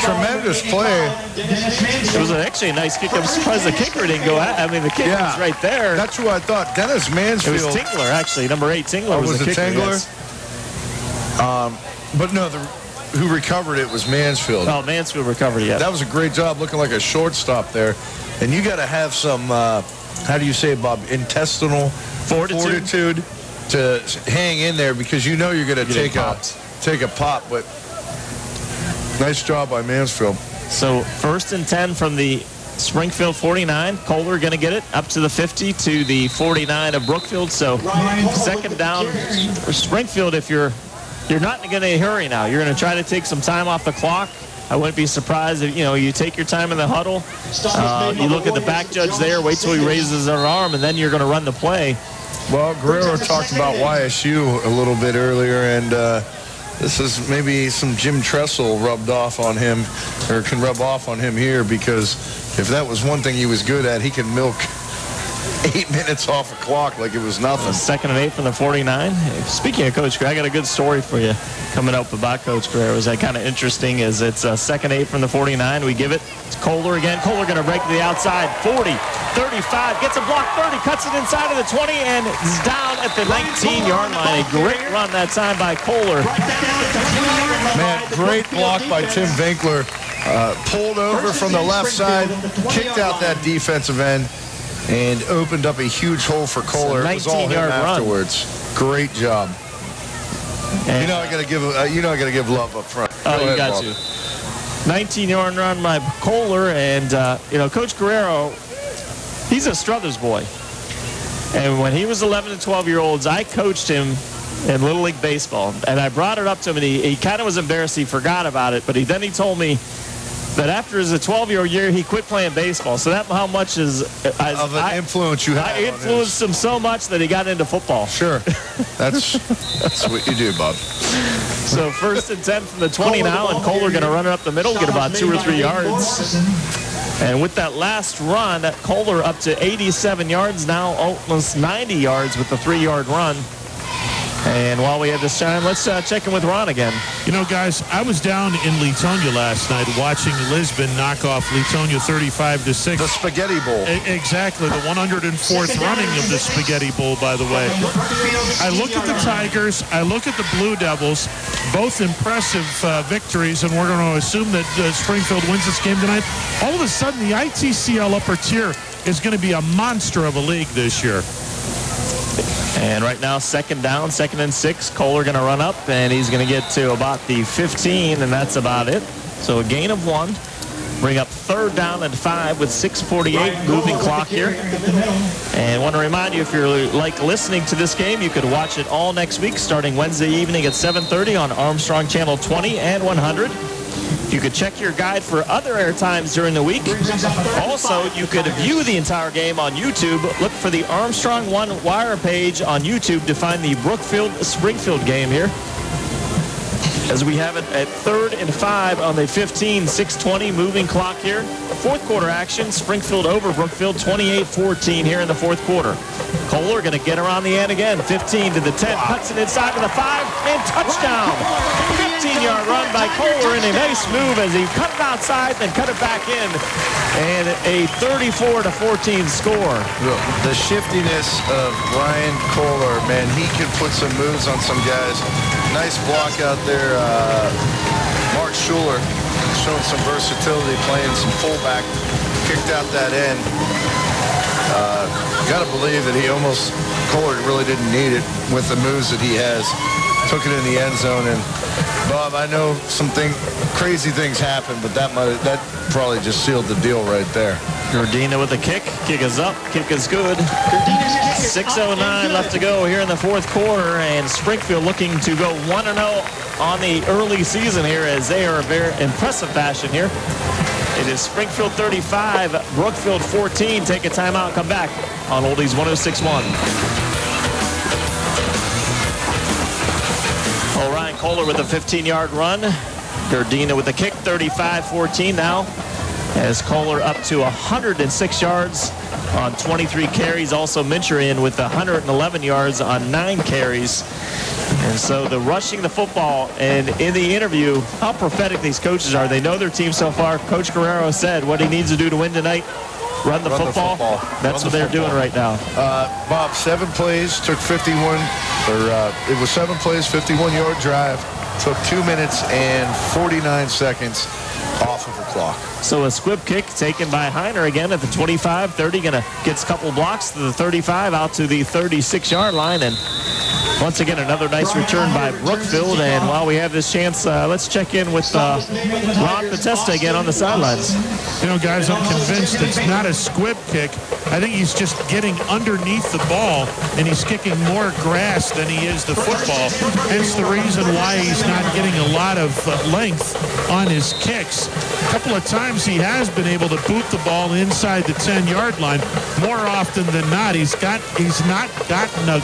tremendous play. it was actually a nice kick. I'm surprised the kicker didn't go out. I mean, the kick was right there. That's who I thought. Dennis It Mansfield. was Tingler, actually. Number 8, Tingler was the it kicker. Tingler? Yes. But no, who recovered it was Mansfield. Oh, Mansfield recovered, yeah. That was a great job, looking like a shortstop there. And you got to have some, how do you say it, Bob, intestinal fortitude to hang in there, because you know you're going to take a pop. But nice job by Mansfield. So 1st and 10 from the Springfield 49. Kohler going to get it up to the 50 to the 49 of Brookfield. So 2nd down for Springfield. If you're not in a hurry now, you're going to try to take some time off the clock. I wouldn't be surprised if, you take your time in the huddle. You look at the back judge there, wait till he raises her arm, and then you're going to run the play. Well, Guerrero talked about YSU a little bit earlier, and this is maybe some Jim Tressel rubbed off on him, or can rub off on him here, because if that was one thing he was good at, he could milk 8 minutes off a clock like it was nothing. 2nd and 8 from the 49. Speaking of Coach Guerrero, I got a good story for you coming up about Coach Guerrero. Is that kind of interesting? Is it's 2nd and 8 from the 49. We give it to Kohler again. Kohler going to break to the outside. 40, 35, gets a block. 30, cuts it inside of the 20, and is down at the 19-yard line. A great run that time by Kohler. Man, great block by Tim Winkler. Pulled over from the left side, kicked out that defensive end. and opened up a huge hole for Kohler. It was all him 19-yard run. afterwards. Great job. And I got to give love up front. Oh, Go you ahead, got Bob. to. 19-yard run by Kohler, and Coach Guerrero, he's a Struthers boy. And when he was 11 and 12-year-olds, I coached him in Little League Baseball. And I brought it up to him, and he kind of was embarrassed. He forgot about it. But then he told me that after his 12-year-old year, he quit playing baseball. So that's how much of an influence you had. I influenced him so much that he got into football. Sure. That's what you do, Bob. So 1st and 10 from the 20 now, and Kohler going to run it up the middle, get about 2 or 3 yards. And with that last run, Kohler up to 87 yards now, almost 90 yards with the 3-yard run. And while we have this time, let's check in with Ron again. You know, guys, I was down in Leetonia last night watching Lisbon knock off Leetonia 35-6. The Spaghetti Bowl. Exactly, the 104th running of the Spaghetti Bowl, by the way. I look at the Tigers, I look at the Blue Devils, both impressive victories, and we're going to assume that Springfield wins this game tonight. All of a sudden, the ITCL upper tier is going to be a monster of a league this year. And right now, 2nd down, 2nd and 6. Kohler going to run up, and he's going to get to about the 15, and that's about it. So a gain of 1. Bring up 3rd down and 5 with 6:48 moving clock here. And want to remind you, if you're listening to this game, you could watch it all next week, starting Wednesday evening at 7:30 on Armstrong Channel 20 and 100. You could check your guide for other air times during the week. Also, you could view the entire game on YouTube. Look for the Armstrong One Wire page on YouTube to find the Brookfield-Springfield game here. As we have it at 3rd and 5 on the 15, 6:20 moving clock here. 4th quarter action, Springfield over Brookfield, 28-14 here in the 4th quarter. Kohler going to get around the end again, 15 to the 10, cuts it inside to the 5, and touchdown. 15-yard run by Kohler, and a nice move as he cut it outside, then cut it back in, and a 34-14 score. The shiftiness of Ryan Kohler, man, he could put some moves on some guys. Nice block out there. Mark Schuler showing some versatility, playing some fullback, kicked out that end. Got to believe that Kohler really didn't need it with the moves that he has. Took it in the end zone, and Bob, I know crazy things happen, but that probably just sealed the deal right there. Gardena with the kick. Kick is up. Kick is good. 6:09 left to go here in the 4th quarter, and Springfield looking to go 1-0 on the early season here, as they are a very impressive fashion here. It is Springfield 35, Brookfield 14. Take a timeout, come back on Oldies 106.1. Ryan Kohler with a 15-yard run. Gardena with the kick, 35-14 now, as Kohler up to 106 yards on 23 carries. Also Mincher with 111 yards on 9 carries. And so the rushing the football, and in the interview, how prophetic these coaches are. They know their team so far. Coach Guerrero said what he needs to do to win tonight, run the football. That's what they're doing right now. Bob, 7 plays, took 51, it was 7 plays, 51-yard drive, took 2 minutes and 49 seconds off of the clock. So a squib kick taken by Heiner again at the 25-30, gonna gets a couple blocks to the 35 out to the 36-yard line, and once again another nice return by Brookfield. And while we have this chance, let's check in with Ron Potesta again on the sidelines. You know, guys, I'm convinced it's not a squib kick. I think he's just getting underneath the ball, and he's kicking more grass than he is the football. Hence the reason why he's not getting a lot of length on his kicks. A couple of times he has been able to boot the ball inside the 10-yard line. More often than not, he's not gotten a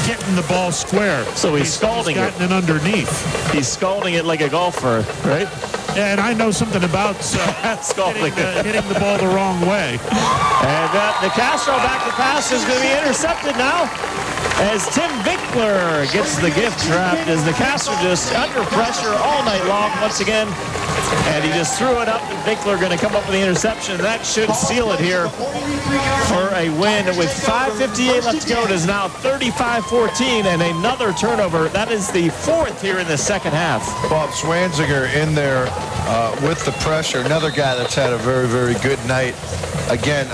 getting the ball square. So he's scalding it. He's gotten it underneath. He's scalding it like a golfer, right? And I know something about hitting the ball the wrong way. And the Castro back to pass is going to be intercepted now, as Tim Vinkler gets the gift wrapped, as the Castro just under pressure all night long once again. And he just threw it up, and Vinkler going to come up with the interception. That should seal it here for a win. With 5:58 left to go, it is now 35-14, and another turnover. That is the 4th here in the second half. Bob Swanziger in there with the pressure. Another guy that's had a very, very good night. again,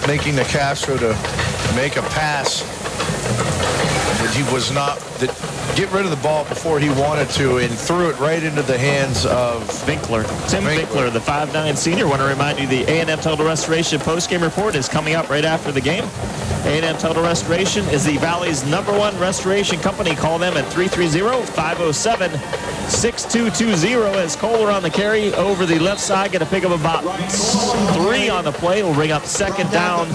making the Castro to make a pass that he was not, get rid of the ball before he wanted to, and threw it right into the hands of Winkler. Tim Winkler, the 5'9" senior. Want to remind you the A&M Total Restoration postgame report is coming up right after the game. A&M Total Restoration is the Valley's #1 restoration company. Call them at 330-507-6220 as Kohler on the carry over the left side. Going to pick up about 3 on the play. Will bring up 2nd down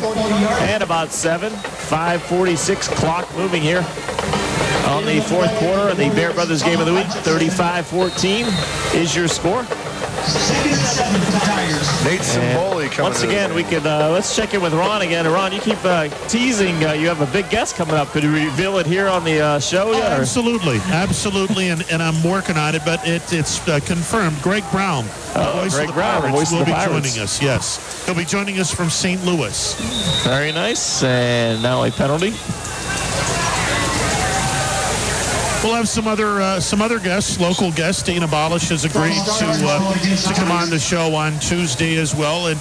and about 7. 5:46 clock moving here on the 4th quarter of the Bear Brothers game of the week. 35-14 is your score. 2nd and 7 for the Tigers. Nate Simboli coming Once again, we could let's check in with Ron again. Ron, you keep teasing. You have a big guest coming up. Could you reveal it here on the show yet? Absolutely, absolutely, and I'm working on it, but it's confirmed. Greg Brown, voice Greg of the Brown, Pirates, voice of will the be Pirates. joining us. Yes, he'll be joining us from St. Louis. Very nice, and now a penalty. We'll have some other guests, local guests. Dana Balish has agreed to come on the show on Tuesday as well. And,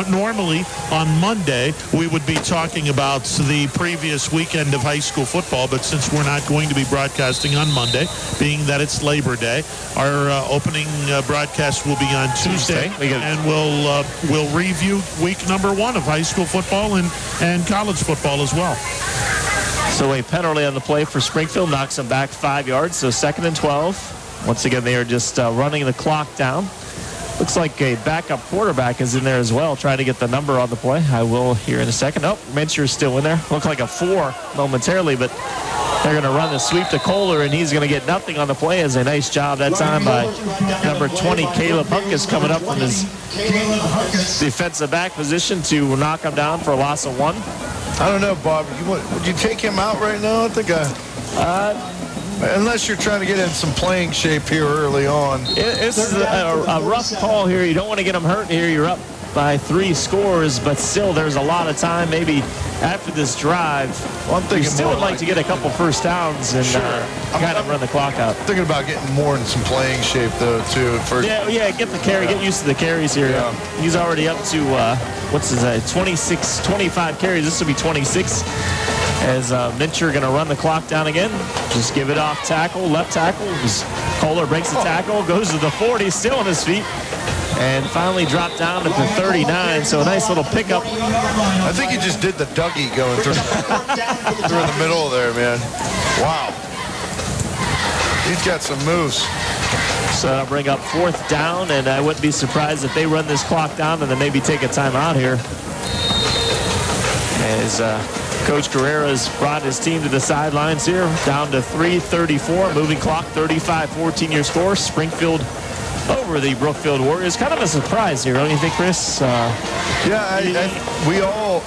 normally on Monday, we would be talking about the previous weekend of high school football. But since we're not going to be broadcasting on Monday, being that it's Labor Day, our opening broadcast will be on Tuesday. And we'll review week #1 of high school football and college football as well. So a penalty on the play for Springfield knocks them back 5 yards. So 2nd and 12. Once again, they are just running the clock down. Looks like a backup quarterback is in there as well, trying to get the number on the play. I will here in a second. Oh, Mincher's still in there. Looked like a 4 momentarily, but they're going to run the sweep to Kohler, and he's going to get nothing on the play. As a nice job that time by number 20, Caleb Hunkus, coming up from his defensive back position to knock him down for a loss of 1. I don't know, Bob. Would you take him out right now? I think unless you're trying to get in some playing shape here early on. This is a rough call here. You don't want to get him hurt here. You're up by 3 scores, but still there's a lot of time. Maybe after this drive, you still would like to get a couple first downs and kind of run the clock out. Thinking about getting more in some playing shape, though, too. Yeah, get the carry. Get used to the carries here. Yeah. He's already up to, 25 carries. This will be 26. As Mincher going to run the clock down again. Just give it off tackle, left tackle. Kohler breaks the tackle, goes to the 40, still on his feet. And finally dropped down to the 39, so a nice little pickup. I think he just did the Dougie going through the middle there, man. Wow. He's got some moves. So that'll bring up 4th down, and I wouldn't be surprised if they run this clock down and then maybe take a timeout here. As Coach Carrera's brought his team to the sidelines here, down to 3:34, moving clock, 35-14 your score. Springfield over the Brookfield Warriors. Kind of a surprise here, don't you think, Chris? We all,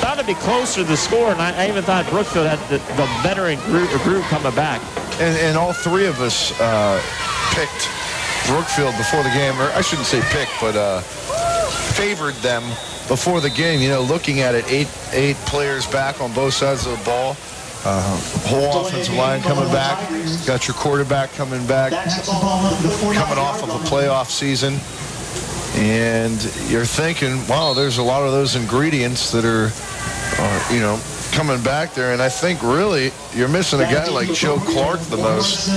thought it'd be closer to the score, and I even thought Brookfield had the veteran group coming back. And all 3 of us picked Brookfield before the game, or I shouldn't say picked, but favored them before the game. Looking at it, eight players back on both sides of the ball. Whole offensive line coming back. Got your quarterback coming back, coming off of a playoff season. And you're thinking, wow, there's a lot of those ingredients that are coming back there. And I think really you're missing a guy like Joe Clark the most,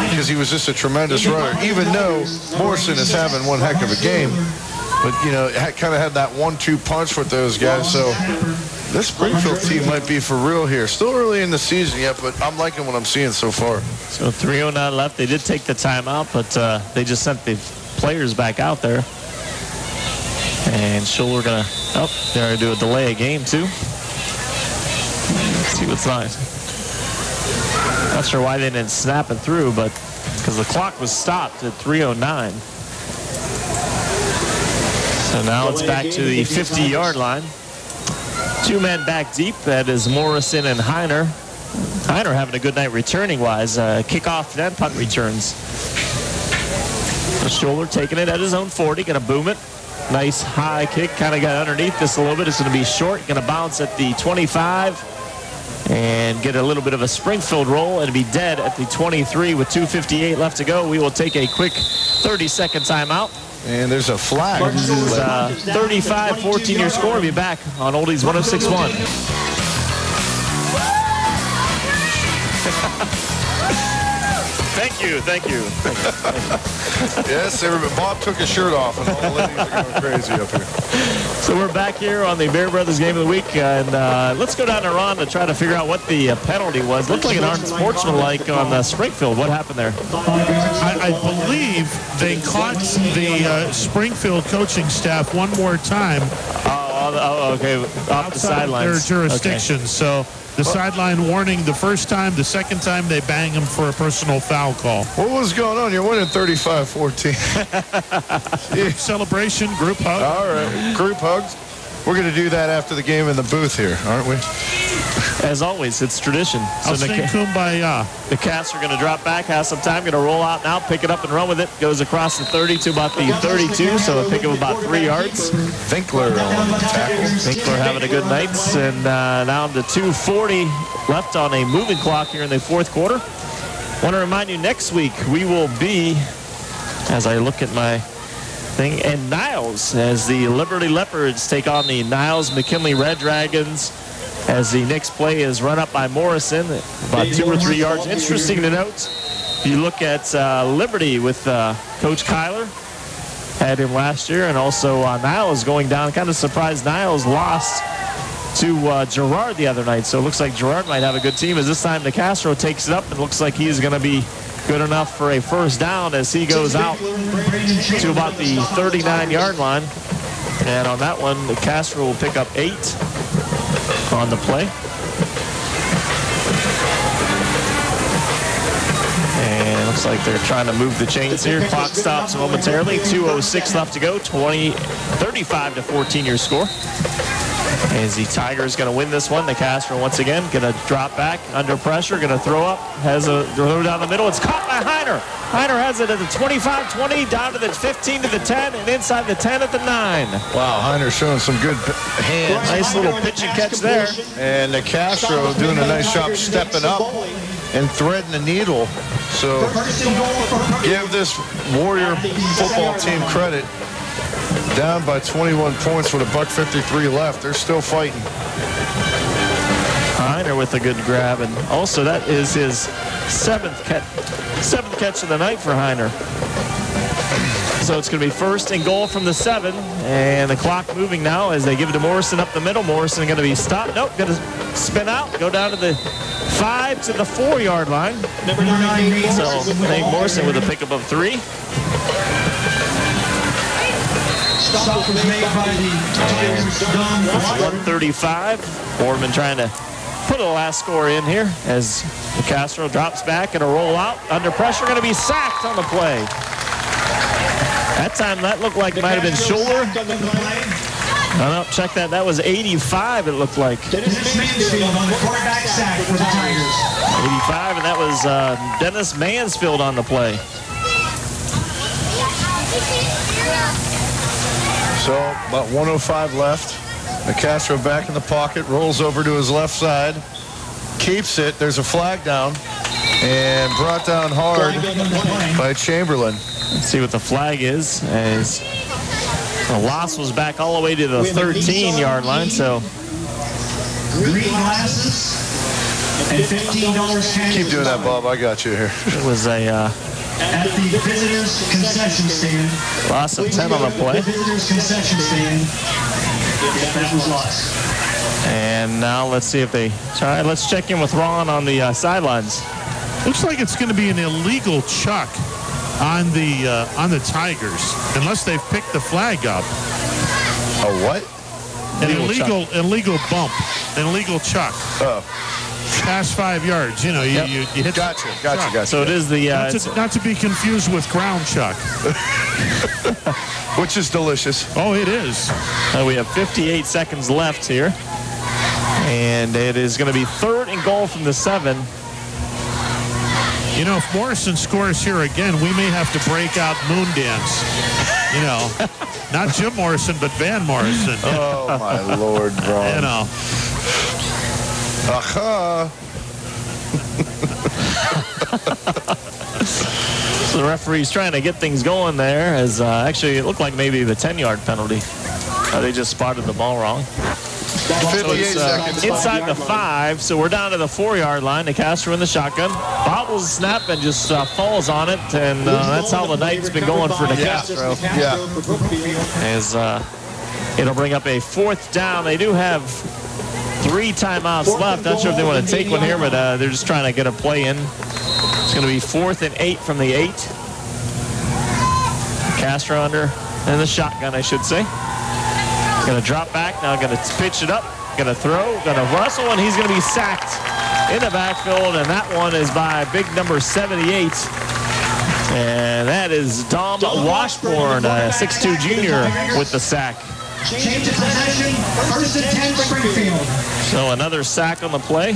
because he was just a tremendous runner, even though Morrison is having one heck of a game. But, kind of had that 1-2 punch with those guys. So this Springfield team might be for real here. Still early in the season yet, but I'm liking what I'm seeing so far. So 3:09 left. They did take the timeout, but they just sent the players back out there. And Schuler going to, they're going to do a delay of game, too. Let's see what's nice. Not sure why they didn't snap it through, but because the clock was stopped at 3:09. So now it's back to the 50-yard line. 2 men back deep. That is Morrison and Heiner. Heiner having a good night returning-wise. Kickoff and punt returns. Schuler taking it at his own 40. Going to boom it. Nice high kick. Kind of got underneath this a little bit. It's going to be short. Going to bounce at the 25. And get a little bit of a Springfield roll and be dead at the 23 with 2:58 left to go. We will take a quick 30-second timeout. And there's a flag. This is 35-14 your score. We'll be back on Oldies 106.1. Thank you. Yes, Bob took his shirt off, and all the ladies are going crazy up here. So we're back here on the Bear Brothers Game of the Week, and let's go down to Ron to try to figure out what the penalty was. Looked like an unsportsmanlike on Springfield. What happened there? I believe they caught the Springfield coaching staff one more time. Okay, off the sidelines. Their jurisdiction. Okay. So the sideline warning the first time, the second time they bang them for a personal foul call. What was going on? You're winning 35-14. Celebration, group hug. All right, group hugs. We're going to do that after the game in the booth here, aren't we? As always, it's tradition. I'll sing Kumbaya. The Cats are going to drop back, have some time, going to roll out now, pick it up and run with it. Goes across the 30 to about the 32, so a pick of about 3 yards. Finkler on the tackle. Finkler having a good night, and now to 2:40 left on a moving clock here in the fourth quarter. Want to remind you, next week we will be, as I look at my thing, and Niles as the Liberty Leopards take on the Niles McKinley Red Dragons, as the next play is run up by Morrison, about 2 or 3 yards. Interesting to note, if you look at Liberty with Coach Kyler, had him last year, and also Niles going down. Kind of surprised Niles lost to Girard the other night, so it looks like Girard might have a good team, as this time DeCastro takes it up and looks like he's going to be good enough for a first down as he goes out to about the 39-yard line. And on that one, DeCastro will pick up 8 on the play. And it looks like they're trying to move the chains here. Clock stops momentarily. 2:06 left to go. 35-14 your score. As the Tigers going to win this one. DeCastro once again going to drop back under pressure. Going to throw up. Has a throw down the middle. It's caught by Heiner. Heiner has it at the 25-20, down to the 15 to the 10, and inside the 10 at the 9. Wow, Heiner showing some good hands. Nice little pitch and catch there. And DeCastro doing a nice job stepping up and threading the needle. So give this Warrior football team credit. Down by 21 points with $1:53 left. They're still fighting. Heiner with a good grab, and also that is his seventh catch of the night for Heiner. So it's going to be first and goal from the 7, and the clock moving now as they give it to Morrison up the middle. Morrison going to be stopped. Nope, going to spin out, go down to the 5 to the 4-yard line. So I think Morrison with a pickup of 3. Stop was made by the Tigers. 135. Boardman trying to put a last score in here as DeCastro drops back and a roll out. Under pressure, going to be sacked on the play. That time that looked like it might have been Schuler. No, check that. That was 85, it looked like. Dennis Mansfield on the quarterback sack for the Tigers. 85, and that was Dennis Mansfield on the play. So about 1:05 left. DeCastro back in the pocket, rolls over to his left side, keeps it. There's a flag down, and brought down hard by Chamberlain. Let's see what the flag is, as the loss was back all the way to the 13-yard line. So Green glasses and $15 cash. Keep doing that, Bob. I got you here. it was a at the visitors concession stand. loss of 10 on the play. The visitors concession stand. That was lost. And now let's see if they try. Let's check in with Ron on the sidelines. Looks like it's going to be an illegal chuck on the Tigers, unless they've picked the flag up. A what? An illegal bump, an illegal chuck. Oh. Past 5 yards, you know, you hit. Gotcha. So it is the not to be confused with ground chuck, which is delicious. Oh, it is. we have 58 seconds left here, and it is going to be 3rd and goal from the 7. You know, if Morrison scores here again, we may have to break out Moon Dance. You know, not Jim Morrison, but Van Morrison. Oh my Lord, bro. You know. So The referee's trying to get things going there, as actually it looked like maybe the 10-yard penalty. They just spotted the ball wrong. 58 seconds. Inside the 5, so we're down to the 4-yard line. De Castro in the shotgun. Bobbles the snap and just falls on it, and that's how the night's been going for De Castro. Yeah. As it'll bring up a 4th down. They do have 3 timeouts left. Not sure if they want to take one here, but they're just trying to get a play in. It's going to be 4th and 8 from the 8. Castro under in the shotgun, I should say. Going to drop back, now going to pitch it up, going to throw, going to rustle, and he's going to be sacked in the backfield, and that one is by big number 78. And that is Dom Washburn, a 6'2 junior, with the sack. Change of possession, 1st and 10, Springfield. So another sack on the play.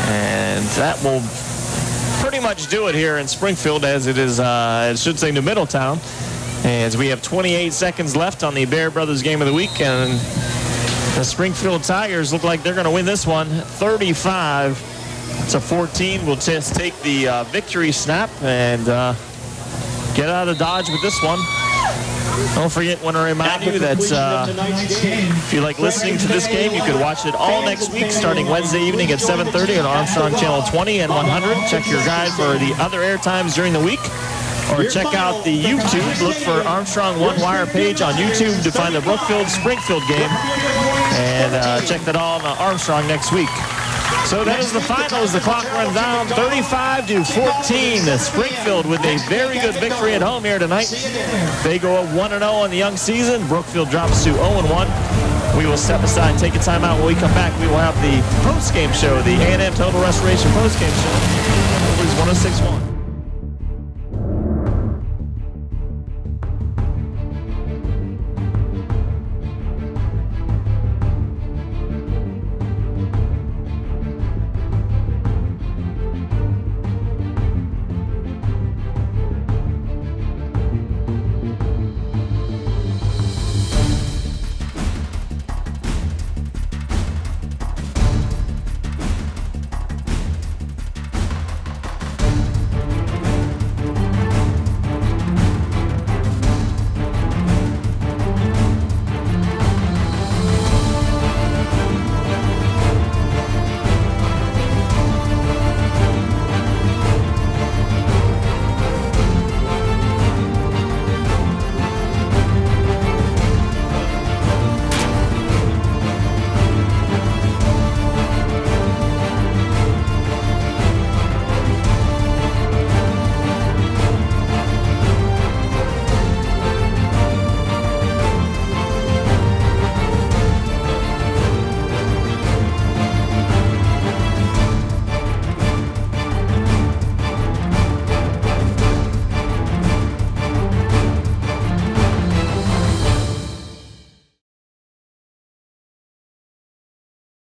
And that will pretty much do it here in Springfield, as it is, I should say, New Middletown. As we have 28 seconds left on the Bear Brothers game of the week, and the Springfield Tigers look like they're going to win this one 35-14. We'll just take the victory snap and get out of Dodge with this one. Don't forget, want to remind you that if you like listening to this game, you could watch it all next week, starting Wednesday evening at 7:30 on Armstrong Channel 20 and 100. Check your guide for the other air times during the week, or check out the YouTube. Look for Armstrong One Wire page on YouTube to find the Brookfield-Springfield game, and check that all on Armstrong next week. So that is the final as the clock runs down, 35-14. Springfield with a very good victory at home here tonight. They go 1-0 on the young season. Brookfield drops to 0-1. We will step aside and take a timeout. When we come back, we will have the post-game show, the A&M Total Restoration post-game show. Over 106.1.